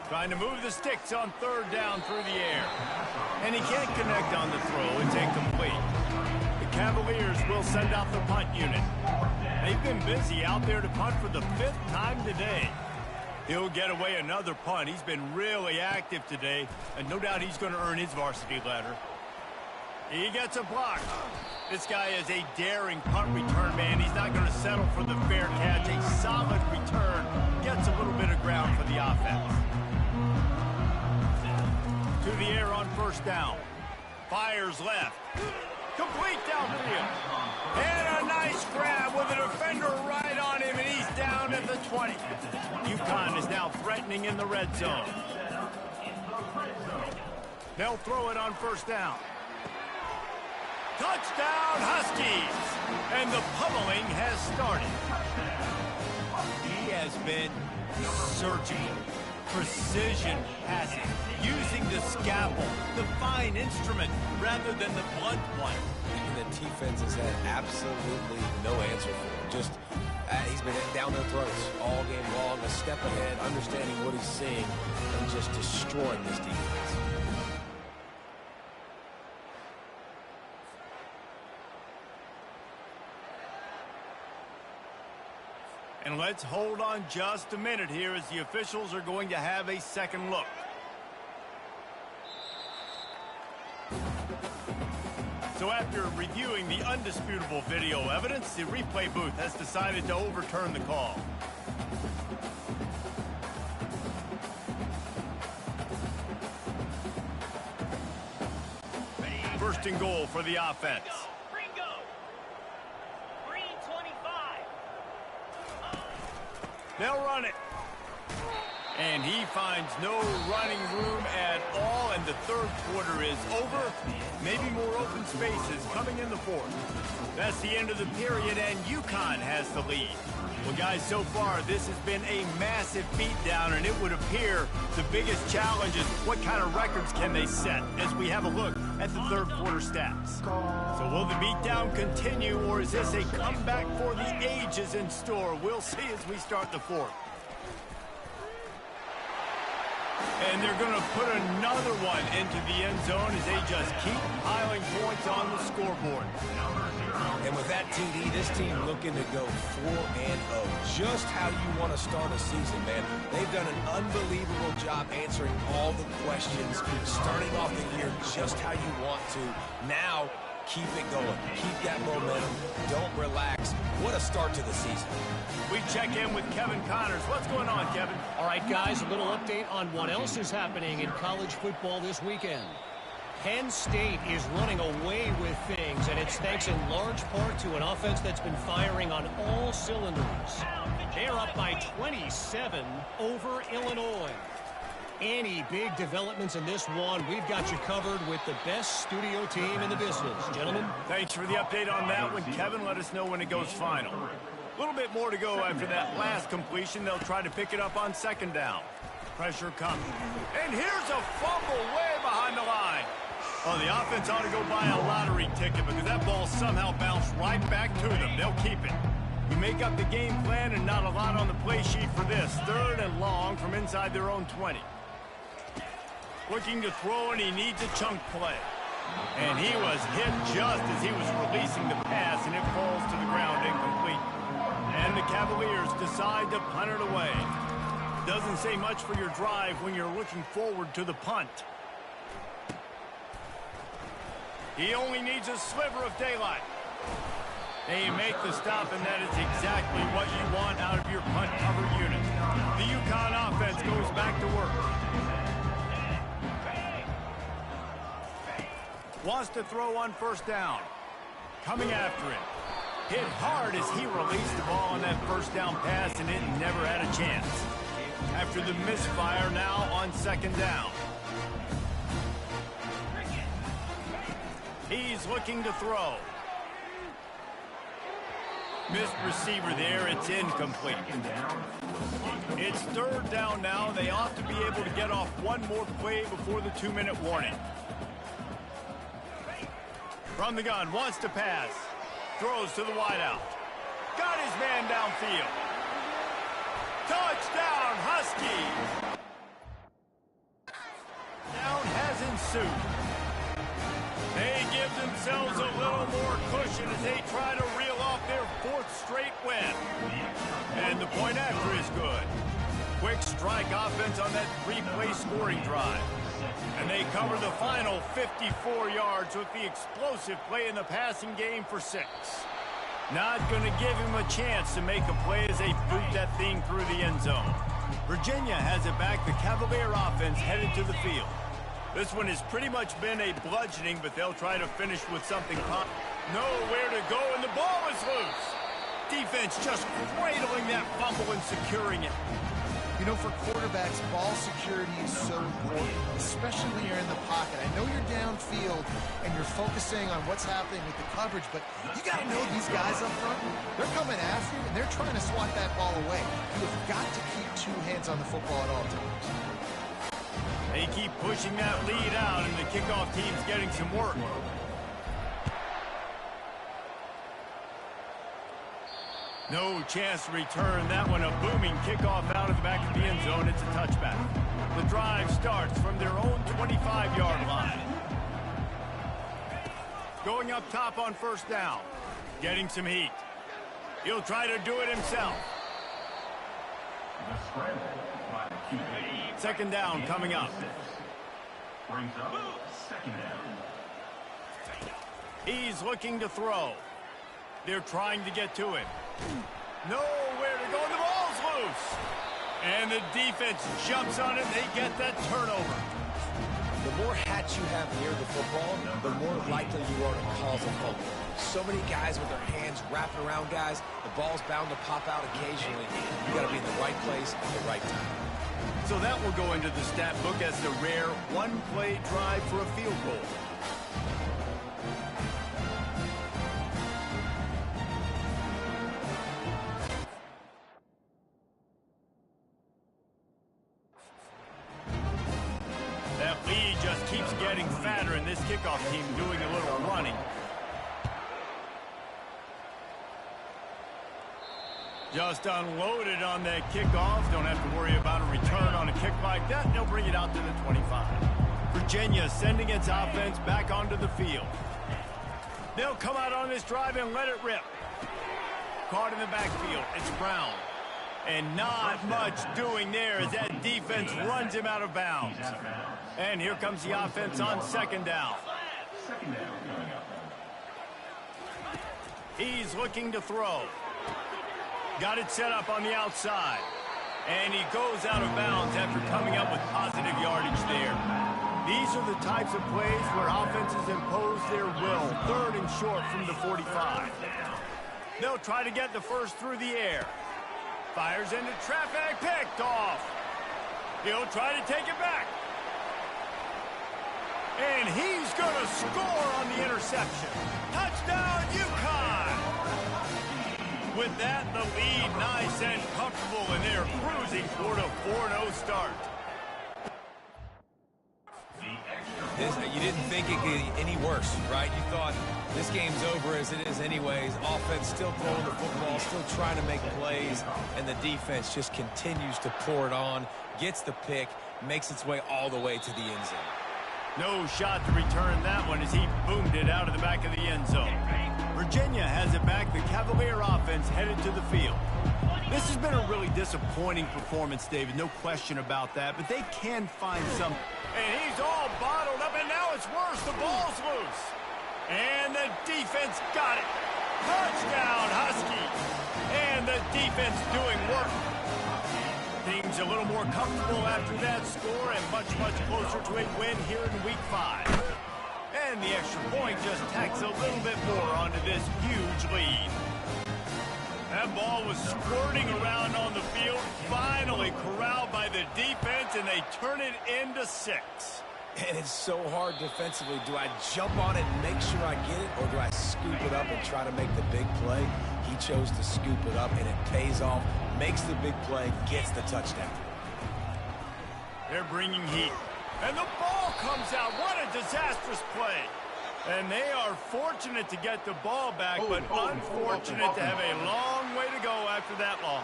[SPEAKER 1] Trying to move the sticks on third down through the air. And he can't connect on the throw. It's incomplete. The Cavaliers will send out the punt unit. They've been busy out there to punt for the 5th time today. He'll get away another punt. He's been really active today, and no doubt he's going to earn his varsity letter. He gets a block. This guy is a daring punt return man. He's not going to settle for the fair catch. A solid return. Gets a little bit of ground for the offense. To the air on first down. Fires left. Complete downfield. And a nice grab with a defender right on him, and he's down at the 20. UConn is now threatening in the red zone. They'll throw it on first down. Touchdown, Huskies! And the pummeling has started. He has been surgical, precision passing, using the scalpel, the fine instrument, rather than the blunt one.
[SPEAKER 2] And the defense has had absolutely no answer for him. Just, he's been down their throats all game long, a step ahead, understanding what he's seeing, and just destroying this defense.
[SPEAKER 1] And let's hold on just a minute here as the officials are going to have a second look. So after reviewing the undisputable video evidence, the replay booth has decided to overturn the call. First and goal for the offense. They'll run it. And he finds no running room at all, and the third quarter is over. Maybe more open spaces coming in the fourth. That's the end of the period, and UConn has the lead. Well, guys, so far, this has been a massive beatdown, and it would appear the biggest challenge is what kind of records can they set as we have a look at the third quarter stats. So will the beatdown continue, or is this a comeback for the ages in store? We'll see as we start the fourth. And they're going to put another one into the end zone as they just keep piling points on the scoreboard.
[SPEAKER 2] And with that TD, this team looking to go 4-0. Just how you want to start a season, man. They've done an unbelievable job answering all the questions, starting off the year just how you want to. Now, keep it going. Keep that momentum. Don't relax. What a start to the season.
[SPEAKER 1] We check in with Kevin Connors. What's going on, Kevin?
[SPEAKER 3] All right, guys, a little update on what else is happening in college football this weekend. Penn State is running away with things, and it's thanks in large part to an offense that's been firing on all cylinders. They're up by 27 over Illinois. Any big developments in this one, we've got you covered with the best studio team in the business. Gentlemen?
[SPEAKER 1] Thanks for the update on that one, Kevin. Let us know when it goes final. A little bit more to go after that last completion. They'll try to pick it up on second down. Pressure coming. And here's a fumble way behind the line. Oh, the offense ought to go buy a lottery ticket because that ball somehow bounced right back to them. They'll keep it. You make up the game plan and not a lot on the play sheet for this. Third and long from inside their own 20. Looking to throw, and he needs a chunk play. And he was hit just as he was releasing the pass, and it falls to the ground incomplete. And the Cavaliers decide to punt it away. Doesn't say much for your drive when you're looking forward to the punt. He only needs a sliver of daylight. They make the stop, and that is exactly what you want out of your punt cover unit. The UConn offense goes back to work. Wants to throw on first down. Coming after it. Hit hard as he released the ball on that first down pass, and it never had a chance. After the misfire, now on second down. He's looking to throw. Missed receiver there. It's incomplete. It's third down now. They ought to be able to get off one more play before the 2-minute warning. From the gun, wants to pass. Throws to the wideout. Got his man downfield. Touchdown, Huskies! Down has ensued. They give themselves a little more cushion as they try to reel off their 4th straight win. And the point after is good. Quick strike offense on that 3-play scoring drive. And they cover the final 54 yards with the explosive play in the passing game for 6. Not going to give him a chance to make a play as they boot that thing through the end zone. Virginia has it back. The Cavalier offense headed to the field. This one has pretty much been a bludgeoning, but they'll try to finish with something pop. Nowhere to go, and the ball is loose. Defense just cradling that fumble and securing it.
[SPEAKER 4] You know, for quarterbacks, ball security is so important, especially when you're in the pocket. I know you're downfield and you're focusing on what's happening with the coverage, but you got to know these guys up front, they're coming after you, and they're trying to swat that ball away. You have got to keep 2 hands on the football at all times.
[SPEAKER 1] They keep pushing that lead out, and the kickoff team's getting some work. No chance to return that one. A booming kickoff out of the back of the end zone. It's a touchback. The drive starts from their own 25-yard line. Going up top on first down. Getting some heat. He'll try to do it himself.
[SPEAKER 5] The scramble by the QB.
[SPEAKER 1] Second down coming up.
[SPEAKER 5] Brings up second down.
[SPEAKER 1] He's looking to throw. They're trying to get to him. Nowhere to go, and the ball's loose. And the defense jumps on it, and they get that turnover.
[SPEAKER 2] The more hats you have near the football, the more likely you are to cause a fumble. So many guys with their hands wrapping around guys, the ball's bound to pop out occasionally. You got to be in the right place at the right time.
[SPEAKER 1] So that will go into the stat book as the rare one-play drive for a field goal. That lead just keeps getting fatter, and this kickoff team doing a little running. Just unloaded on that kickoff. Don't have to worry about a return on a kick like that. They'll bring it out to the 25. Virginia sending its offense back onto the field. They'll come out on this drive and let it rip. Caught in the backfield. It's Brown. And not much doing there as that defense runs him out of bounds. And here comes the offense on second down.
[SPEAKER 5] Second down coming up.
[SPEAKER 1] He's looking to throw. Got it set up on the outside. And he goes out of bounds after coming up with positive yardage there. These are the types of plays where offenses impose their will. Third and short from the 45. They'll try to get the first through the air. Fires into traffic, picked off. He'll try to take it back. And he's going to score on the interception. Touchdown, UConn! With that, the lead nice and comfortable, and they're cruising toward a 4-0 start.
[SPEAKER 7] You didn't think it could get any worse, right? You thought this game's over as it is anyways. Offense still throwing the football, still trying to make plays, and the defense just continues to pour it on, gets the pick, makes its way all the way to the end zone.
[SPEAKER 1] No shot to return that one as he boomed it out of the back of the end zone. Virginia has it back. The Cavalier offense headed to the field. This has been a really disappointing performance, David. No question about that. But they can find some. And he's all bottled up, and now it's worse. The ball's loose. And the defense got it. Touchdown, Huskies. And the defense doing work. Things a little more comfortable after that score and much, much closer to a win here in Week 5. And the extra point just tacks a little bit more onto this huge lead. That ball was squirting around on the field, finally corralled by the defense, and they turn it into 6.
[SPEAKER 2] And it's so hard defensively. Do I jump on it and make sure I get it, or do I scoop it up and try to make the big play? He chose to scoop it up, and it pays off, makes the big play, gets the touchdown.
[SPEAKER 1] They're bringing heat. And the ball comes out. What a disastrous play. And they are fortunate to get the ball back, but unfortunate to have a long way to go after that loss.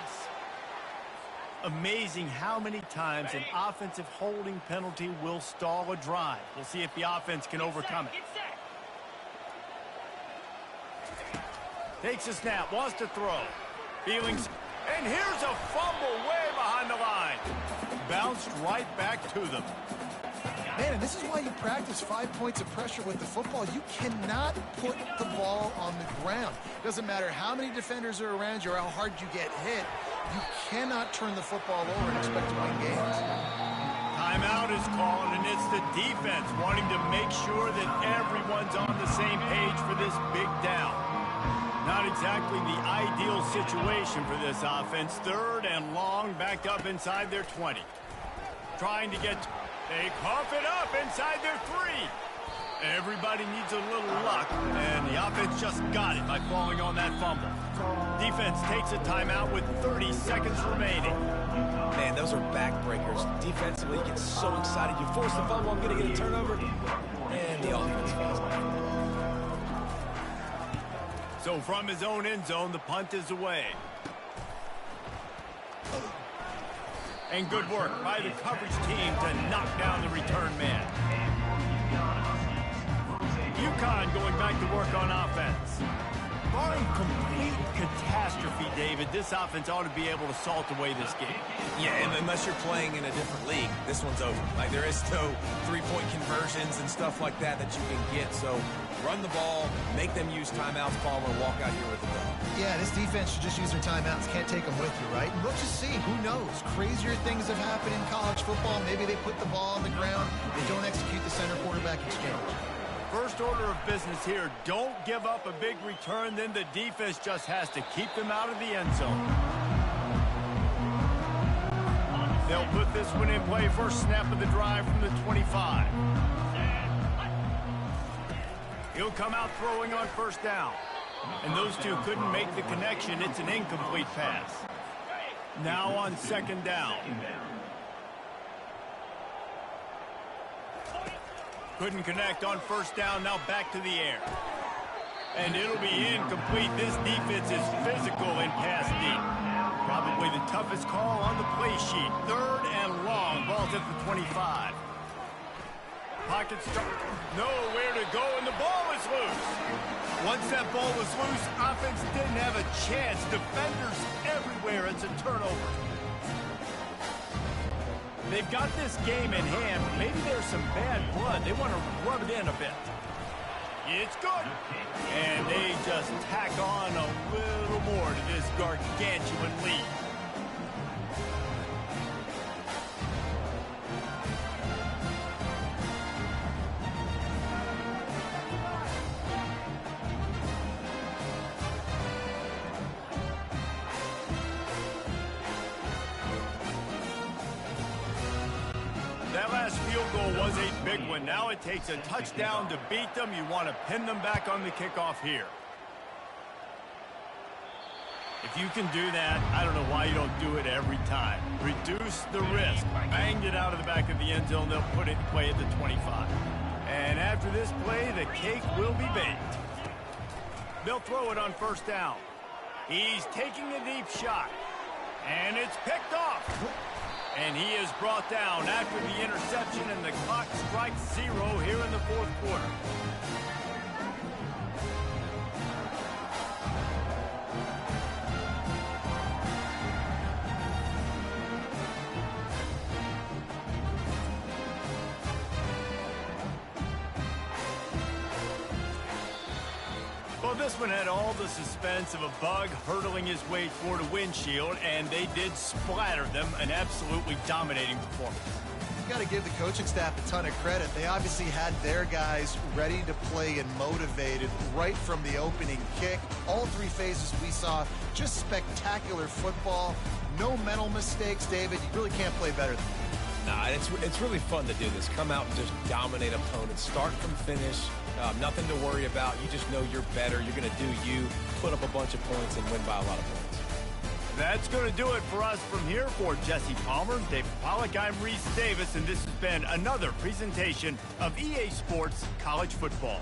[SPEAKER 1] Amazing how many times an offensive holding penalty will stall a drive. We'll see if the offense can overcome it. Takes a snap, wants to throw. Feelings, and here's a fumble way behind the line. Bounced right back to them.
[SPEAKER 4] Man, and this is why you practice 5 points of pressure with the football. You cannot put the ball on the ground. Doesn't matter how many defenders are around you or how hard you get hit. You cannot turn the football over and expect to win games.
[SPEAKER 1] Timeout is called, and it's the defense wanting to make sure that everyone's on the same page for this big down. Not exactly the ideal situation for this offense. 3rd and long, backed up inside their 20. Trying to get... They cough it up inside their 3. Everybody needs a little luck, and the offense just got it by falling on that fumble. Defense takes a timeout with 30 seconds remaining.
[SPEAKER 2] Man, those are backbreakers. Defensively, you get so excited. You force the fumble, I'm going to get a turnover, and the offense falls off.
[SPEAKER 1] So from his own end zone, the punt is away. And good work by the coverage team to knock down the return man. UConn going back to work on offense. Barring complete catastrophe, David, this offense ought to be able to salt away this game.
[SPEAKER 7] Yeah, and unless you're playing in a different league, this one's over. Like, there is no three-point conversions and stuff like that that you can get. So run the ball, make them use timeouts, Palmer, and walk out here with the ball.
[SPEAKER 4] Yeah, this defense should just use their timeouts. Can't take them with you, right? And we'll just see. Who knows? Crazier things have happened in college football. Maybe they put the ball on the ground. They don't execute the center quarterback exchange.
[SPEAKER 1] First order of business here, don't give up a big return, then the defense just has to keep them out of the end zone. They'll put this one in play. First snap of the drive from the 25. He'll come out throwing on first down. And those two couldn't make the connection. It's an incomplete pass. Now on 2nd down. Couldn't connect on first down, now back to the air. And it'll be incomplete. This defense is physical and pass deep. Probably the toughest call on the play sheet. 3rd and long, ball's at the 25. Pocket start, nowhere to go, and the ball is loose. Once that ball was loose, offense didn't have a chance. Defenders everywhere, it's a turnover. They've got this game in hand, but maybe there's some bad blood. They want to rub it in a bit. It's good. And they just tack on a little more to this gargantuan lead. That last field goal was a big one. Now it takes a touchdown to beat them. You want to pin them back on the kickoff here. If you can do that, I don't know why you don't do it every time. Reduce the risk. Banged it out of the back of the end zone. They'll put it in play at the 25. And after this play, the cake will be baked. They'll throw it on first down. He's taking a deep shot. And it's picked off. And he is brought down after the interception, and the clock strikes 0 here in the 4th quarter. Well, this one had all the suspense of a bug hurtling his way toward a windshield, and they did splatter them, an absolutely dominating performance.
[SPEAKER 4] You've got to give the coaching staff a ton of credit. They obviously had their guys ready to play and motivated right from the opening kick. All 3 phases we saw, just spectacular football. No mental mistakes, David. You really can't play better than that.
[SPEAKER 7] Nah, it's really fun to do this. Come out and just dominate opponents. Start from finish. Nothing to worry about. You just know you're better. You're going to do you, put up a bunch of points, and win by a lot of points.
[SPEAKER 1] That's going to do it for us from here. For Jesse Palmer, David Pollack, I'm Reese Davis, and this has been another presentation of EA Sports College Football.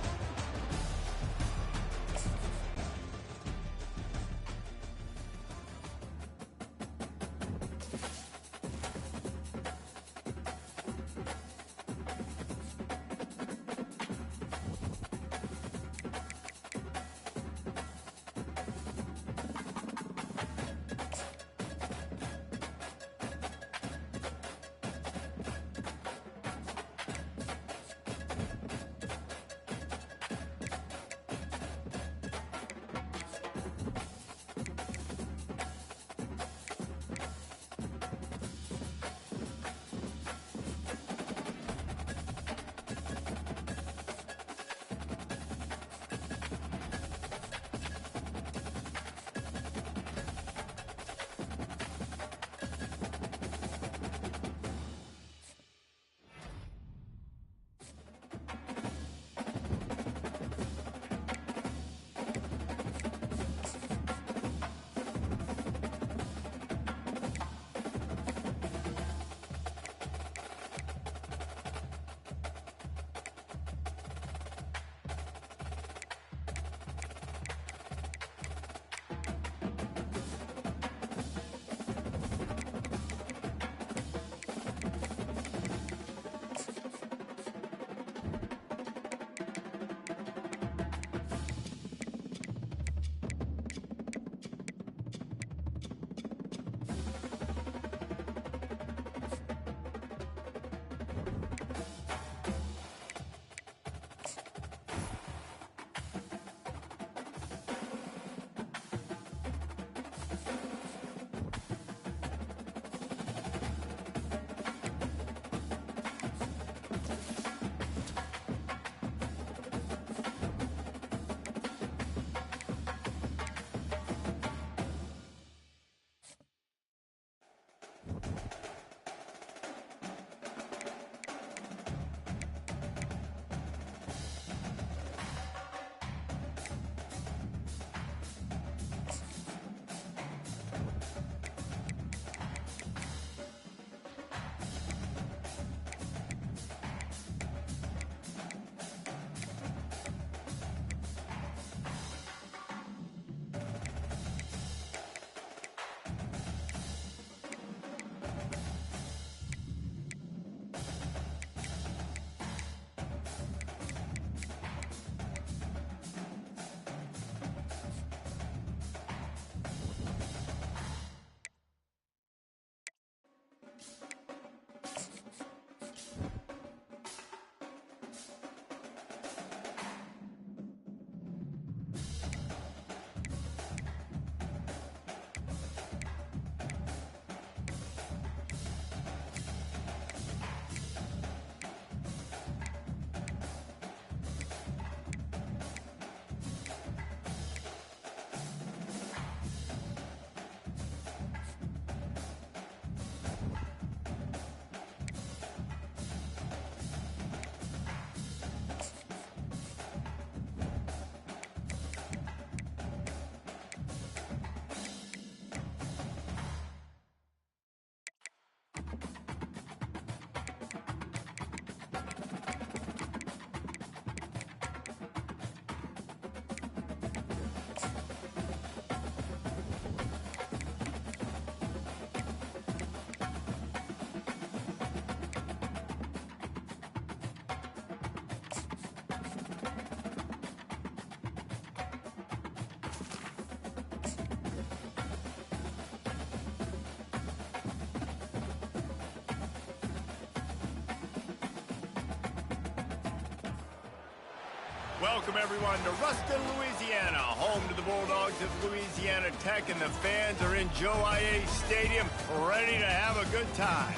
[SPEAKER 1] Welcome, everyone, to Ruston, Louisiana, home to the Bulldogs of Louisiana Tech, and the fans are in Joe IA Stadium, ready to have a good time.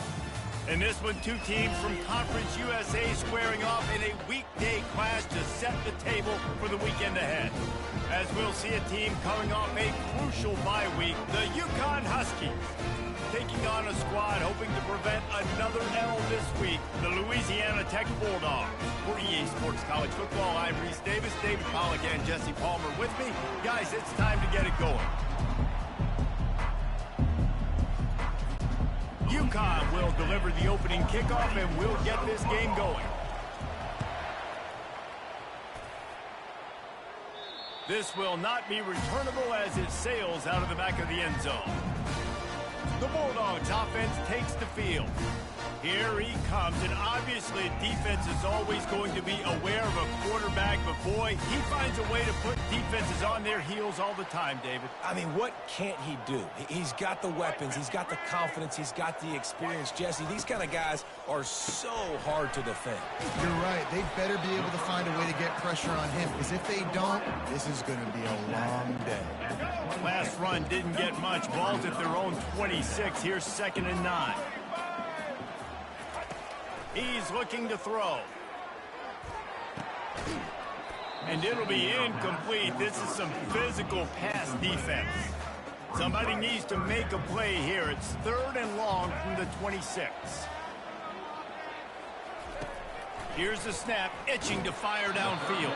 [SPEAKER 1] In this one, two teams from Conference USA squaring off in a weekday clash to set the table for the weekend ahead. As we'll see a team coming off a crucial bye week, the UConn Huskies, taking on a squad hoping to prevent another L this week, the Louisiana Tech Bulldogs. For EA Sports College Football, I'm Reese Davis, David Pollack, and Jesse Palmer with me. Guys, it's time to get it going. UConn will deliver the opening kickoff and we'll get this game going. This will not be returnable as it sails out of the back of the end zone. The Bulldogs offense takes the field. Here he comes, and obviously defense is always going to be aware of a quarterback, but boy, he finds a way to put defenses on their heels all the time, David.
[SPEAKER 2] I mean, what can't he do? He's got the weapons, he's got the confidence, he's got the experience. Jesse, these kind of guys are so hard to defend.
[SPEAKER 4] You're right. They better be able to find a way to get pressure on him, because if they don't, this is going to be a long day.
[SPEAKER 1] Last run didn't get much. Ball's at their own 26. Here's 2nd and 9. He's looking to throw. And it'll be incomplete. This is some physical pass defense. Somebody needs to make a play here. It's 3rd and long from the 26. Here's the snap, itching to fire downfield.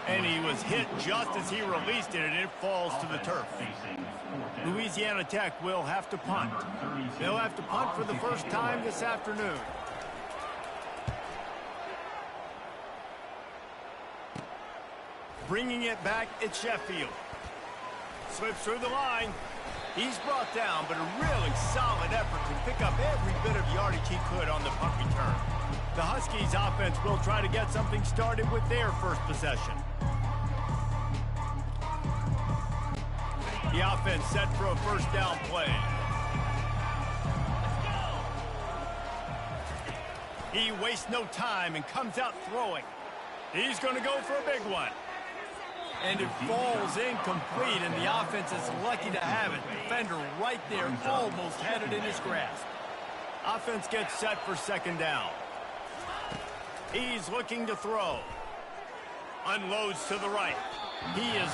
[SPEAKER 1] And he was hit just as he released it, and it falls to the turf. Louisiana Tech will have to punt. They'll have to punt for the first time this afternoon. Bringing it back, it's Sheffield. Slips through the line. He's brought down, but a really solid effort to pick up every bit of yardage he could on the punt return. The Huskies offense will try to get something started with their first possession. The offense set for a first down play. He wastes no time and comes out throwing. He's going to go for a big one. And it falls incomplete, and the offense is lucky to have it. Defender right there, almost had it in his grasp. Offense gets set for 2nd down. He's looking to throw. Unloads to the right. He is...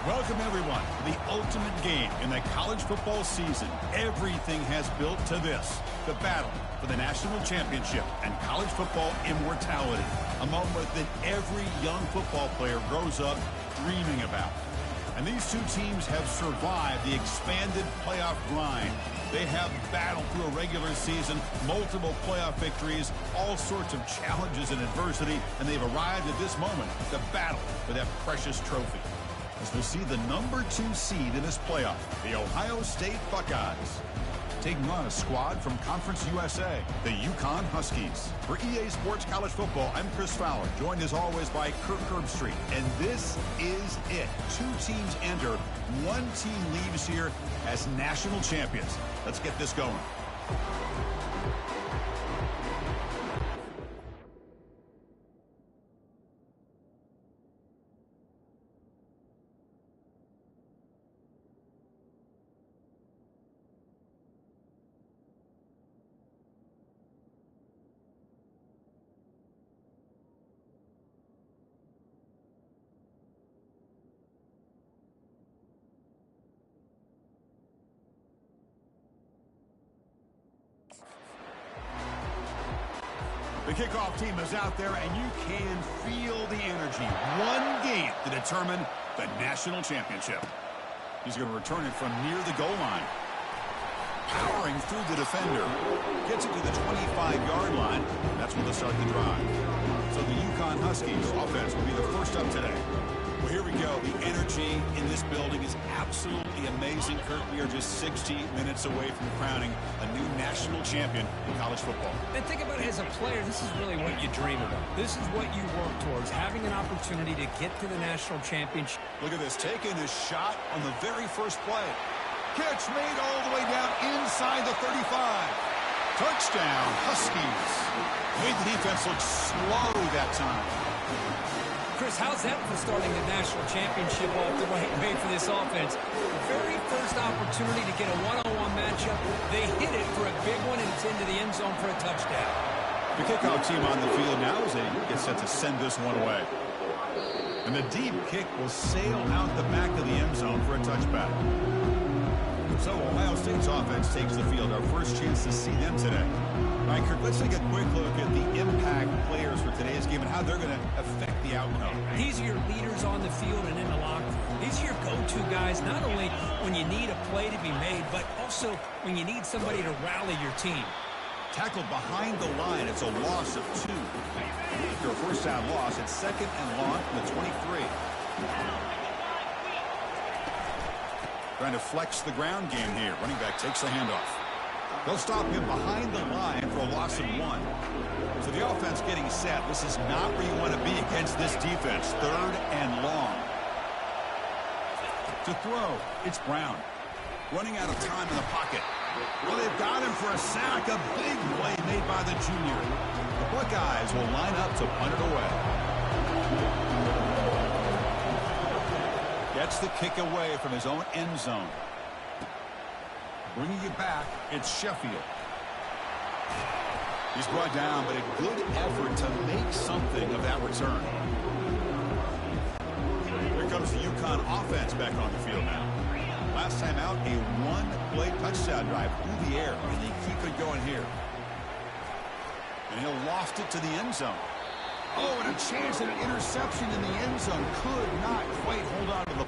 [SPEAKER 8] Welcome, everyone, to the ultimate game in the college football season. Everything has built to this, the battle for the national championship and college football immortality, a moment that every young football player grows up dreaming about. And these two teams have survived the expanded playoff grind. They have battled through a regular season, multiple playoff victories, all sorts of challenges and adversity, and they've arrived at this moment, the battle for that precious trophy. As we'll see the number 2 seed in this playoff, the Ohio State Buckeyes, taking on a squad from Conference USA, the UConn Huskies. For EA Sports College Football, I'm Chris Fowler, joined as always by Kirk Herbstreit. And this is it. 2 teams enter, 1 team leaves here as national champions. Let's get this going. The kickoff team is out there, and you can feel the energy. 1 game to determine the national championship. He's going to return it from near the goal line. Powering through the defender. Gets it to the 25-yard line. That's when they'll start the drive. So the UConn Huskies offense will be the first up today. Well, here we go. The energy in this building is absolutely amazing, Kurt. We are just 60 minutes away from crowning a new national champion in college football.
[SPEAKER 9] And think about it, as a player, this is really what you dream about. This is what you work towards, having an opportunity to get to the national championship.
[SPEAKER 8] Look at this, taking a shot on the very first play. Catch made all the way down inside the 35. Touchdown, Huskies. Made the defense look slow that time.
[SPEAKER 9] Chris, how's that for starting the national championship off the right way for this offense? The very first opportunity to get a one-on-one matchup, they hit it for a big one, and it's into the end zone for a touchdown.
[SPEAKER 8] The kickoff team on the field now as they get set to send this one away. And the deep kick will sail out the back of the end zone for a touchback. So Ohio State's offense takes the field. Our first chance to see them today. All right, Kirk, let's take a quick look at the impact players for today's game and how they're going to affect the outcome.
[SPEAKER 9] These are your leaders on the field and in the locker room. These are your go-to guys, not only when you need a play to be made, but also when you need somebody to rally your team.
[SPEAKER 8] Tackled behind the line. It's a loss of 2. After a first down loss, it's 2nd and long from the 23. Trying to flex the ground game here. Running back takes the handoff. They'll stop him behind the line for a loss of 1. So the offense getting set. This is not where you want to be against this defense. 3rd and long. To throw, it's Brown. Running out of time in the pocket. Well, they've got him for a sack. A big play made by the junior. The Buckeyes will line up to punt it away. Gets the kick away from his own end zone. Bringing it back, it's Sheffield. He's brought down, but a good effort to make something of that return. Here comes the UConn offense back on the field now. Last time out, a 1-play touchdown drive through the air, and they keep it going here. And he'll loft it to the end zone. Oh, and a chance at an interception in the end zone. Could not quite hold on to the...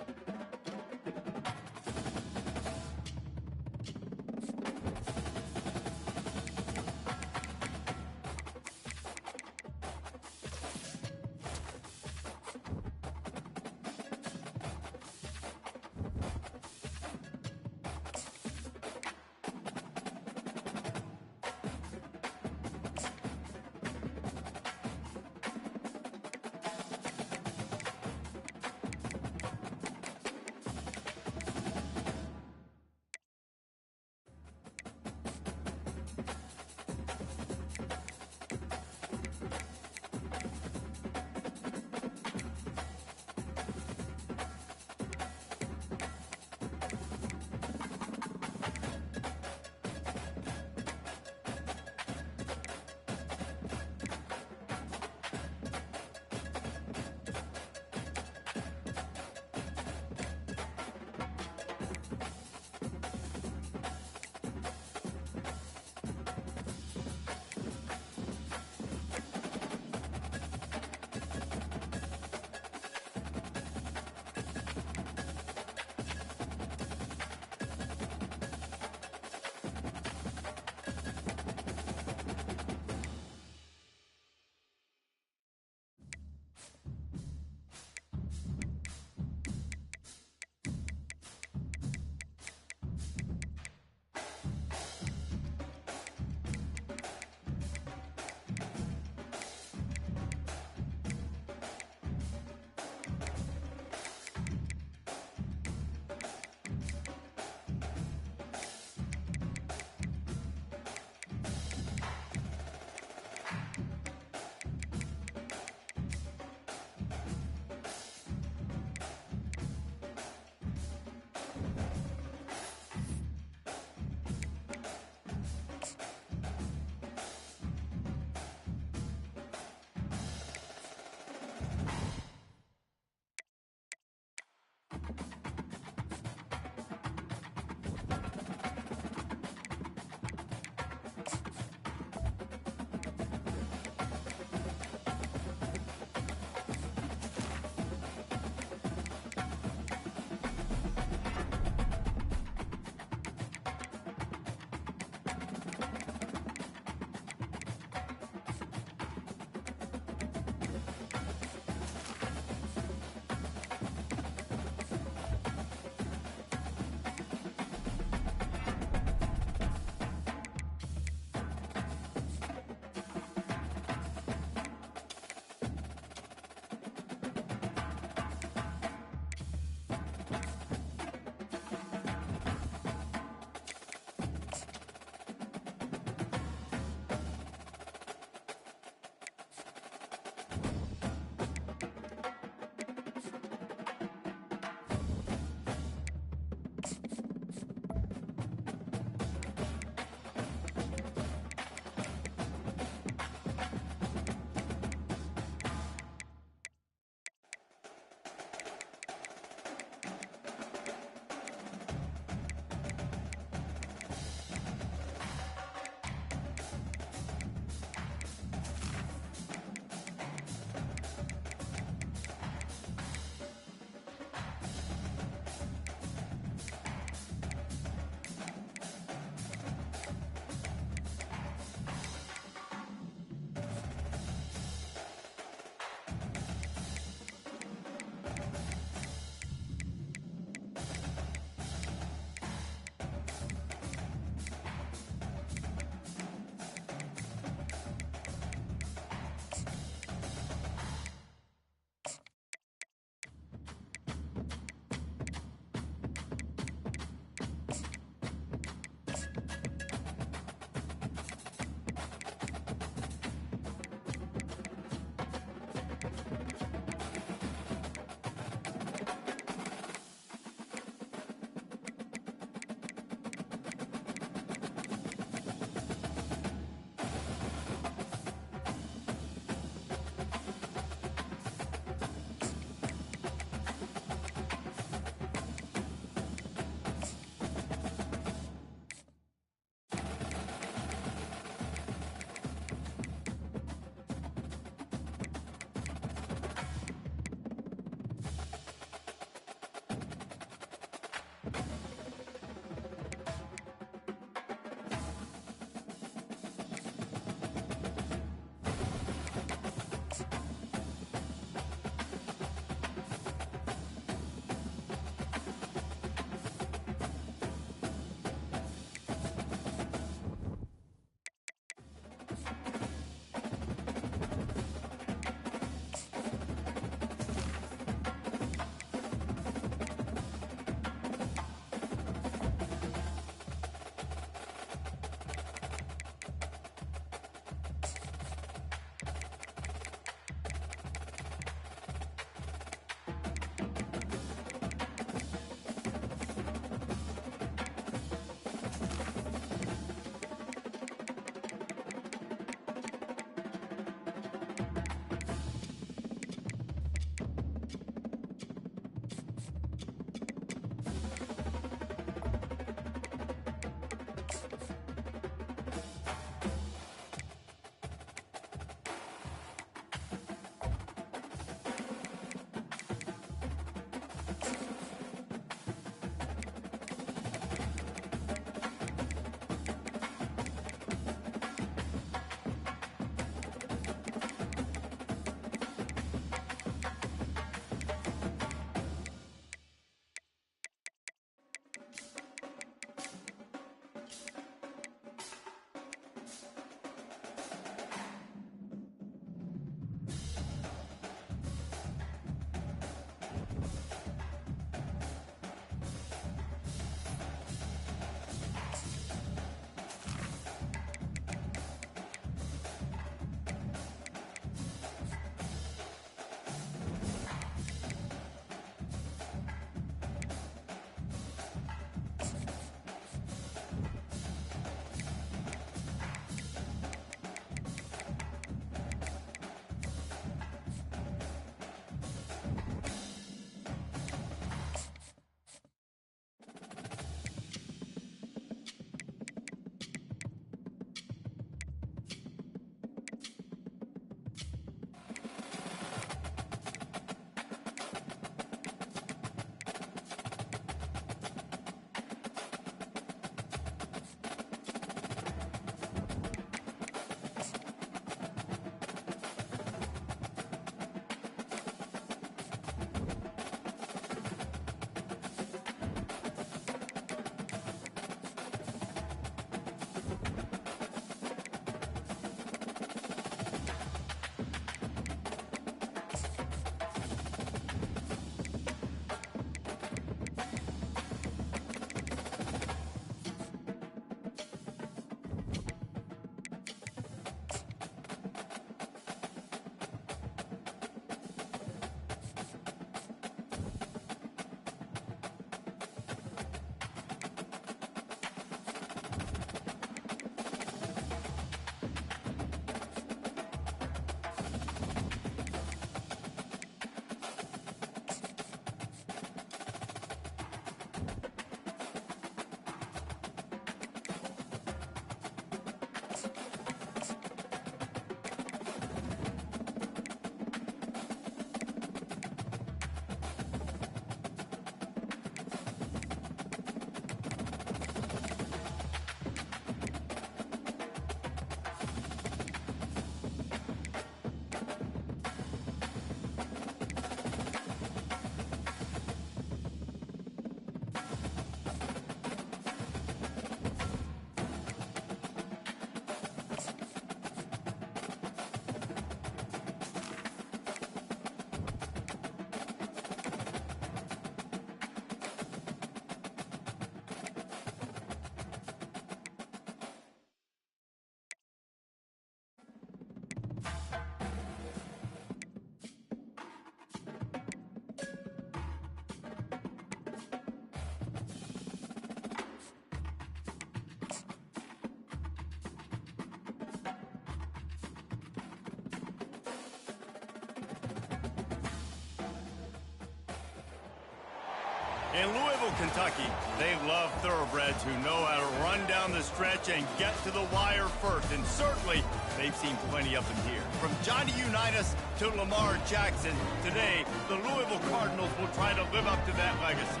[SPEAKER 1] In Louisville, Kentucky, they love thoroughbreds who know how to run down the stretch and get to the wire first. And certainly, they've seen plenty of them here. From Johnny Unitas to Lamar Jackson, today, the Louisville Cardinals will try to live up to that legacy.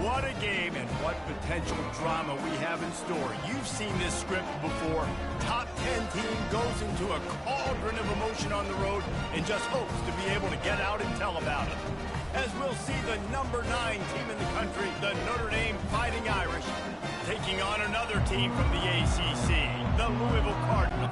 [SPEAKER 1] What a game and what potential drama we have in store. You've seen this script before. Top 10 team goes into a cauldron of emotion on the road and just hopes to be able to get out and tell about it. As we'll see the number 9 team in the country, the Notre Dame Fighting Irish, taking on another team from the ACC, the Louisville Cardinals.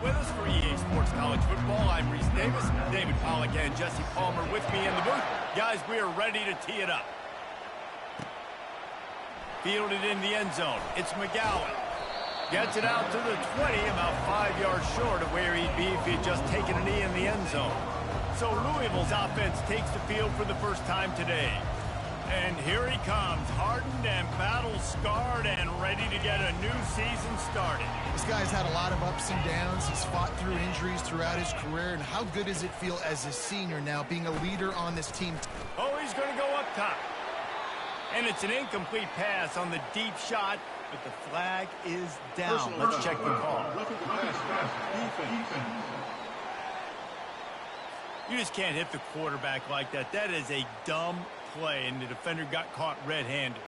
[SPEAKER 1] With us for EA Sports College Football, I'm Reese Davis, David Pollack and Jesse Palmer with me in the booth. Guys, we are ready to tee it up. Fielded in the end zone. It's McGowan. Gets it out to the 20, about 5 yards short of where he'd be if he had just taken a knee in the end zone. So Louisville's offense takes the field for the first time today. And here he comes, hardened and battle-scarred and ready to get a new season started.
[SPEAKER 4] This guy's had a lot of ups and downs. He's fought through injuries throughout his career. And how good does it feel as a senior now, being a leader on this team?
[SPEAKER 1] Oh, he's going to go up top. And it's an incomplete pass on the deep shot, but the flag is down. Let's check the call. You just can't hit the quarterback like that. That is a dumb play, and the defender got caught red-handed.